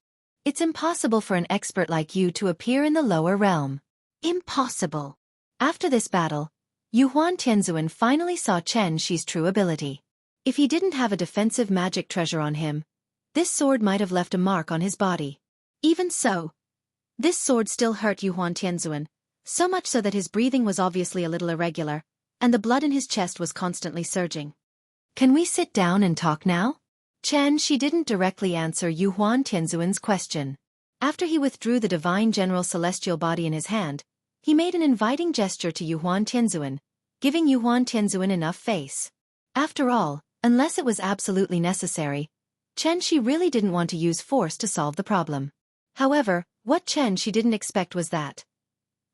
It's impossible for an expert like you to appear in the lower realm." Impossible. After this battle, Yu Huan Tianzuan finally saw Chen Shi's true ability. If he didn't have a defensive magic treasure on him, this sword might have left a mark on his body. Even so, this sword still hurt Yu Huan Tianzuan, so much so that his breathing was obviously a little irregular, and the blood in his chest was constantly surging. "Can we sit down and talk now?" Chen Shi didn't directly answer Yu Huan Tianzuan's question. After he withdrew the divine general celestial body in his hand, he made an inviting gesture to Yu Huan Tianzuan, giving Yu Huan Tianzuan enough face. After all, unless it was absolutely necessary, Chen Shi really didn't want to use force to solve the problem. However, what Chen Shi didn't expect was that,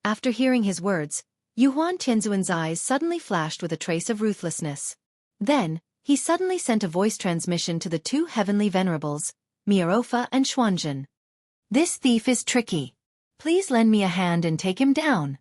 after hearing his words, Yu Huan Tianzuan's eyes suddenly flashed with a trace of ruthlessness. Then, he suddenly sent a voice transmission to the two heavenly venerables, Miarofa and Xuanzhen. "This thief is tricky. Please lend me a hand and take him down."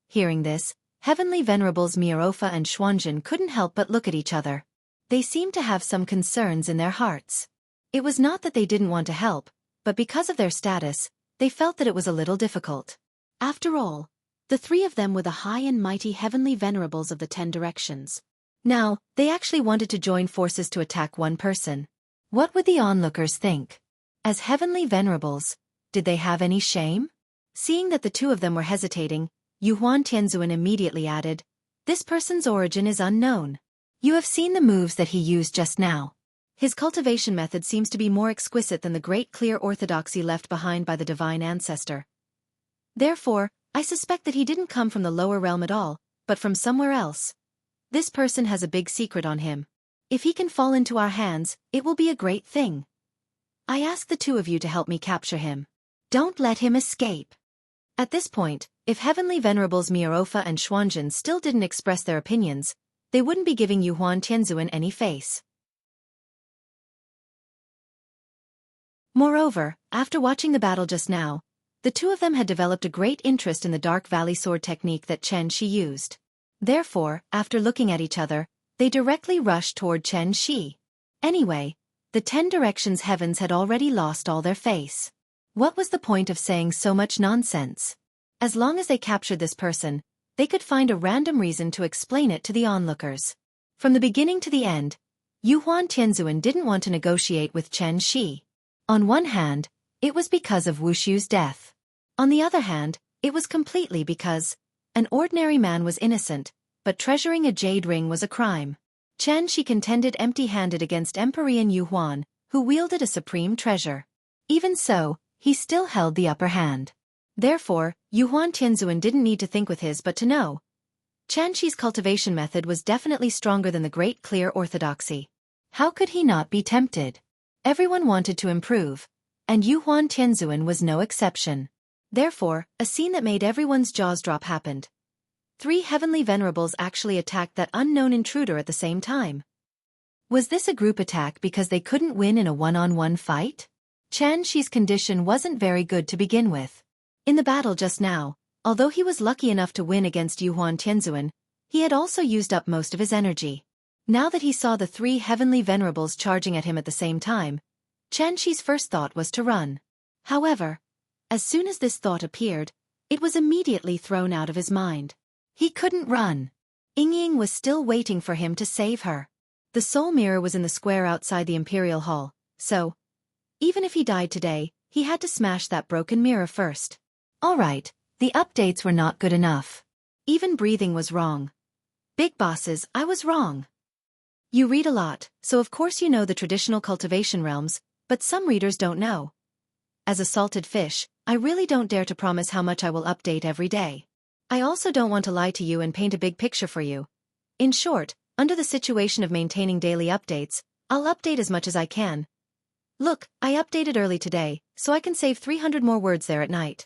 Hearing this, heavenly venerables Miarofa and Xuanzhen couldn't help but look at each other. They seemed to have some concerns in their hearts. It was not that they didn't want to help, but because of their status, they felt that it was a little difficult. After all, the three of them were the high and mighty heavenly venerables of the 10 directions. Now, they actually wanted to join forces to attack one person. What would the onlookers think? As heavenly venerables, did they have any shame? Seeing that the two of them were hesitating, Yu Huan Tianzuan immediately added, "This person's origin is unknown. You have seen the moves that he used just now. His cultivation method seems to be more exquisite than the great clear orthodoxy left behind by the divine ancestor. Therefore, I suspect that he didn't come from the lower realm at all, but from somewhere else. This person has a big secret on him. If he can fall into our hands, it will be a great thing." I ask the two of you to help me capture him. Don't let him escape. At this point, if Heavenly Venerables Miarofa and Xuanzhen still didn't express their opinions, they wouldn't be giving Yuhuan Tianzuan any face. Moreover, after watching the battle just now, the two of them had developed a great interest in the Dark Valley sword technique that Chen Shi used. Therefore, after looking at each other, they directly rushed toward Chen Shi. Anyway, the 10 directions heavens had already lost all their face. What was the point of saying so much nonsense? As long as they captured this person, they could find a random reason to explain it to the onlookers. From the beginning to the end, Yuhuan Tianzuan didn't want to negotiate with Chen Shi. On one hand, it was because of Wushu's death. On the other hand, it was completely because an ordinary man was innocent, but treasuring a jade ring was a crime. Chen Shi contended empty-handed against Emperor Yuhuan, who wielded a supreme treasure. Even so, he still held the upper hand. Therefore, Yuhuan Tianzuan didn't need to think with his but to know. Chen Shi's cultivation method was definitely stronger than the Great Clear Orthodoxy. How could he not be tempted? Everyone wanted to improve, and Yuhuan Tianzuan was no exception. Therefore, a scene that made everyone's jaws drop happened. 3 heavenly venerables actually attacked that unknown intruder at the same time. Was this a group attack because they couldn't win in a one-on-one fight? Chen Shi's condition wasn't very good to begin with. In the battle just now, although he was lucky enough to win against Yuhuan Tianzuan, he had also used up most of his energy. Now that he saw the 3 heavenly venerables charging at him at the same time, Chen Shi's first thought was to run. However, as soon as this thought appeared, it was immediately thrown out of his mind. He couldn't run. Yingying was still waiting for him to save her. The soul mirror was in the square outside the Imperial Hall, so even if he died today, he had to smash that broken mirror first. Alright, the updates were not good enough. Even breathing was wrong. Big bosses, I was wrong. You read a lot, so of course you know the traditional cultivation realms, but some readers don't know. As a salted fish, I really don't dare to promise how much I will update every day. I also don't want to lie to you and paint a big picture for you. In short, under the situation of maintaining daily updates, I'll update as much as I can. Look, I updated early today, so I can save 300 more words there at night.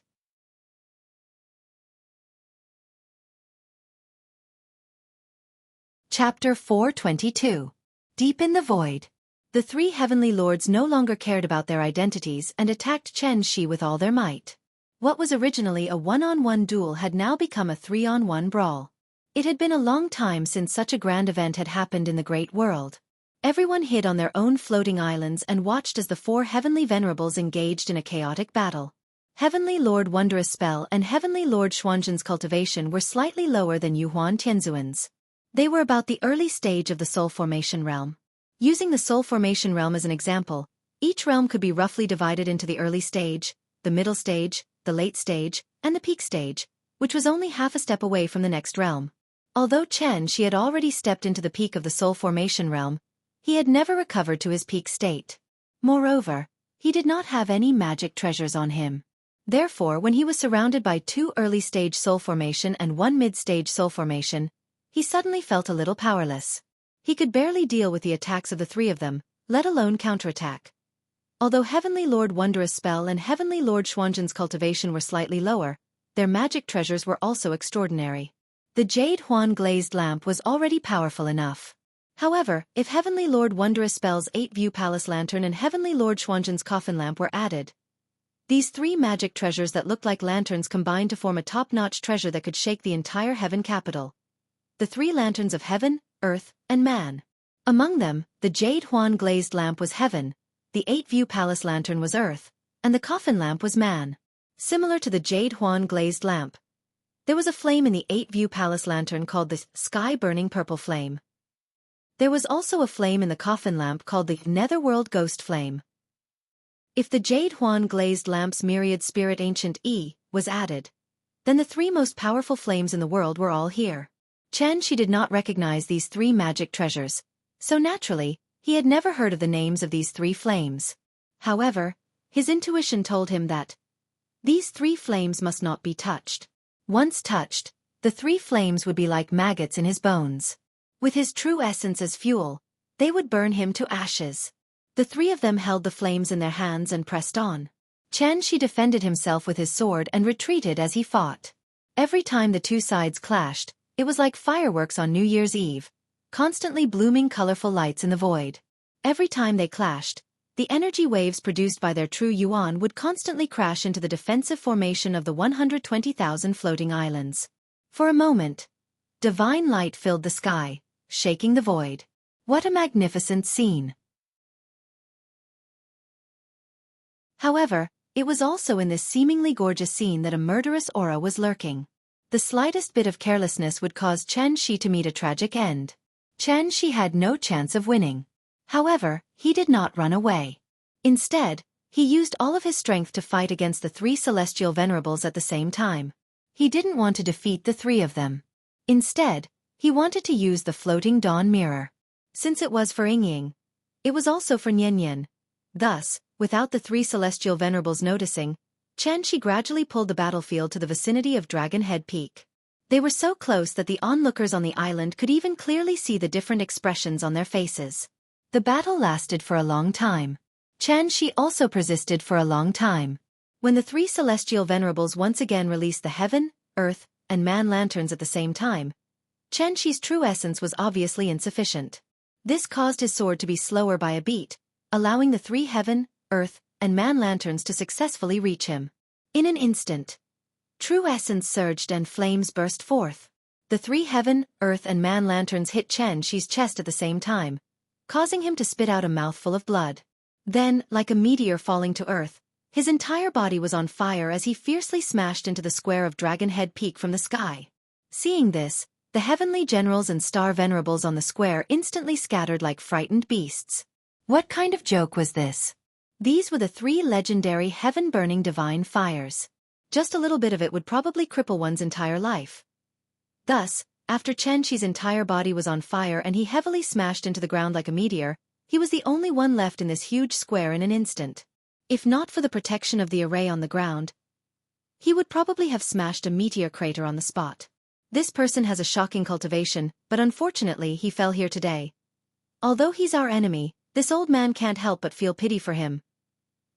Chapter 422. Deep in the Void. The 3 heavenly lords no longer cared about their identities and attacked Chen Shi with all their might. What was originally a one-on-one duel had now become a 3-on-1 brawl. It had been a long time since such a grand event had happened in the great world. Everyone hid on their own floating islands and watched as the 4 heavenly venerables engaged in a chaotic battle. Heavenly Lord Wondrous Spell and Heavenly Lord Xuanzhen's cultivation were slightly lower than Yuhuan Tianzuan's. They were about the early stage of the Soul Formation realm. Using the Soul Formation realm as an example, each realm could be roughly divided into the early stage, the middle stage, the late stage, and the peak stage, which was only half a step away from the next realm. Although Chen Shi had already stepped into the peak of the Soul Formation realm, he had never recovered to his peak state. Moreover, he did not have any magic treasures on him. Therefore, when he was surrounded by 2 early-stage Soul Formation and 1 mid-stage Soul Formation, he suddenly felt a little powerless. He could barely deal with the attacks of the 3 of them, let alone counterattack. Although Heavenly Lord Wondrous Spell and Heavenly Lord Xuanzhen's cultivation were slightly lower, their magic treasures were also extraordinary. The Jade Huan glazed lamp was already powerful enough. However, if Heavenly Lord Wondrous Spell's 8-view palace lantern and Heavenly Lord Xuanzhen's coffin lamp were added, these 3 magic treasures that looked like lanterns combined to form a top-notch treasure that could shake the entire heaven capital. The 3 lanterns of heaven, earth, and man. Among them, the Jade Huan glazed lamp was heaven, the 8-view palace lantern was earth, and the coffin lamp was man. Similar to the Jade Huan glazed lamp, there was a flame in the 8-view palace lantern called the sky-burning purple flame. There was also a flame in the coffin lamp called the netherworld ghost flame. If the Jade Huan glazed lamp's myriad spirit ancient was added, then the 3 most powerful flames in the world were all here. Chen Shi did not recognize these 3 magic treasures, so naturally, he had never heard of the names of these 3 flames. However, his intuition told him that these 3 flames must not be touched. Once touched, the 3 flames would be like maggots in his bones. With his true essence as fuel, they would burn him to ashes. The three of them held the flames in their hands and pressed on. Chen Shi defended himself with his sword and retreated as he fought. Every time the two sides clashed, it was like fireworks on New Year's Eve, constantly blooming colorful lights in the void. Every time they clashed, the energy waves produced by their true yuan would constantly crash into the defensive formation of the 120,000 floating islands. For a moment, divine light filled the sky, shaking the void. What a magnificent scene! However, it was also in this seemingly gorgeous scene that a murderous aura was lurking. The slightest bit of carelessness would cause Chen Shi to meet a tragic end. Chen Shi had no chance of winning. However, he did not run away. Instead, he used all of his strength to fight against the three celestial venerables at the same time. He didn't want to defeat the three of them. Instead, he wanted to use the floating dawn mirror. Since it was for Yingying, it was also for Nianyan. Thus, without the three celestial venerables noticing, Chen Shi gradually pulled the battlefield to the vicinity of Dragon Head Peak. They were so close that the onlookers on the island could even clearly see the different expressions on their faces. The battle lasted for a long time. Chen Shi also persisted for a long time. When the three celestial venerables once again released the heaven, earth, and man lanterns at the same time, Chen Shi's true essence was obviously insufficient. This caused his sword to be slower by a beat, allowing the three heaven, earth, and man lanterns to successfully reach him. In an instant, true essence surged and flames burst forth. The three heaven, earth, and man lanterns hit Chen Shi's chest at the same time, causing him to spit out a mouthful of blood. Then, like a meteor falling to earth, his entire body was on fire as he fiercely smashed into the square of Dragon Head Peak from the sky. Seeing this, the heavenly generals and star venerables on the square instantly scattered like frightened beasts. What kind of joke was this? These were the three legendary heaven-burning divine fires. Just a little bit of it would probably cripple one's entire life. Thus, after Chen Shi's entire body was on fire and he heavily smashed into the ground like a meteor, he was the only one left in this huge square in an instant. If not for the protection of the array on the ground, he would probably have smashed a meteor crater on the spot. This person has a shocking cultivation, but unfortunately he fell here today. Although he's our enemy, this old man can't help but feel pity for him.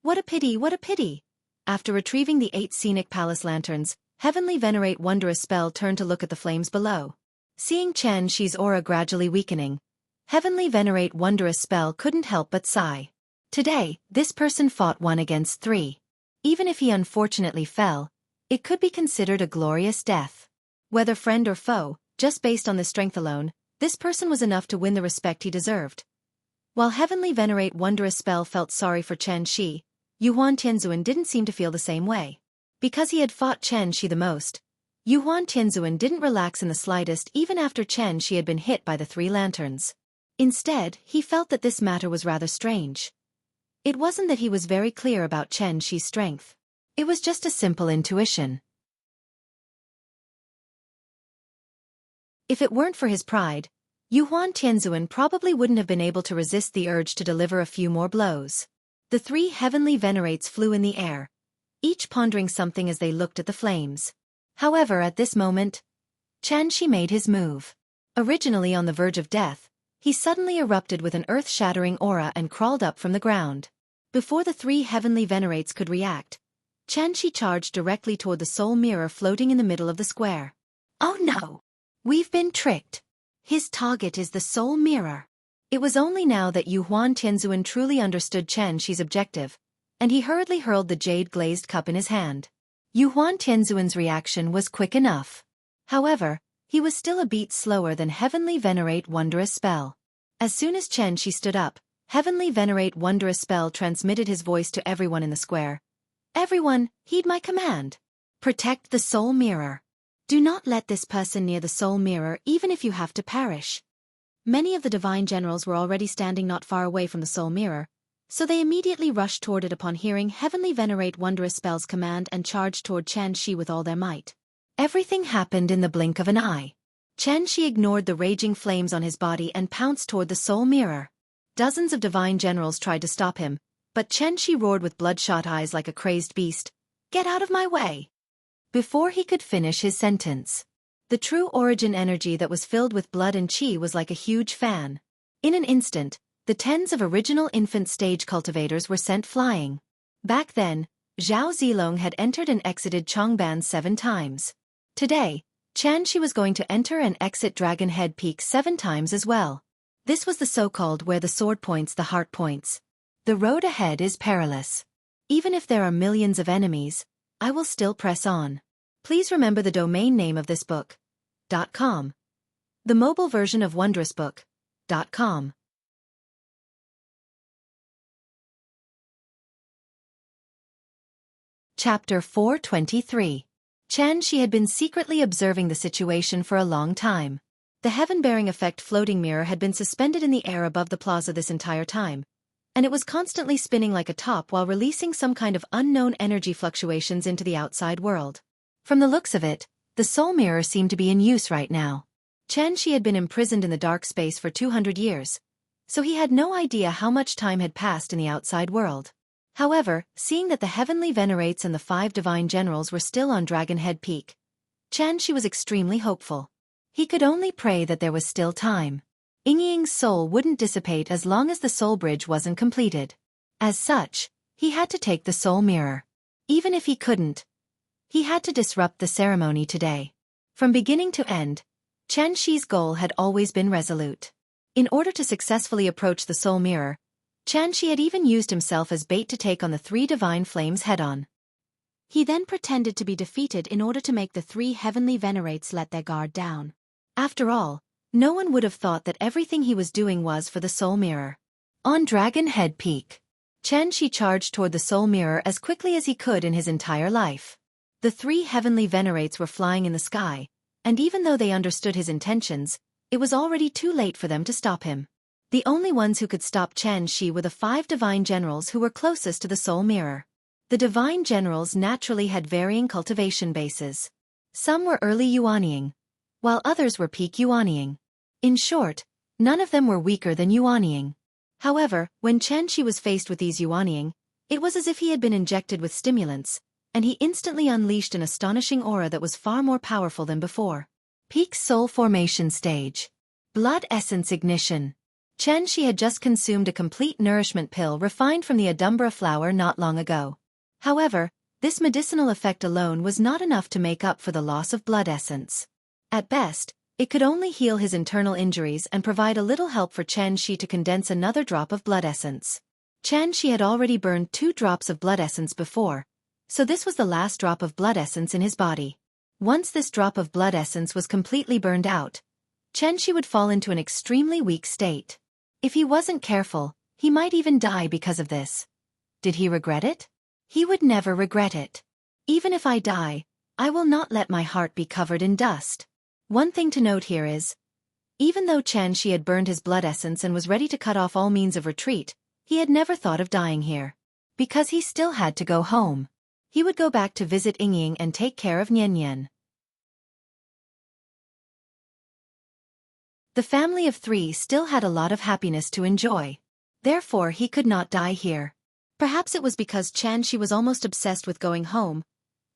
What a pity, what a pity! After retrieving the 8 scenic palace lanterns, Heavenly Venerate Wondrous Spell turned to look at the flames below. Seeing Chen Shi's aura gradually weakening, Heavenly Venerate Wondrous Spell couldn't help but sigh. Today, this person fought 1 against 3. Even if he unfortunately fell, it could be considered a glorious death. Whether friend or foe, just based on the strength alone, this person was enough to win the respect he deserved. While Heavenly Venerate Wondrous Spell felt sorry for Chen Shi, Yuhuan Tianzuan didn't seem to feel the same way. Because he had fought Chen Shi the most, Yuhuan Tianzuan didn't relax in the slightest even after Chen Shi had been hit by the 3 lanterns. Instead, he felt that this matter was rather strange. It wasn't that he was very clear about Chen Shi's strength. It was just a simple intuition. If it weren't for his pride, Yuhuan Tianzuan probably wouldn't have been able to resist the urge to deliver a few more blows. The 3 heavenly venerates flew in the air, each pondering something as they looked at the flames. However, at this moment, Chen Shi made his move. Originally on the verge of death, he suddenly erupted with an earth-shattering aura and crawled up from the ground. Before the 3 heavenly venerates could react, Chen Shi charged directly toward the soul mirror floating in the middle of the square. Oh no! We've been tricked. His target is the soul mirror. It was only now that Yuhuan Tianzuan truly understood Chen Shi's objective, and he hurriedly hurled the jade-glazed cup in his hand. Yuhuan Tianzuan's reaction was quick enough. However, he was still a beat slower than Heavenly Venerate Wondrous Spell. As soon as Chen Shi stood up, Heavenly Venerate Wondrous Spell transmitted his voice to everyone in the square. Everyone, heed my command. Protect the soul mirror. Do not let this person near the soul mirror even if you have to perish. Many of the divine generals were already standing not far away from the soul mirror, so they immediately rushed toward it upon hearing Heavenly Venerate Wondrous Spell's command and charged toward Chen Shi with all their might. Everything happened in the blink of an eye. Chen Shi ignored the raging flames on his body and pounced toward the soul mirror. Dozens of divine generals tried to stop him, but Chen Shi roared with bloodshot eyes like a crazed beast. Get out of my way! Before he could finish his sentence, the true origin energy that was filled with blood and chi was like a huge fan. In an instant, the tens of original infant stage cultivators were sent flying. Back then, Zhao Zilong had entered and exited Changban 7 times. Today, Chanshi was going to enter and exit Dragon Head Peak 7 times as well. This was the so-called where the sword points the heart points. The road ahead is perilous. Even if there are millions of enemies, I will still press on. Please remember the domain name of this book. .com. The mobile version of wondrousbook.com. Chapter 423. Chanshi had been secretly observing the situation for a long time. The heaven-bearing effect floating mirror had been suspended in the air above the plaza this entire time, and it was constantly spinning like a top while releasing some kind of unknown energy fluctuations into the outside world. From the looks of it, the soul mirror seemed to be in use right now. Chanshi had been imprisoned in the dark space for 200 years, so he had no idea how much time had passed in the outside world. However, seeing that the heavenly venerates and the 5 divine generals were still on Dragon Head Peak, Chanshi was extremely hopeful. He could only pray that there was still time. Yingying's soul wouldn't dissipate as long as the soul bridge wasn't completed. As such, he had to take the soul mirror. Even if he couldn't, he had to disrupt the ceremony today. From beginning to end, Chanshi's goal had always been resolute. In order to successfully approach the soul mirror, Chanshi had even used himself as bait to take on the 3 divine flames head-on. He then pretended to be defeated in order to make the 3 heavenly venerates let their guard down. After all, no one would have thought that everything he was doing was for the soul mirror. On Dragon Head Peak, Chanshi charged toward the soul mirror as quickly as he could in his entire life. The 3 heavenly venerates were flying in the sky, and even though they understood his intentions, it was already too late for them to stop him. The only ones who could stop Chanshi were the 5 divine generals who were closest to the soul mirror. The divine generals naturally had varying cultivation bases. Some were early Yuanying, while others were peak Yuanying. In short, none of them were weaker than Yuanying. However, when Chanshi was faced with these Yuanying, it was as if he had been injected with stimulants, and he instantly unleashed an astonishing aura that was far more powerful than before. Peak Soul Formation Stage. Blood Essence Ignition. Chanshi had just consumed a complete nourishment pill refined from the Adumbra flower not long ago. However, this medicinal effect alone was not enough to make up for the loss of blood essence. At best, it could only heal his internal injuries and provide a little help for Chanshi to condense another drop of blood essence. Chanshi had already burned 2 drops of blood essence before, so this was the last drop of blood essence in his body. Once this drop of blood essence was completely burned out, Chanshi would fall into an extremely weak state. If he wasn't careful, he might even die because of this. Did he regret it? He would never regret it. Even if I die, I will not let my heart be covered in dust. One thing to note here is, even though Chanshi had burned his blood essence and was ready to cut off all means of retreat, he had never thought of dying here. Because he still had to go home. He would go back to visit Yingying and take care of Nian Nian. The family of 3 still had a lot of happiness to enjoy. Therefore he could not die here. Perhaps it was because Chanshi was almost obsessed with going home,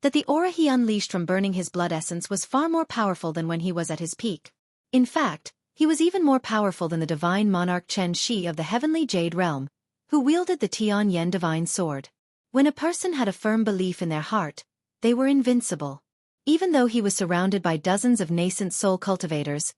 that the aura he unleashed from burning his blood essence was far more powerful than when he was at his peak. In fact, he was even more powerful than the divine monarch Chen Shi of the heavenly Jade Realm, who wielded the Tian Yen divine sword. When a person had a firm belief in their heart, they were invincible. Even though he was surrounded by dozens of nascent soul cultivators,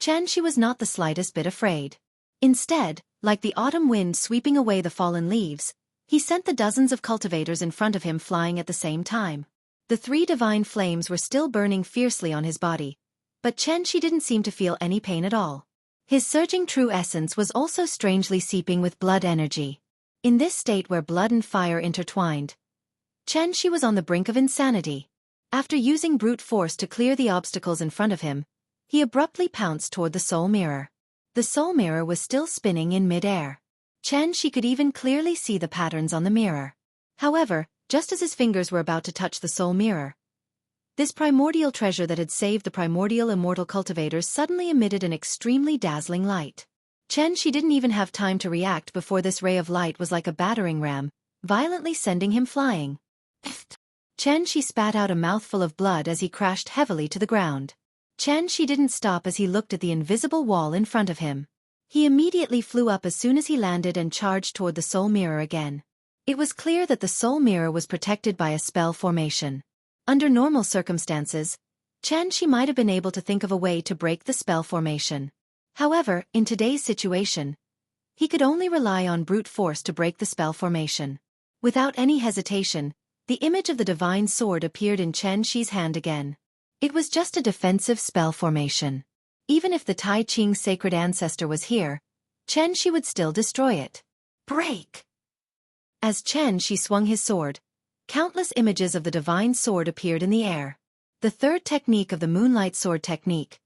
Chen Shi was not the slightest bit afraid. Instead, like the autumn wind sweeping away the fallen leaves, he sent the dozens of cultivators in front of him flying at the same time. The 3 divine flames were still burning fiercely on his body, but Chanshi didn't seem to feel any pain at all. His surging true essence was also strangely seeping with blood energy. In this state where blood and fire intertwined, Chanshi was on the brink of insanity. After using brute force to clear the obstacles in front of him, he abruptly pounced toward the soul mirror. The soul mirror was still spinning in mid-air. Chanshi could even clearly see the patterns on the mirror. However, just as his fingers were about to touch the soul mirror, this primordial treasure that had saved the primordial immortal cultivators suddenly emitted an extremely dazzling light. Chanshi didn't even have time to react before this ray of light was like a battering ram, violently sending him flying. Chanshi spat out a mouthful of blood as he crashed heavily to the ground. Chanshi didn't stop as he looked at the invisible wall in front of him. He immediately flew up as soon as he landed and charged toward the soul mirror again. It was clear that the soul mirror was protected by a spell formation. Under normal circumstances, Chen-Shi might have been able to think of a way to break the spell formation. However, in today's situation, he could only rely on brute force to break the spell formation. Without any hesitation, the image of the divine sword appeared in Chen-Shi's hand again. It was just a defensive spell formation. Even if the Tai Ching sacred ancestor was here, Chen-Shi would still destroy it. Break! As Chen-Shi swung his sword, countless images of the divine sword appeared in the air. The third technique of the Moonlight Sword technique.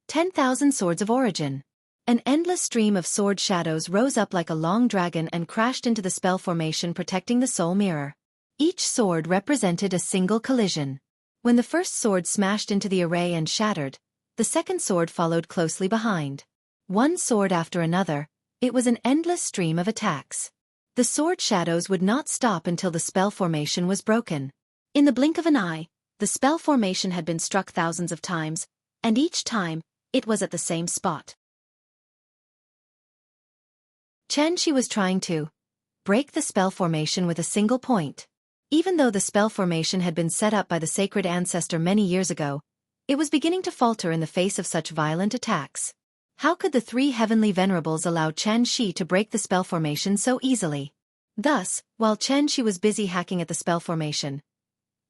10,000 Swords of Origin. An endless stream of sword shadows rose up like a long dragon and crashed into the spell formation protecting the soul mirror. Each sword represented a single collision. When the first sword smashed into the array and shattered, the second sword followed closely behind. One sword after another, it was an endless stream of attacks. The sword shadows would not stop until the spell formation was broken. In the blink of an eye, the spell formation had been struck thousands of times, and each time, it was at the same spot. Chen-Shi was trying to break the spell formation with a single point. Even though the spell formation had been set up by the sacred ancestor many years ago, it was beginning to falter in the face of such violent attacks. How could the three heavenly venerables allow Chen-Shi to break the spell formation so easily? Thus, while Chen-Shi was busy hacking at the spell formation,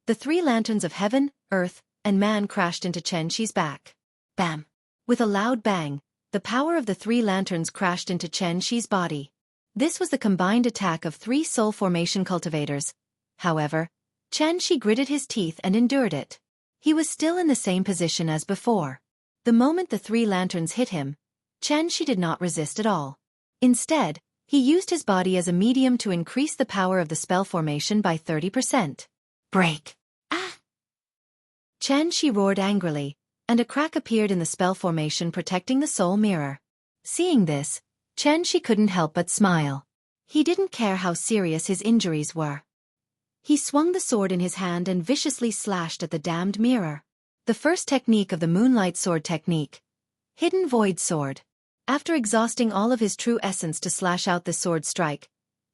the three lanterns of heaven, earth, and man crashed into Chen-Shi's back. Bam! With a loud bang, the power of the three lanterns crashed into Chen-Shi's body. This was the combined attack of three soul formation cultivators. However, Chen-Shi gritted his teeth and endured it. He was still in the same position as before. The moment the three lanterns hit him, Chen-Shi did not resist at all. Instead, he used his body as a medium to increase the power of the spell formation by 30%. Break! Ah! Chen-Shi roared angrily, and a crack appeared in the spell formation protecting the soul mirror. Seeing this, Chen-Shi couldn't help but smile. He didn't care how serious his injuries were. He swung the sword in his hand and viciously slashed at the damned mirror. The first technique of the Moonlight Sword technique. Hidden Void Sword. After exhausting all of his true essence to slash out this sword strike,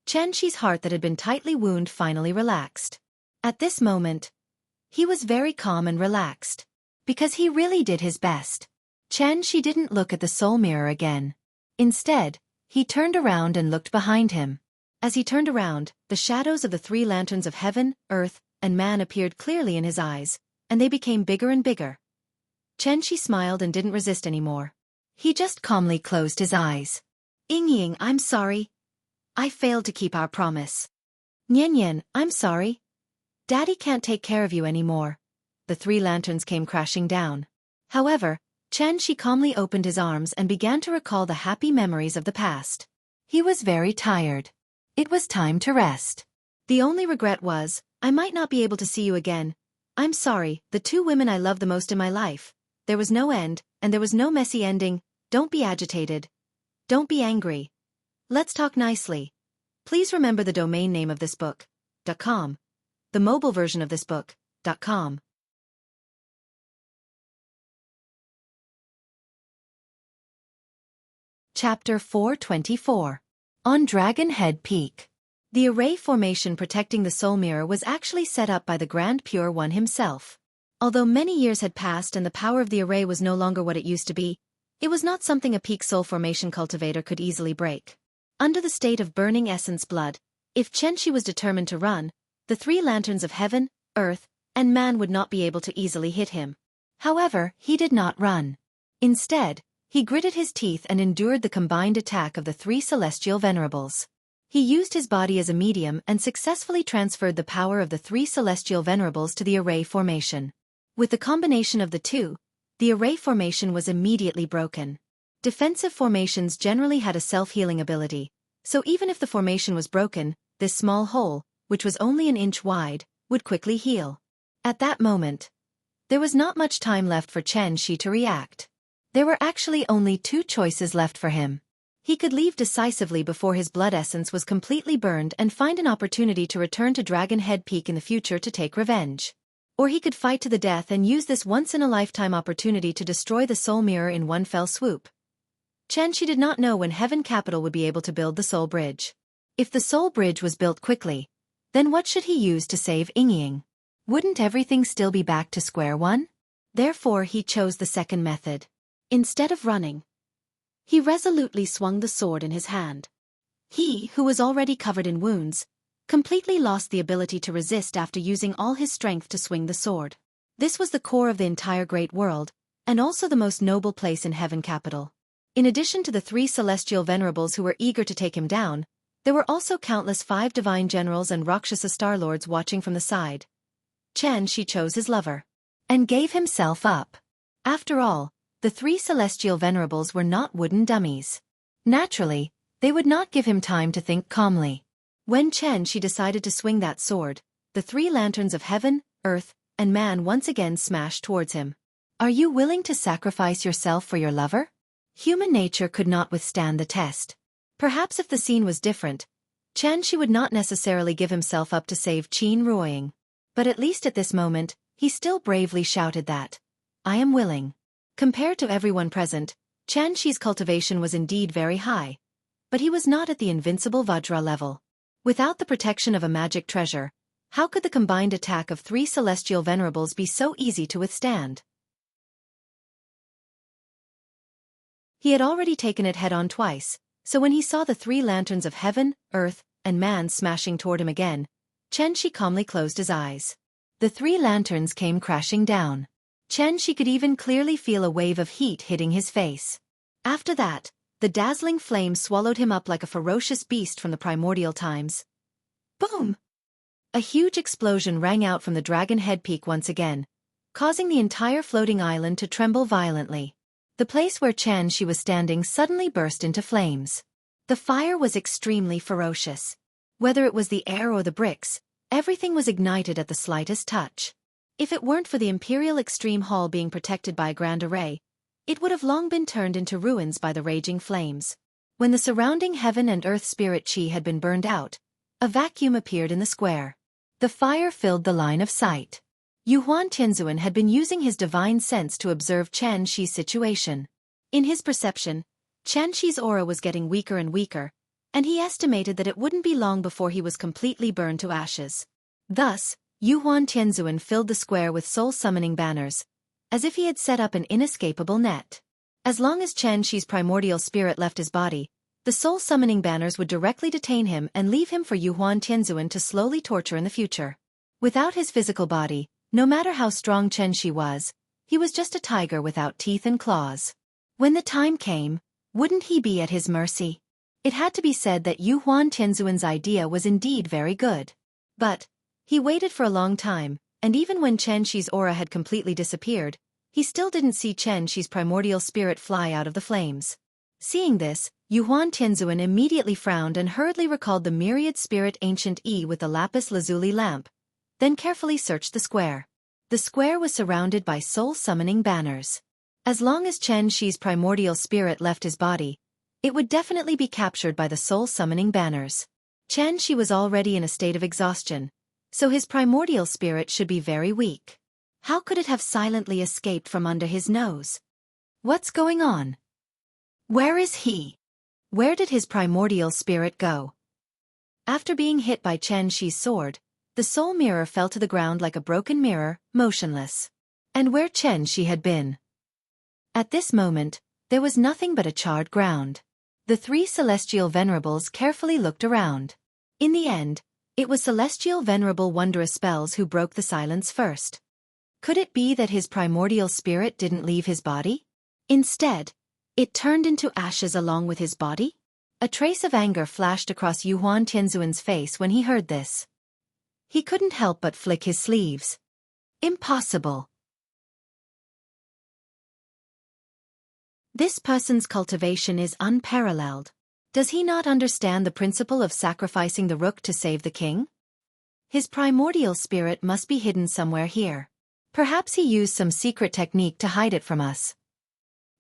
Chen-Shi's heart that had been tightly wounded finally relaxed. At this moment, he was very calm and relaxed. Because he really did his best. Chen-Shi didn't look at the soul mirror again. Instead, he turned around and looked behind him. As he turned around, the shadows of the three lanterns of heaven, earth, and man appeared clearly in his eyes, and they became bigger and bigger. Chen-Shi smiled and didn't resist anymore. He just calmly closed his eyes. Ying, I'm sorry. I failed to keep our promise. Nian, I'm sorry. Daddy can't take care of you anymore. The three lanterns came crashing down. However, Chen-Shi calmly opened his arms and began to recall the happy memories of the past. He was very tired. It was time to rest. The only regret was, I might not be able to see you again. I'm sorry, the two women I love the most in my life. There was no end, and there was no messy ending. Don't be agitated. Don't be angry. Let's talk nicely. Please remember the domain name of this book. .com. The mobile version of this book. .com. Chapter 424. On Dragon Head Peak. The array formation protecting the soul mirror was actually set up by the Grand Pure One himself. Although many years had passed and the power of the array was no longer what it used to be, it was not something a peak soul formation cultivator could easily break. Under the state of burning essence blood, if Chen-Shi was determined to run, the three lanterns of heaven, earth, and man would not be able to easily hit him. However, he did not run. Instead, he gritted his teeth and endured the combined attack of the three celestial venerables. He used his body as a medium and successfully transferred the power of the three celestial venerables to the array formation. With the combination of the two, the array formation was immediately broken. Defensive formations generally had a self-healing ability, so even if the formation was broken, this small hole, which was only an inch wide, would quickly heal. At that moment, there was not much time left for Chen-Shi to react. There were actually only two choices left for him. He could leave decisively before his blood essence was completely burned and find an opportunity to return to Dragon Head Peak in the future to take revenge. Or he could fight to the death and use this once-in-a-lifetime opportunity to destroy the soul mirror in one fell swoop. Chen she did not know when Heaven Capital would be able to build the Soul Bridge. If the Soul Bridge was built quickly, then what should he use to save Ying? Wouldn't everything still be back to square one? Therefore he chose the second method. Instead of running, he resolutely swung the sword in his hand. He, who was already covered in wounds, completely lost the ability to resist after using all his strength to swing the sword. This was the core of the entire great world, and also the most noble place in Heaven Capital. In addition to the 3 celestial venerables who were eager to take him down, there were also countless 5 divine generals and Rakshasa star-lords watching from the side. Chen she chose his lover, and gave himself up. After all, the 3 celestial venerables were not wooden dummies. Naturally, they would not give him time to think calmly. When Chen she decided to swing that sword, the 3 lanterns of heaven, earth, and man once again smashed towards him. Are you willing to sacrifice yourself for your lover? Human nature could not withstand the test. Perhaps if the scene was different, Chen she would not necessarily give himself up to save Qin Ruoying. But at least at this moment, he still bravely shouted that, I am willing. Compared to everyone present, Chen Shi's cultivation was indeed very high. But he was not at the invincible Vajra level. Without the protection of a magic treasure, how could the combined attack of 3 celestial venerables be so easy to withstand? He had already taken it head-on twice, so when he saw the 3 lanterns of heaven, earth, and man smashing toward him again, Chen Shi calmly closed his eyes. The 3 lanterns came crashing down. Chen Shi could even clearly feel a wave of heat hitting his face. After that, the dazzling flame swallowed him up like a ferocious beast from the primordial times. Boom! A huge explosion rang out from the dragon head peak once again, causing the entire floating island to tremble violently. The place where Chen Shi was standing suddenly burst into flames. The fire was extremely ferocious. Whether it was the air or the bricks, everything was ignited at the slightest touch. If it weren't for the Imperial Extreme Hall being protected by a grand array, it would have long been turned into ruins by the raging flames. When the surrounding heaven and earth spirit chi had been burned out, a vacuum appeared in the square. The fire filled the line of sight. Yuhuan Tianzuan had been using his divine sense to observe Chen Shi's situation. In his perception, Chen Shi's aura was getting weaker and weaker, and he estimated that it wouldn't be long before he was completely burned to ashes. Thus, Yuhuan Tianzuan filled the square with soul-summoning banners, as if he had set up an inescapable net. As long as Chen Shi's primordial spirit left his body, the soul-summoning banners would directly detain him and leave him for Yuhuan Tianzuan to slowly torture in the future. Without his physical body, no matter how strong Chen Shi was, he was just a tiger without teeth and claws. When the time came, wouldn't he be at his mercy? It had to be said that Yuhuan Tianzuan's idea was indeed very good. But he waited for a long time, and even when Chen Shi's aura had completely disappeared, he still didn't see Chen Shi's primordial spirit fly out of the flames. Seeing this, Yuhuan Tianzuan immediately frowned and hurriedly recalled the myriad spirit ancient E with the lapis lazuli lamp, then carefully searched the square. The square was surrounded by soul-summoning banners. As long as Chen Shi's primordial spirit left his body, it would definitely be captured by the soul-summoning banners. Chen Shi was already in a state of exhaustion, so his primordial spirit should be very weak. How could it have silently escaped from under his nose? What's going on? Where is he? Where did his primordial spirit go? After being hit by Chen Shi's sword, the soul mirror fell to the ground like a broken mirror, motionless. And where Chen Shi had been? At this moment, there was nothing but a charred ground. The 3 celestial venerables carefully looked around. In the end, it was celestial venerable wondrous spells who broke the silence first. Could it be that his primordial spirit didn't leave his body? Instead, it turned into ashes along with his body? A trace of anger flashed across Yuhuan Tianzuan's face when he heard this. He couldn't help but flick his sleeves. Impossible. This person's cultivation is unparalleled. Does he not understand the principle of sacrificing the rook to save the king? His primordial spirit must be hidden somewhere here. Perhaps he used some secret technique to hide it from us.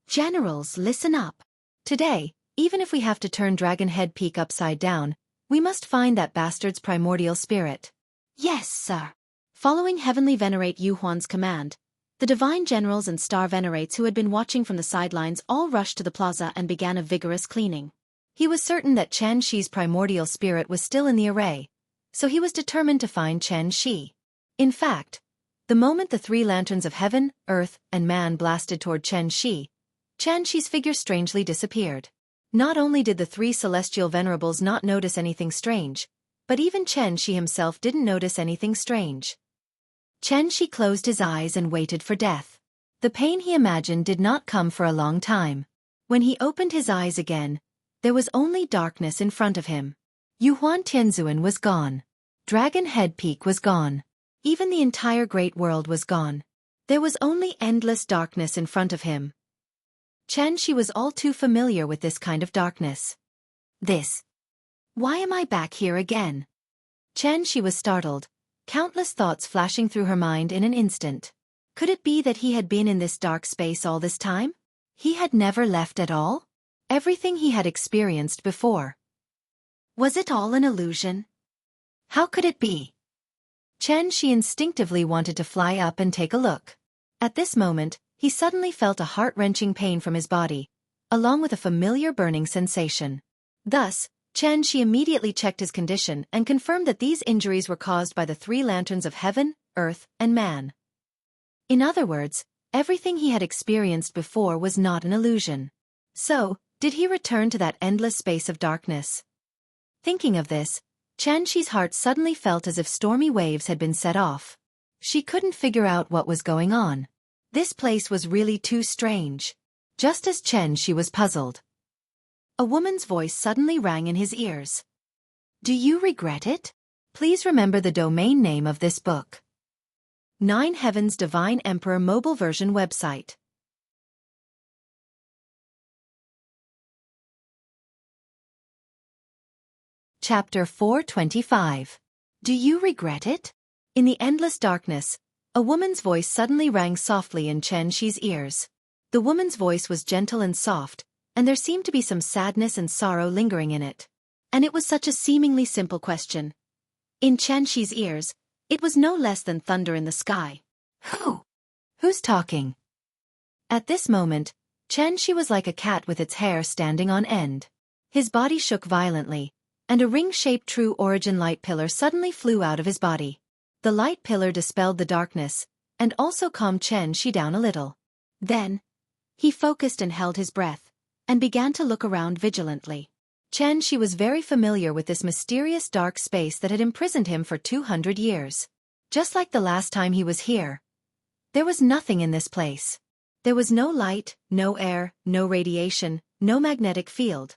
Generals, listen up. Today, even if we have to turn Dragon Head Peak upside down, we must find that bastard's primordial spirit. Yes, sir. Following Heavenly Venerate Yuhuan's command, The divine generals and star venerates who had been watching from the sidelines all rushed to the plaza and began a vigorous cleaning. He was certain that Chen Shi's primordial spirit was still in the array, so he was determined to find Chen Shi. In fact, the moment the three lanterns of heaven, earth, and man blasted toward Chen Shi's figure strangely disappeared. Not only did the three celestial venerables not notice anything strange, but even Chen Shi himself didn't notice anything strange. Chen Shi closed his eyes and waited for death. The pain he imagined did not come for a long time. When he opened his eyes again, there was only darkness in front of him. Yuhuan Tianzuan was gone. Dragon Head Peak was gone. Even the entire great world was gone. There was only endless darkness in front of him. Chen Shi was all too familiar with this kind of darkness. Why am I back here again? Chen Shi was startled, countless thoughts flashing through her mind in an instant. Could it be that he had been in this dark space all this time? He had never left at all? Everything he had experienced before. Was it all an illusion? How could it be? Chen Shi instinctively wanted to fly up and take a look. At this moment, he suddenly felt a heart-wrenching pain from his body, along with a familiar burning sensation. Thus, Chen Shi immediately checked his condition and confirmed that these injuries were caused by the three lanterns of heaven, earth, and man. In other words, everything he had experienced before was not an illusion. So, did he return to that endless space of darkness? Thinking of this, Chen Shi's heart suddenly felt as if stormy waves had been set off. She couldn't figure out what was going on. This place was really too strange. Just as Chen Shi was puzzled, a woman's voice suddenly rang in his ears. Do you regret it? Please remember the domain name of this book. 9 Heavens Divine Emperor Mobile Version Website. Chapter 425. Do you regret it? In the endless darkness, a woman's voice suddenly rang softly in Chen Shi's ears. The woman's voice was gentle and soft, and there seemed to be some sadness and sorrow lingering in it. And it was such a seemingly simple question. In Chen Shi's ears, it was no less than thunder in the sky. Who's talking? At this moment, Chen Shi was like a cat with its hair standing on end. His body shook violently, and a ring-shaped true origin light pillar suddenly flew out of his body. The light pillar dispelled the darkness, and also calmed Chen Shi down a little. Then, he focused and held his breath, and began to look around vigilantly. Chen Shi was very familiar with this mysterious dark space that had imprisoned him for 200 years. Just like the last time he was here. There was nothing in this place. There was no light, no air, no radiation, no magnetic field.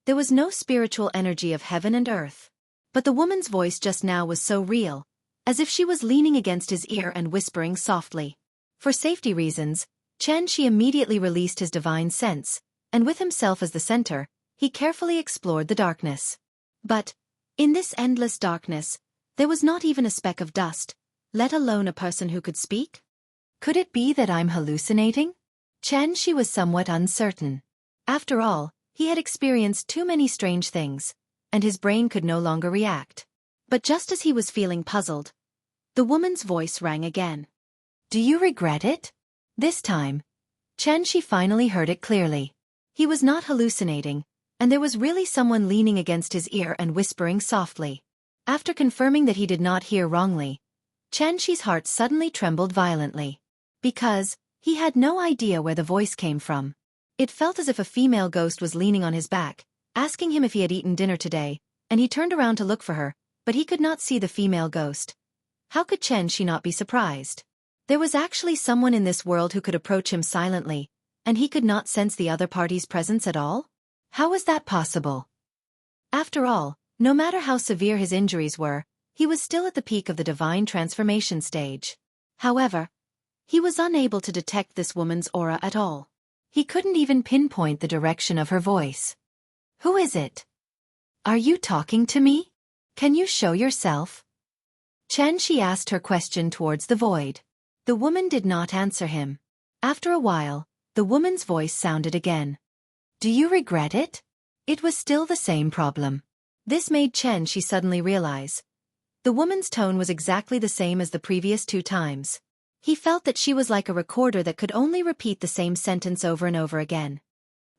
There was no spiritual energy of heaven and earth. But the woman's voice just now was so real, as if she was leaning against his ear and whispering softly. For safety reasons, Chen Shi immediately released his divine sense, and with himself as the center, he carefully explored the darkness. But, in this endless darkness, there was not even a speck of dust, let alone a person who could speak. Could it be that I'm hallucinating? Chen Shi was somewhat uncertain. After all, he had experienced too many strange things, and his brain could no longer react. But just as he was feeling puzzled, the woman's voice rang again. Do you regret it? This time, Chen Shi finally heard it clearly. He was not hallucinating, and there was really someone leaning against his ear and whispering softly. After confirming that he did not hear wrongly, Chen Shi's heart suddenly trembled violently. Because, he had no idea where the voice came from. It felt as if a female ghost was leaning on his back, asking him if he had eaten dinner today, and he turned around to look for her, but he could not see the female ghost. How could Chen Shi not be surprised? There was actually someone in this world who could approach him silently, and he could not sense the other party's presence at all? How was that possible? After all, no matter how severe his injuries were, he was still at the peak of the divine transformation stage. However, he was unable to detect this woman's aura at all. He couldn't even pinpoint the direction of her voice. Who is it? Are you talking to me? Can you show yourself? Chen Shi asked her question towards the void. The woman did not answer him. After a while, the woman's voice sounded again. Do you regret it? It was still the same problem. This made Chen Shi suddenly realize. The woman's tone was exactly the same as the previous 2 times. He felt that she was like a recorder that could only repeat the same sentence over and over again.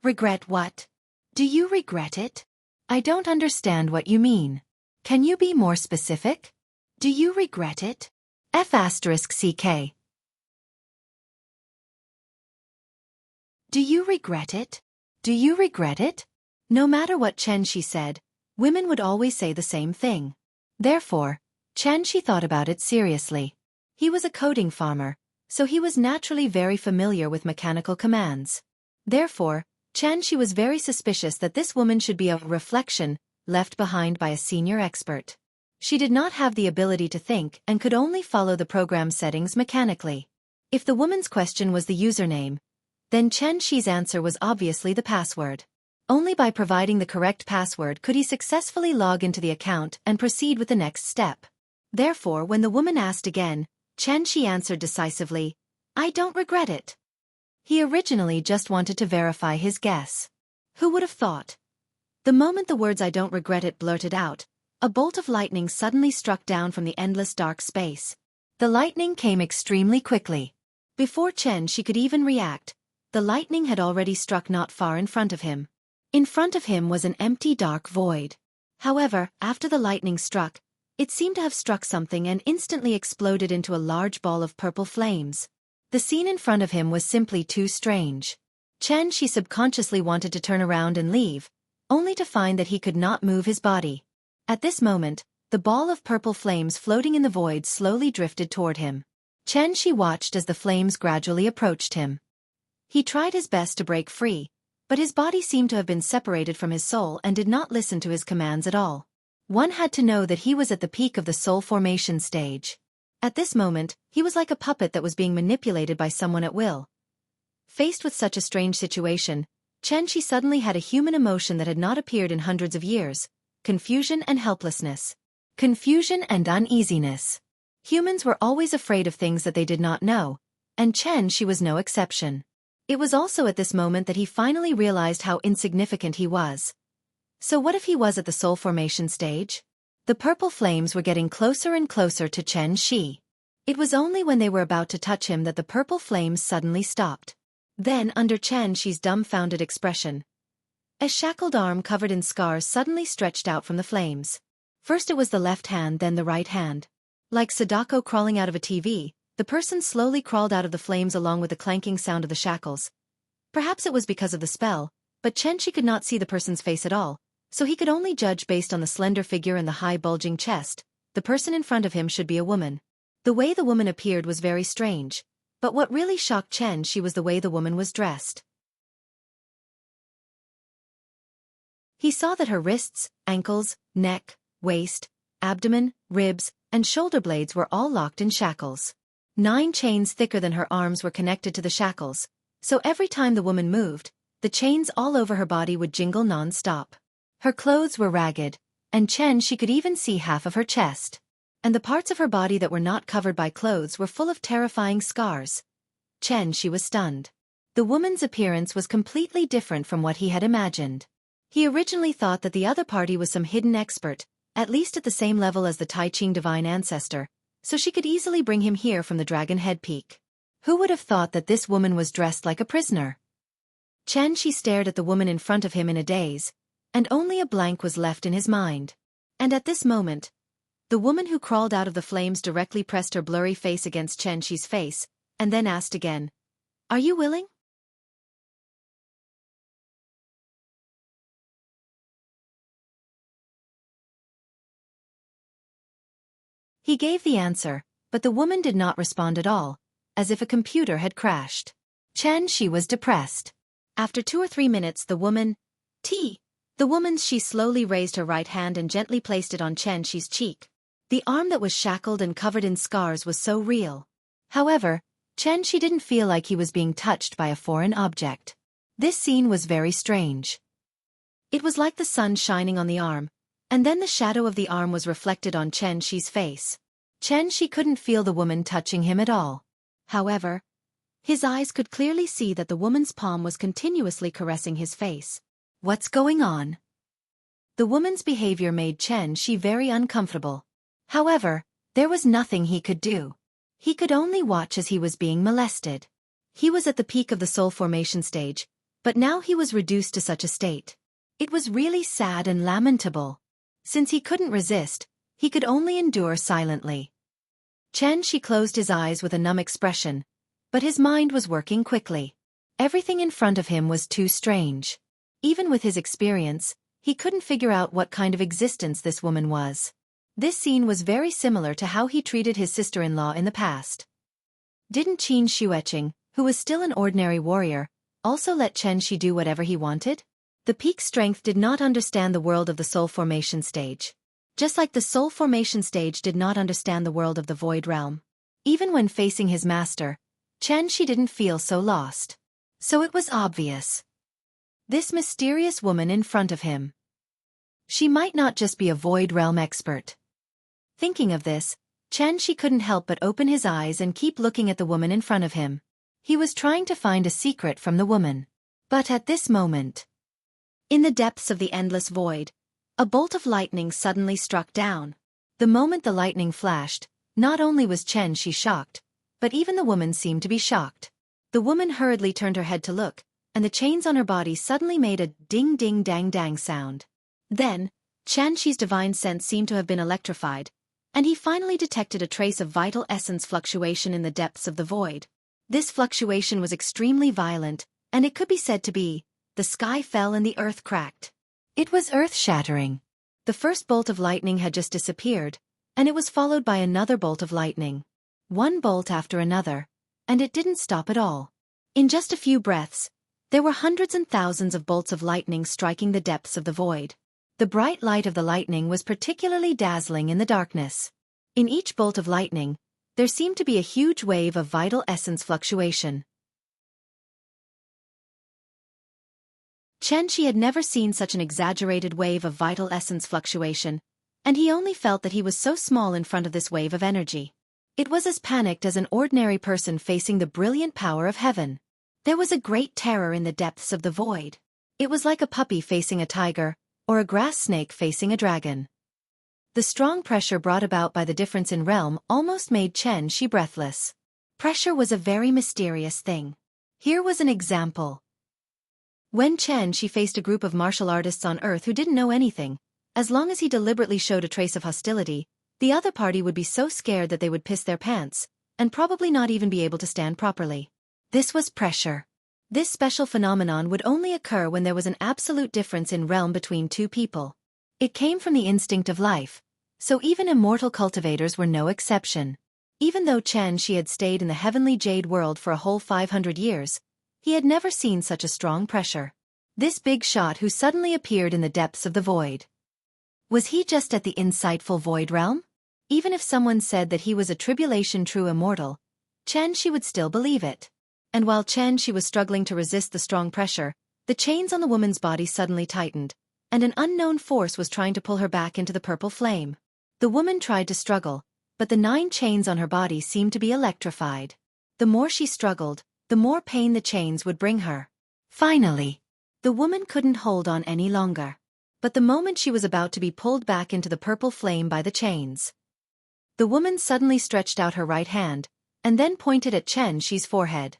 Regret what? Do you regret it? I don't understand what you mean. Can you be more specific? Do you regret it? F***CK. Do you regret it? Do you regret it? No matter what Chen-shi said, women would always say the same thing. Therefore, Chen-shi thought about it seriously. He was a coding farmer, so he was naturally very familiar with mechanical commands. Therefore, Chen-shi was very suspicious that this woman should be a reflection left behind by a senior expert. She did not have the ability to think and could only follow the program settings mechanically. If the woman's question was the username, then Chen-shi's answer was obviously the password. Only by providing the correct password could he successfully log into the account and proceed with the next step. Therefore, when the woman asked again, Chen-shi answered decisively, "I don't regret it." He originally just wanted to verify his guess. Who would have thought? The moment the words "I don't regret it" blurted out, a bolt of lightning suddenly struck down from the endless dark space. The lightning came extremely quickly. Before Chen-shi could even react, the lightning had already struck not far in front of him. In front of him was an empty dark void. However, after the lightning struck, it seemed to have struck something and instantly exploded into a large ball of purple flames. The scene in front of him was simply too strange. Chen-shi subconsciously wanted to turn around and leave, only to find that he could not move his body. At this moment, the ball of purple flames floating in the void slowly drifted toward him. Chen-shi watched as the flames gradually approached him. He tried his best to break free, but his body seemed to have been separated from his soul and did not listen to his commands at all. One had to know that he was at the peak of the soul formation stage. At this moment, he was like a puppet that was being manipulated by someone at will. Faced with such a strange situation, Chen-shi suddenly had a human emotion that had not appeared in hundreds of years: confusion and helplessness. Confusion and uneasiness. Humans were always afraid of things that they did not know, and Chen-shi was no exception. It was also at this moment that he finally realized how insignificant he was. So what if he was at the soul formation stage? The purple flames were getting closer and closer to Chen-shi. It was only when they were about to touch him that the purple flames suddenly stopped. Then, under Chen-shi's dumbfounded expression, a shackled arm covered in scars suddenly stretched out from the flames. First it was the left hand, then the right hand. Like Sadako crawling out of a TV, the person slowly crawled out of the flames along with the clanking sound of the shackles. Perhaps it was because of the spell, but Chen-shi could not see the person's face at all, so he could only judge based on the slender figure and the high bulging chest. The person in front of him should be a woman. The way the woman appeared was very strange, but what really shocked Chen-shi was the way the woman was dressed. He saw that her wrists, ankles, neck, waist, abdomen, ribs, and shoulder blades were all locked in shackles. 9 chains thicker than her arms were connected to the shackles, so every time the woman moved, the chains all over her body would jingle non-stop. Her clothes were ragged, and Chen-shi could even see half of her chest. And the parts of her body that were not covered by clothes were full of terrifying scars. Chen-shi was stunned. The woman's appearance was completely different from what he had imagined. He originally thought that the other party was some hidden expert, at least at the same level as the Tai Ching divine ancestor, so she could easily bring him here from the Dragon Head Peak. Who would have thought that this woman was dressed like a prisoner? Chen-shi stared at the woman in front of him in a daze, and only a blank was left in his mind. And at this moment, the woman who crawled out of the flames directly pressed her blurry face against Chen-shi's face, and then asked again, "Are you willing?" He gave the answer, but the woman did not respond at all, as if a computer had crashed. Chen-shi was depressed. After 2 or 3 minutes she slowly raised her right hand and gently placed it on Chen-shi's cheek. The arm that was shackled and covered in scars was so real. However, Chen-shi didn't feel like he was being touched by a foreign object. This scene was very strange. It was like the sun shining on the arm, and then the shadow of the arm was reflected on Chen-shi's face. Chen-shi couldn't feel the woman touching him at all. However, his eyes could clearly see that the woman's palm was continuously caressing his face. What's going on? The woman's behavior made Chen-shi very uncomfortable. However, there was nothing he could do. He could only watch as he was being molested. He was at the peak of the soul formation stage, but now he was reduced to such a state. It was really sad and lamentable. Since he couldn't resist, he could only endure silently. She closed his eyes with a numb expression, but his mind was working quickly. Everything in front of him was too strange. Even with his experience, he couldn't figure out what kind of existence this woman was. This scene was very similar to how he treated his sister-in-law in the past. Didn't Qin Shueqing, who was still an ordinary warrior, also let Chen Shi do whatever he wanted? The peak strength did not understand the world of the soul formation stage. Just like the soul formation stage did not understand the world of the void realm. Even when facing his master, Chen Shi didn't feel so lost. So it was obvious. This mysterious woman in front of him. She might not just be a void realm expert. Thinking of this, Chen Shi couldn't help but open his eyes and keep looking at the woman in front of him. He was trying to find a secret from the woman. But at this moment, in the depths of the endless void, a bolt of lightning suddenly struck down. The moment the lightning flashed, not only was Chen Shi shocked, but even the woman seemed to be shocked. The woman hurriedly turned her head to look, and the chains on her body suddenly made a ding-ding-dang-dang sound. Then, Chen Shi's divine sense seemed to have been electrified, and he finally detected a trace of vital essence fluctuation in the depths of the void. This fluctuation was extremely violent, and it could be said to be, the sky fell and the earth cracked. It was earth-shattering. The first bolt of lightning had just disappeared, and it was followed by another bolt of lightning. One bolt after another, and it didn't stop at all. In just a few breaths, there were hundreds and thousands of bolts of lightning striking the depths of the void. The bright light of the lightning was particularly dazzling in the darkness. In each bolt of lightning, there seemed to be a huge wave of vital essence fluctuation. Chen Shi had never seen such an exaggerated wave of vital essence fluctuation, and he only felt that he was so small in front of this wave of energy. It was as panicked as an ordinary person facing the brilliant power of heaven. There was a great terror in the depths of the void. It was like a puppy facing a tiger, or a grass snake facing a dragon. The strong pressure brought about by the difference in realm almost made Chen Shi breathless. Pressure was a very mysterious thing. Here was an example. When Chen Shi faced a group of martial artists on Earth who didn't know anything, as long as he deliberately showed a trace of hostility, the other party would be so scared that they would piss their pants, and probably not even be able to stand properly. This was pressure. This special phenomenon would only occur when there was an absolute difference in realm between two people. It came from the instinct of life, so even immortal cultivators were no exception. Even though Chen Shi had stayed in the heavenly jade world for a whole 500 years, he had never seen such a strong pressure. This big shot who suddenly appeared in the depths of the void. Was he just at the insightful void realm? Even if someone said that he was a tribulation true immortal, Chen Shi would still believe it. And while Chen Shi was struggling to resist the strong pressure, the chains on the woman's body suddenly tightened, and an unknown force was trying to pull her back into the purple flame. The woman tried to struggle, but the 9 chains on her body seemed to be electrified. The more she struggled, the more pain the chains would bring her. Finally, the woman couldn't hold on any longer. But the moment she was about to be pulled back into the purple flame by the chains, the woman suddenly stretched out her right hand, and then pointed at Chen Shi's forehead.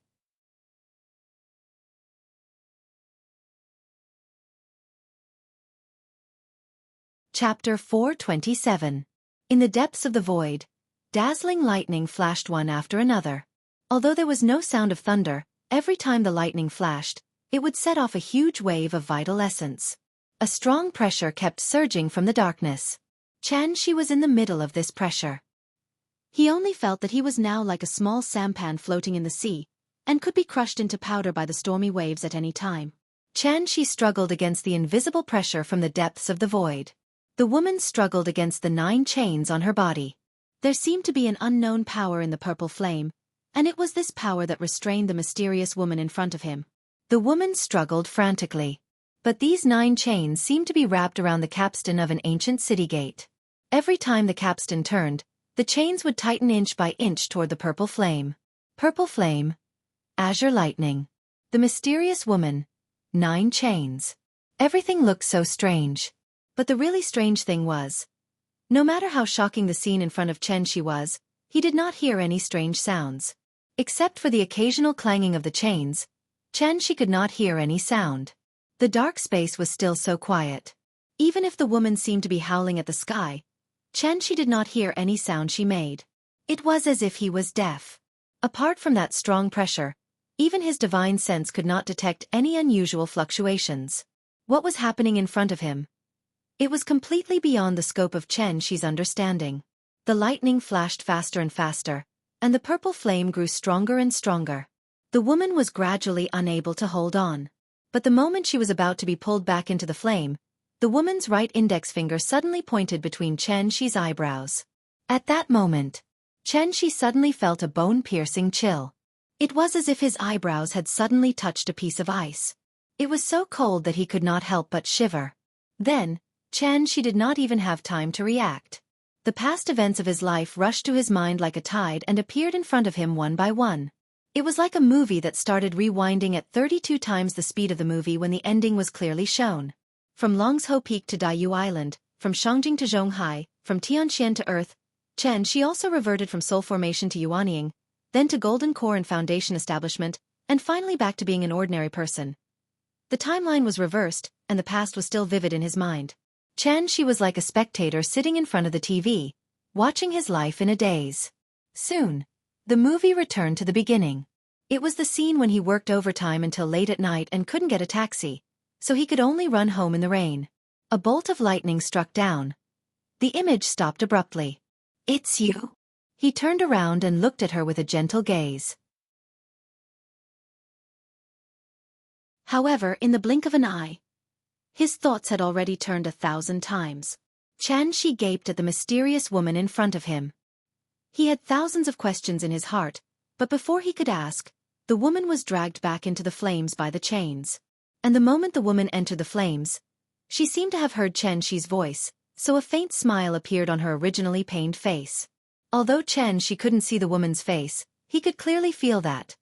Chapter 427. In the depths of the void, dazzling lightning flashed one after another. Although there was no sound of thunder, every time the lightning flashed, it would set off a huge wave of vital essence. A strong pressure kept surging from the darkness. Chen Shi was in the middle of this pressure. He only felt that he was now like a small sampan floating in the sea, and could be crushed into powder by the stormy waves at any time. Chen Shi struggled against the invisible pressure from the depths of the void. The woman struggled against the 9 chains on her body. There seemed to be an unknown power in the purple flame, and it was this power that restrained the mysterious woman in front of him. The woman struggled frantically. But these 9 chains seemed to be wrapped around the capstan of an ancient city gate. Every time the capstan turned, the chains would tighten inch by inch toward the purple flame. Purple flame. Azure lightning. The mysterious woman. 9 chains. Everything looked so strange. But the really strange thing was, no matter how shocking the scene in front of Chen Shi was, He did not hear any strange sounds. Except for the occasional clanging of the chains, she could not hear any sound. The dark space was still so quiet. Even if the woman seemed to be howling at the sky, she did not hear any sound she made. It was as if he was deaf. Apart from that strong pressure, even his divine sense could not detect any unusual fluctuations. What was happening in front of him? It was completely beyond the scope of Shi's understanding. The lightning flashed faster and faster, and the purple flame grew stronger and stronger. The woman was gradually unable to hold on. But the moment she was about to be pulled back into the flame, the woman's right index finger suddenly pointed between Shi's eyebrows. At that moment, Shi suddenly felt a bone-piercing chill. It was as if his eyebrows had suddenly touched a piece of ice. It was so cold that he could not help but shiver. Then, Shi did not even have time to react. The past events of his life rushed to his mind like a tide and appeared in front of him one by one. It was like a movie that started rewinding at 32 times the speed of the movie when the ending was clearly shown. From Longzhou Peak to Daiyu Island, from Shangjing to Zhonghai, from Tianxian to Earth, Shi also reverted from soul formation to Yuanying, then to Golden Core and Foundation establishment, and finally back to being an ordinary person. The timeline was reversed, and the past was still vivid in his mind. Shi was like a spectator sitting in front of the TV, watching his life in a daze. Soon, the movie returned to the beginning. It was the scene when he worked overtime until late at night and couldn't get a taxi, so he could only run home in the rain. A bolt of lightning struck down. The image stopped abruptly. "It's you?" He turned around and looked at her with a gentle gaze. However, in the blink of an eye, his thoughts had already turned 1,000 times. Shi gaped at the mysterious woman in front of him. He had thousands of questions in his heart, but before he could ask, the woman was dragged back into the flames by the chains. And the moment the woman entered the flames, she seemed to have heard Shi's voice, so a faint smile appeared on her originally pained face. Although Shi couldn't see the woman's face, he could clearly feel that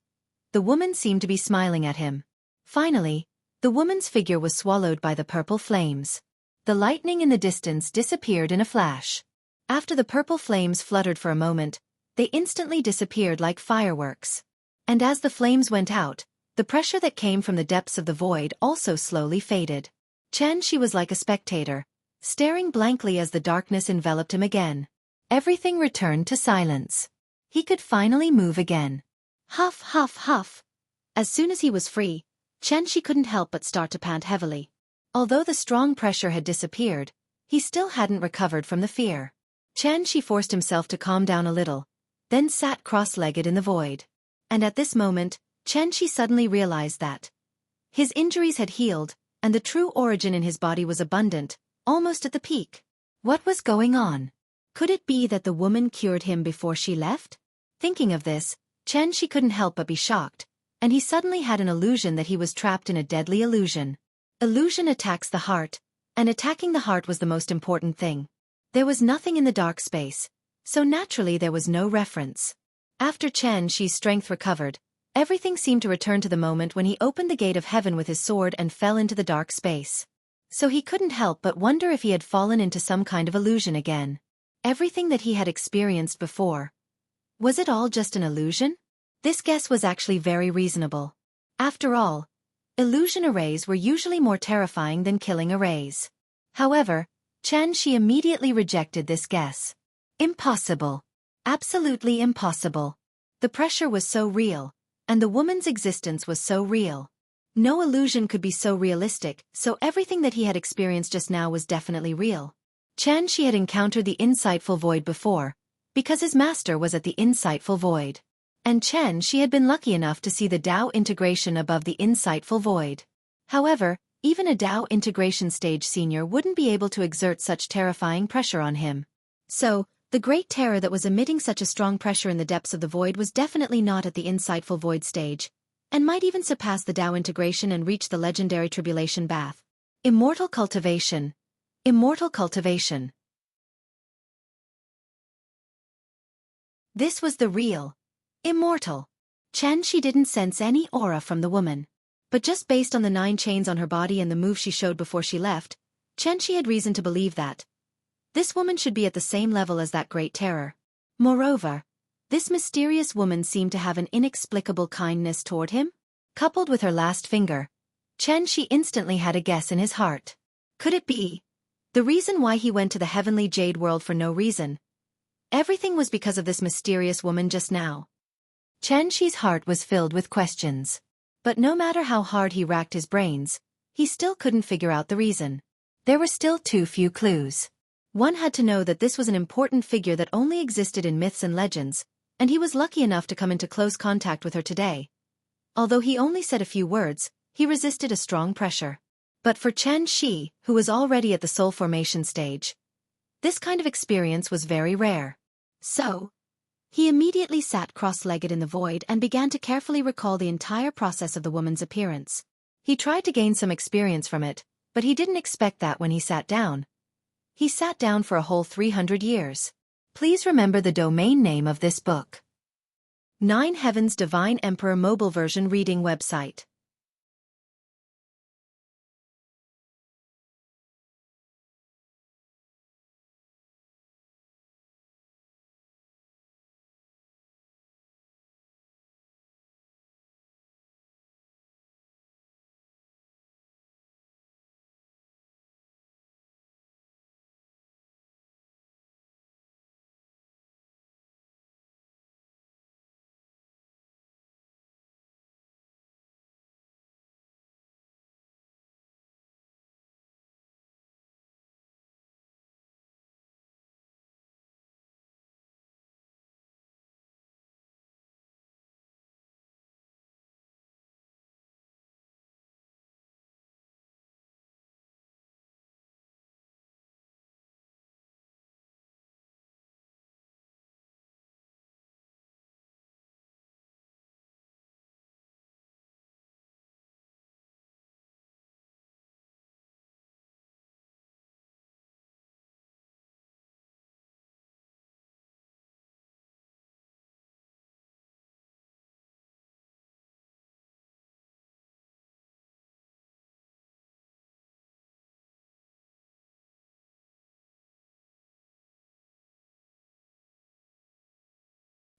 the woman seemed to be smiling at him. Finally, the woman's figure was swallowed by the purple flames. The lightning in the distance disappeared in a flash. After the purple flames fluttered for a moment, they instantly disappeared like fireworks. And as the flames went out, the pressure that came from the depths of the void also slowly faded. Shi was like a spectator, staring blankly as the darkness enveloped him again. Everything returned to silence. He could finally move again. Huff, huff, huff. As soon as he was free, Shi couldn't help but start to pant heavily. Although the strong pressure had disappeared, he still hadn't recovered from the fear. Shi forced himself to calm down a little, then sat cross-legged in the void. And at this moment, Shi suddenly realized that his injuries had healed, and the true origin in his body was abundant, almost at the peak. What was going on? Could it be that the woman cured him before she left? Thinking of this, Shi couldn't help but be shocked, and he suddenly had an illusion that he was trapped in a deadly illusion. Illusion attacks the heart, and attacking the heart was the most important thing. There was nothing in the dark space, so naturally there was no reference. After Shi's strength recovered, everything seemed to return to the moment when he opened the gate of heaven with his sword and fell into the dark space. So he couldn't help but wonder if he had fallen into some kind of illusion again. Everything that he had experienced before, was it all just an illusion? This guess was actually very reasonable. After all, illusion arrays were usually more terrifying than killing arrays. However, Shi immediately rejected this guess. Impossible. Absolutely impossible. The pressure was so real, and the woman's existence was so real. No illusion could be so realistic, so everything that he had experienced just now was definitely real. Shi had encountered the insightful void before, because his master was at the insightful void. And Shi had been lucky enough to see the Tao integration above the insightful void. However, even a Tao integration stage senior wouldn't be able to exert such terrifying pressure on him. So, the great terror that was emitting such a strong pressure in the depths of the void was definitely not at the insightful void stage, and might even surpass the Tao integration and reach the legendary tribulation bath. Immortal cultivation. Immortal cultivation. This was the real, immortal. Shi didn't sense any aura from the woman. But just based on the 9 chains on her body and the move she showed before she left, Shi had reason to believe that this woman should be at the same level as that great terror. Moreover, This mysterious woman seemed to have an inexplicable kindness toward him. Coupled with her last finger, Chen Shi instantly had a guess in his heart. Could it be the reason why he went to the heavenly jade world for no reason? Everything was because of this mysterious woman just now. Chen Shi's heart was filled with questions. But no matter how hard he racked his brains, he still couldn't figure out the reason. There were still too few clues. One had to know that this was an important figure that only existed in myths and legends, and he was lucky enough to come into close contact with her today. Although he only said a few words, he resisted a strong pressure. But for Chen Shi, who was already at the soul formation stage, this kind of experience was very rare. So, he immediately sat cross-legged in the void and began to carefully recall the entire process of the woman's appearance. He tried to gain some experience from it, but he didn't expect that when he sat down. He sat down for a whole 300 years. Please remember the domain name of this book. 9 Heavens Divine Emperor Mobile Version Reading Website.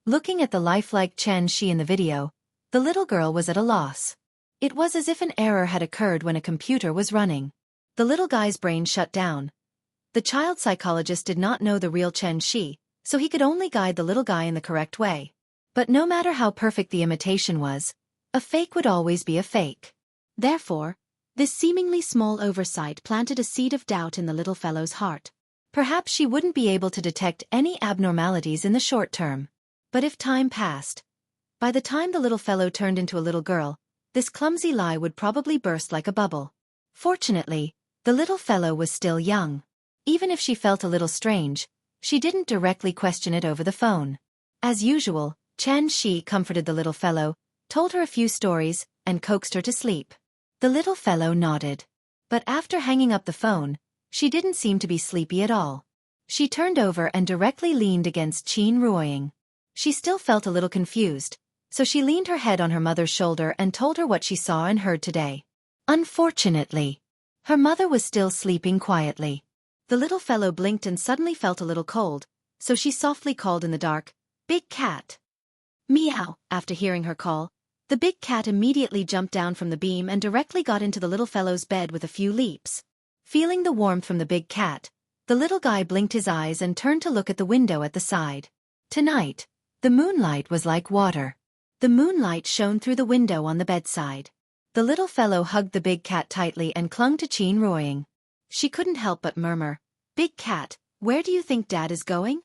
Looking at the lifelike Chen Shi in the video, the little girl was at a loss. It was as if an error had occurred when a computer was running. The little guy's brain shut down. The child psychologist did not know the real Chen Shi, so he could only guide the little guy in the correct way. But no matter how perfect the imitation was, a fake would always be a fake. Therefore, this seemingly small oversight planted a seed of doubt in the little fellow's heart. Perhaps she wouldn't be able to detect any abnormalities in the short term. But if time passed, by the time the little fellow turned into a little girl, this clumsy lie would probably burst like a bubble. Fortunately, the little fellow was still young. Even if she felt a little strange, she didn't directly question it over the phone. As usual, Chen Shi comforted the little fellow, told her a few stories, and coaxed her to sleep. The little fellow nodded. But after hanging up the phone, she didn't seem to be sleepy at all. She turned over and directly leaned against Qin Ruoying. She still felt a little confused, so she leaned her head on her mother's shoulder and told her what she saw and heard today. Unfortunately, her mother was still sleeping quietly. The little fellow blinked and suddenly felt a little cold, so she softly called in the dark, "Big cat." Meow. After hearing her call, the big cat immediately jumped down from the beam and directly got into the little fellow's bed with a few leaps. Feeling the warmth from the big cat, the little guy blinked his eyes and turned to look at the window at the side. Tonight, the moonlight was like water. The moonlight shone through the window on the bedside. The little fellow hugged the big cat tightly and clung to Qin Ruoying. She couldn't help but murmur, "Big cat, where do you think Dad is going?"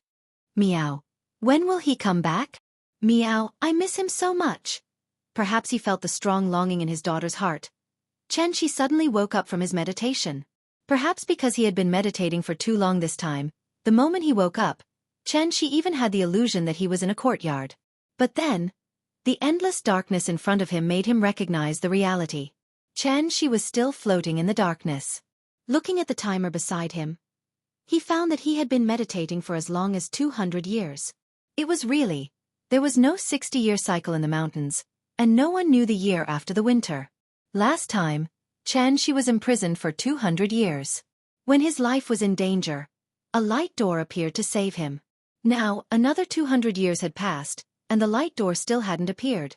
Meow. "When will he come back?" Meow. "I miss him so much." Perhaps he felt the strong longing in his daughter's heart. Chen Shi suddenly woke up from his meditation. Perhaps because he had been meditating for too long this time, the moment he woke up, Chen Shi even had the illusion that he was in a courtyard. But then, the endless darkness in front of him made him recognize the reality. Chen Shi was still floating in the darkness. Looking at the timer beside him, he found that he had been meditating for as long as 200 years. It was really, there was no 60-year cycle in the mountains, and no one knew the year after the winter. Last time, Chen Shi was imprisoned for 200 years. When his life was in danger, a light door appeared to save him. Now, another 200 years had passed, and the light door still hadn't appeared.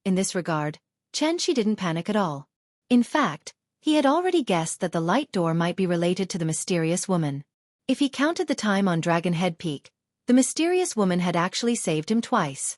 In this regard, Chen Shi didn't panic at all. In fact, he had already guessed that the light door might be related to the mysterious woman. If he counted the time on Dragon Head Peak, the mysterious woman had actually saved him twice.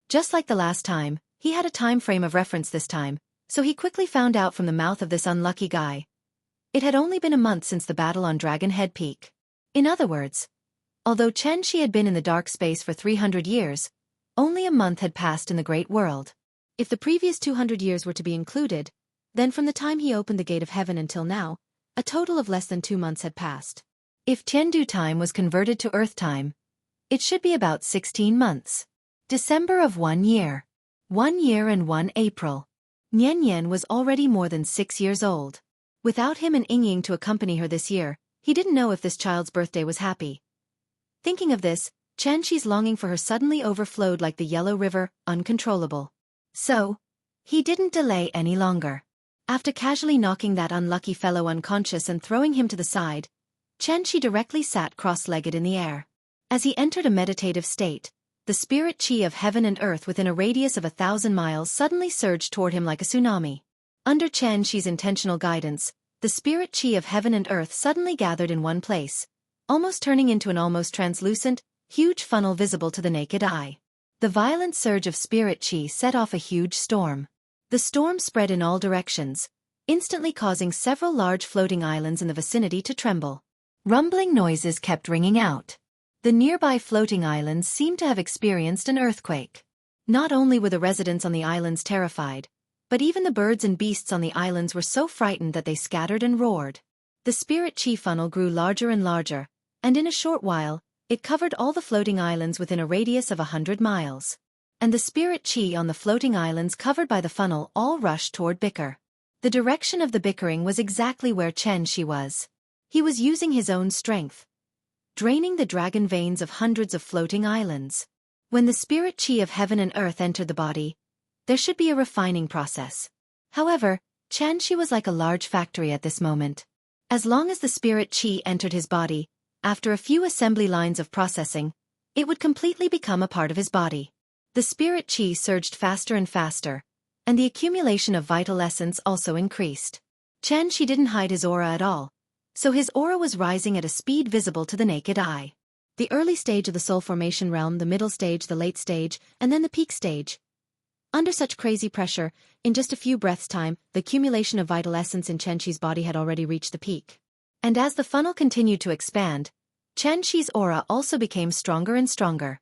Just like the last time, he had a time frame of reference this time, so he quickly found out from the mouth of this unlucky guy. It had only been a month since the battle on Dragon Head Peak. In other words, although Chen Shi had been in the dark space for 300 years, only a month had passed in the Great World. If the previous 200 years were to be included, then from the time he opened the Gate of Heaven until now, a total of less than 2 months had passed. If Tiandu time was converted to Earth time, it should be about 16 months. December of 1 year. 1 year and 1 April. Nian Yan was already more than 6 years old. Without him and Ying to accompany her this year, he didn't know if this child's birthday was happy. Thinking of this, Chen Shi's longing for her suddenly overflowed like the Yellow River, uncontrollable. So, he didn't delay any longer. After casually knocking that unlucky fellow unconscious and throwing him to the side, Chen Shi directly sat cross-legged in the air. As he entered a meditative state, the spirit chi of heaven and earth within a radius of 1,000 miles suddenly surged toward him like a tsunami. Under Chen Shi's intentional guidance, the spirit chi of heaven and earth suddenly gathered in one place, almost turning into an almost translucent, huge funnel visible to the naked eye. The violent surge of spirit chi set off a huge storm. The storm spread in all directions, instantly causing several large floating islands in the vicinity to tremble. Rumbling noises kept ringing out. The nearby floating islands seemed to have experienced an earthquake. Not only were the residents on the islands terrified, but even the birds and beasts on the islands were so frightened that they scattered and roared. The spirit chi funnel grew larger and larger, and in a short while, it covered all the floating islands within a radius of 100 miles. And the spirit chi on the floating islands covered by the funnel all rushed toward Bicker. The direction of the bickering was exactly where Chen Shi was. He was using his own strength, draining the dragon veins of hundreds of floating islands. When the spirit chi of heaven and earth entered the body, there should be a refining process. However, Chen Shi was like a large factory at this moment. As long as the spirit chi entered his body, after a few assembly lines of processing, it would completely become a part of his body. The spirit chi surged faster and faster, and the accumulation of vital essence also increased. Chen Shi didn't hide his aura at all, so his aura was rising at a speed visible to the naked eye. The early stage of the soul formation realm, the middle stage, the late stage, and then the peak stage. Under such crazy pressure, in just a few breaths' time, the accumulation of vital essence in Chen Shi's body had already reached the peak. And as the funnel continued to expand, Chen Shi's aura also became stronger and stronger.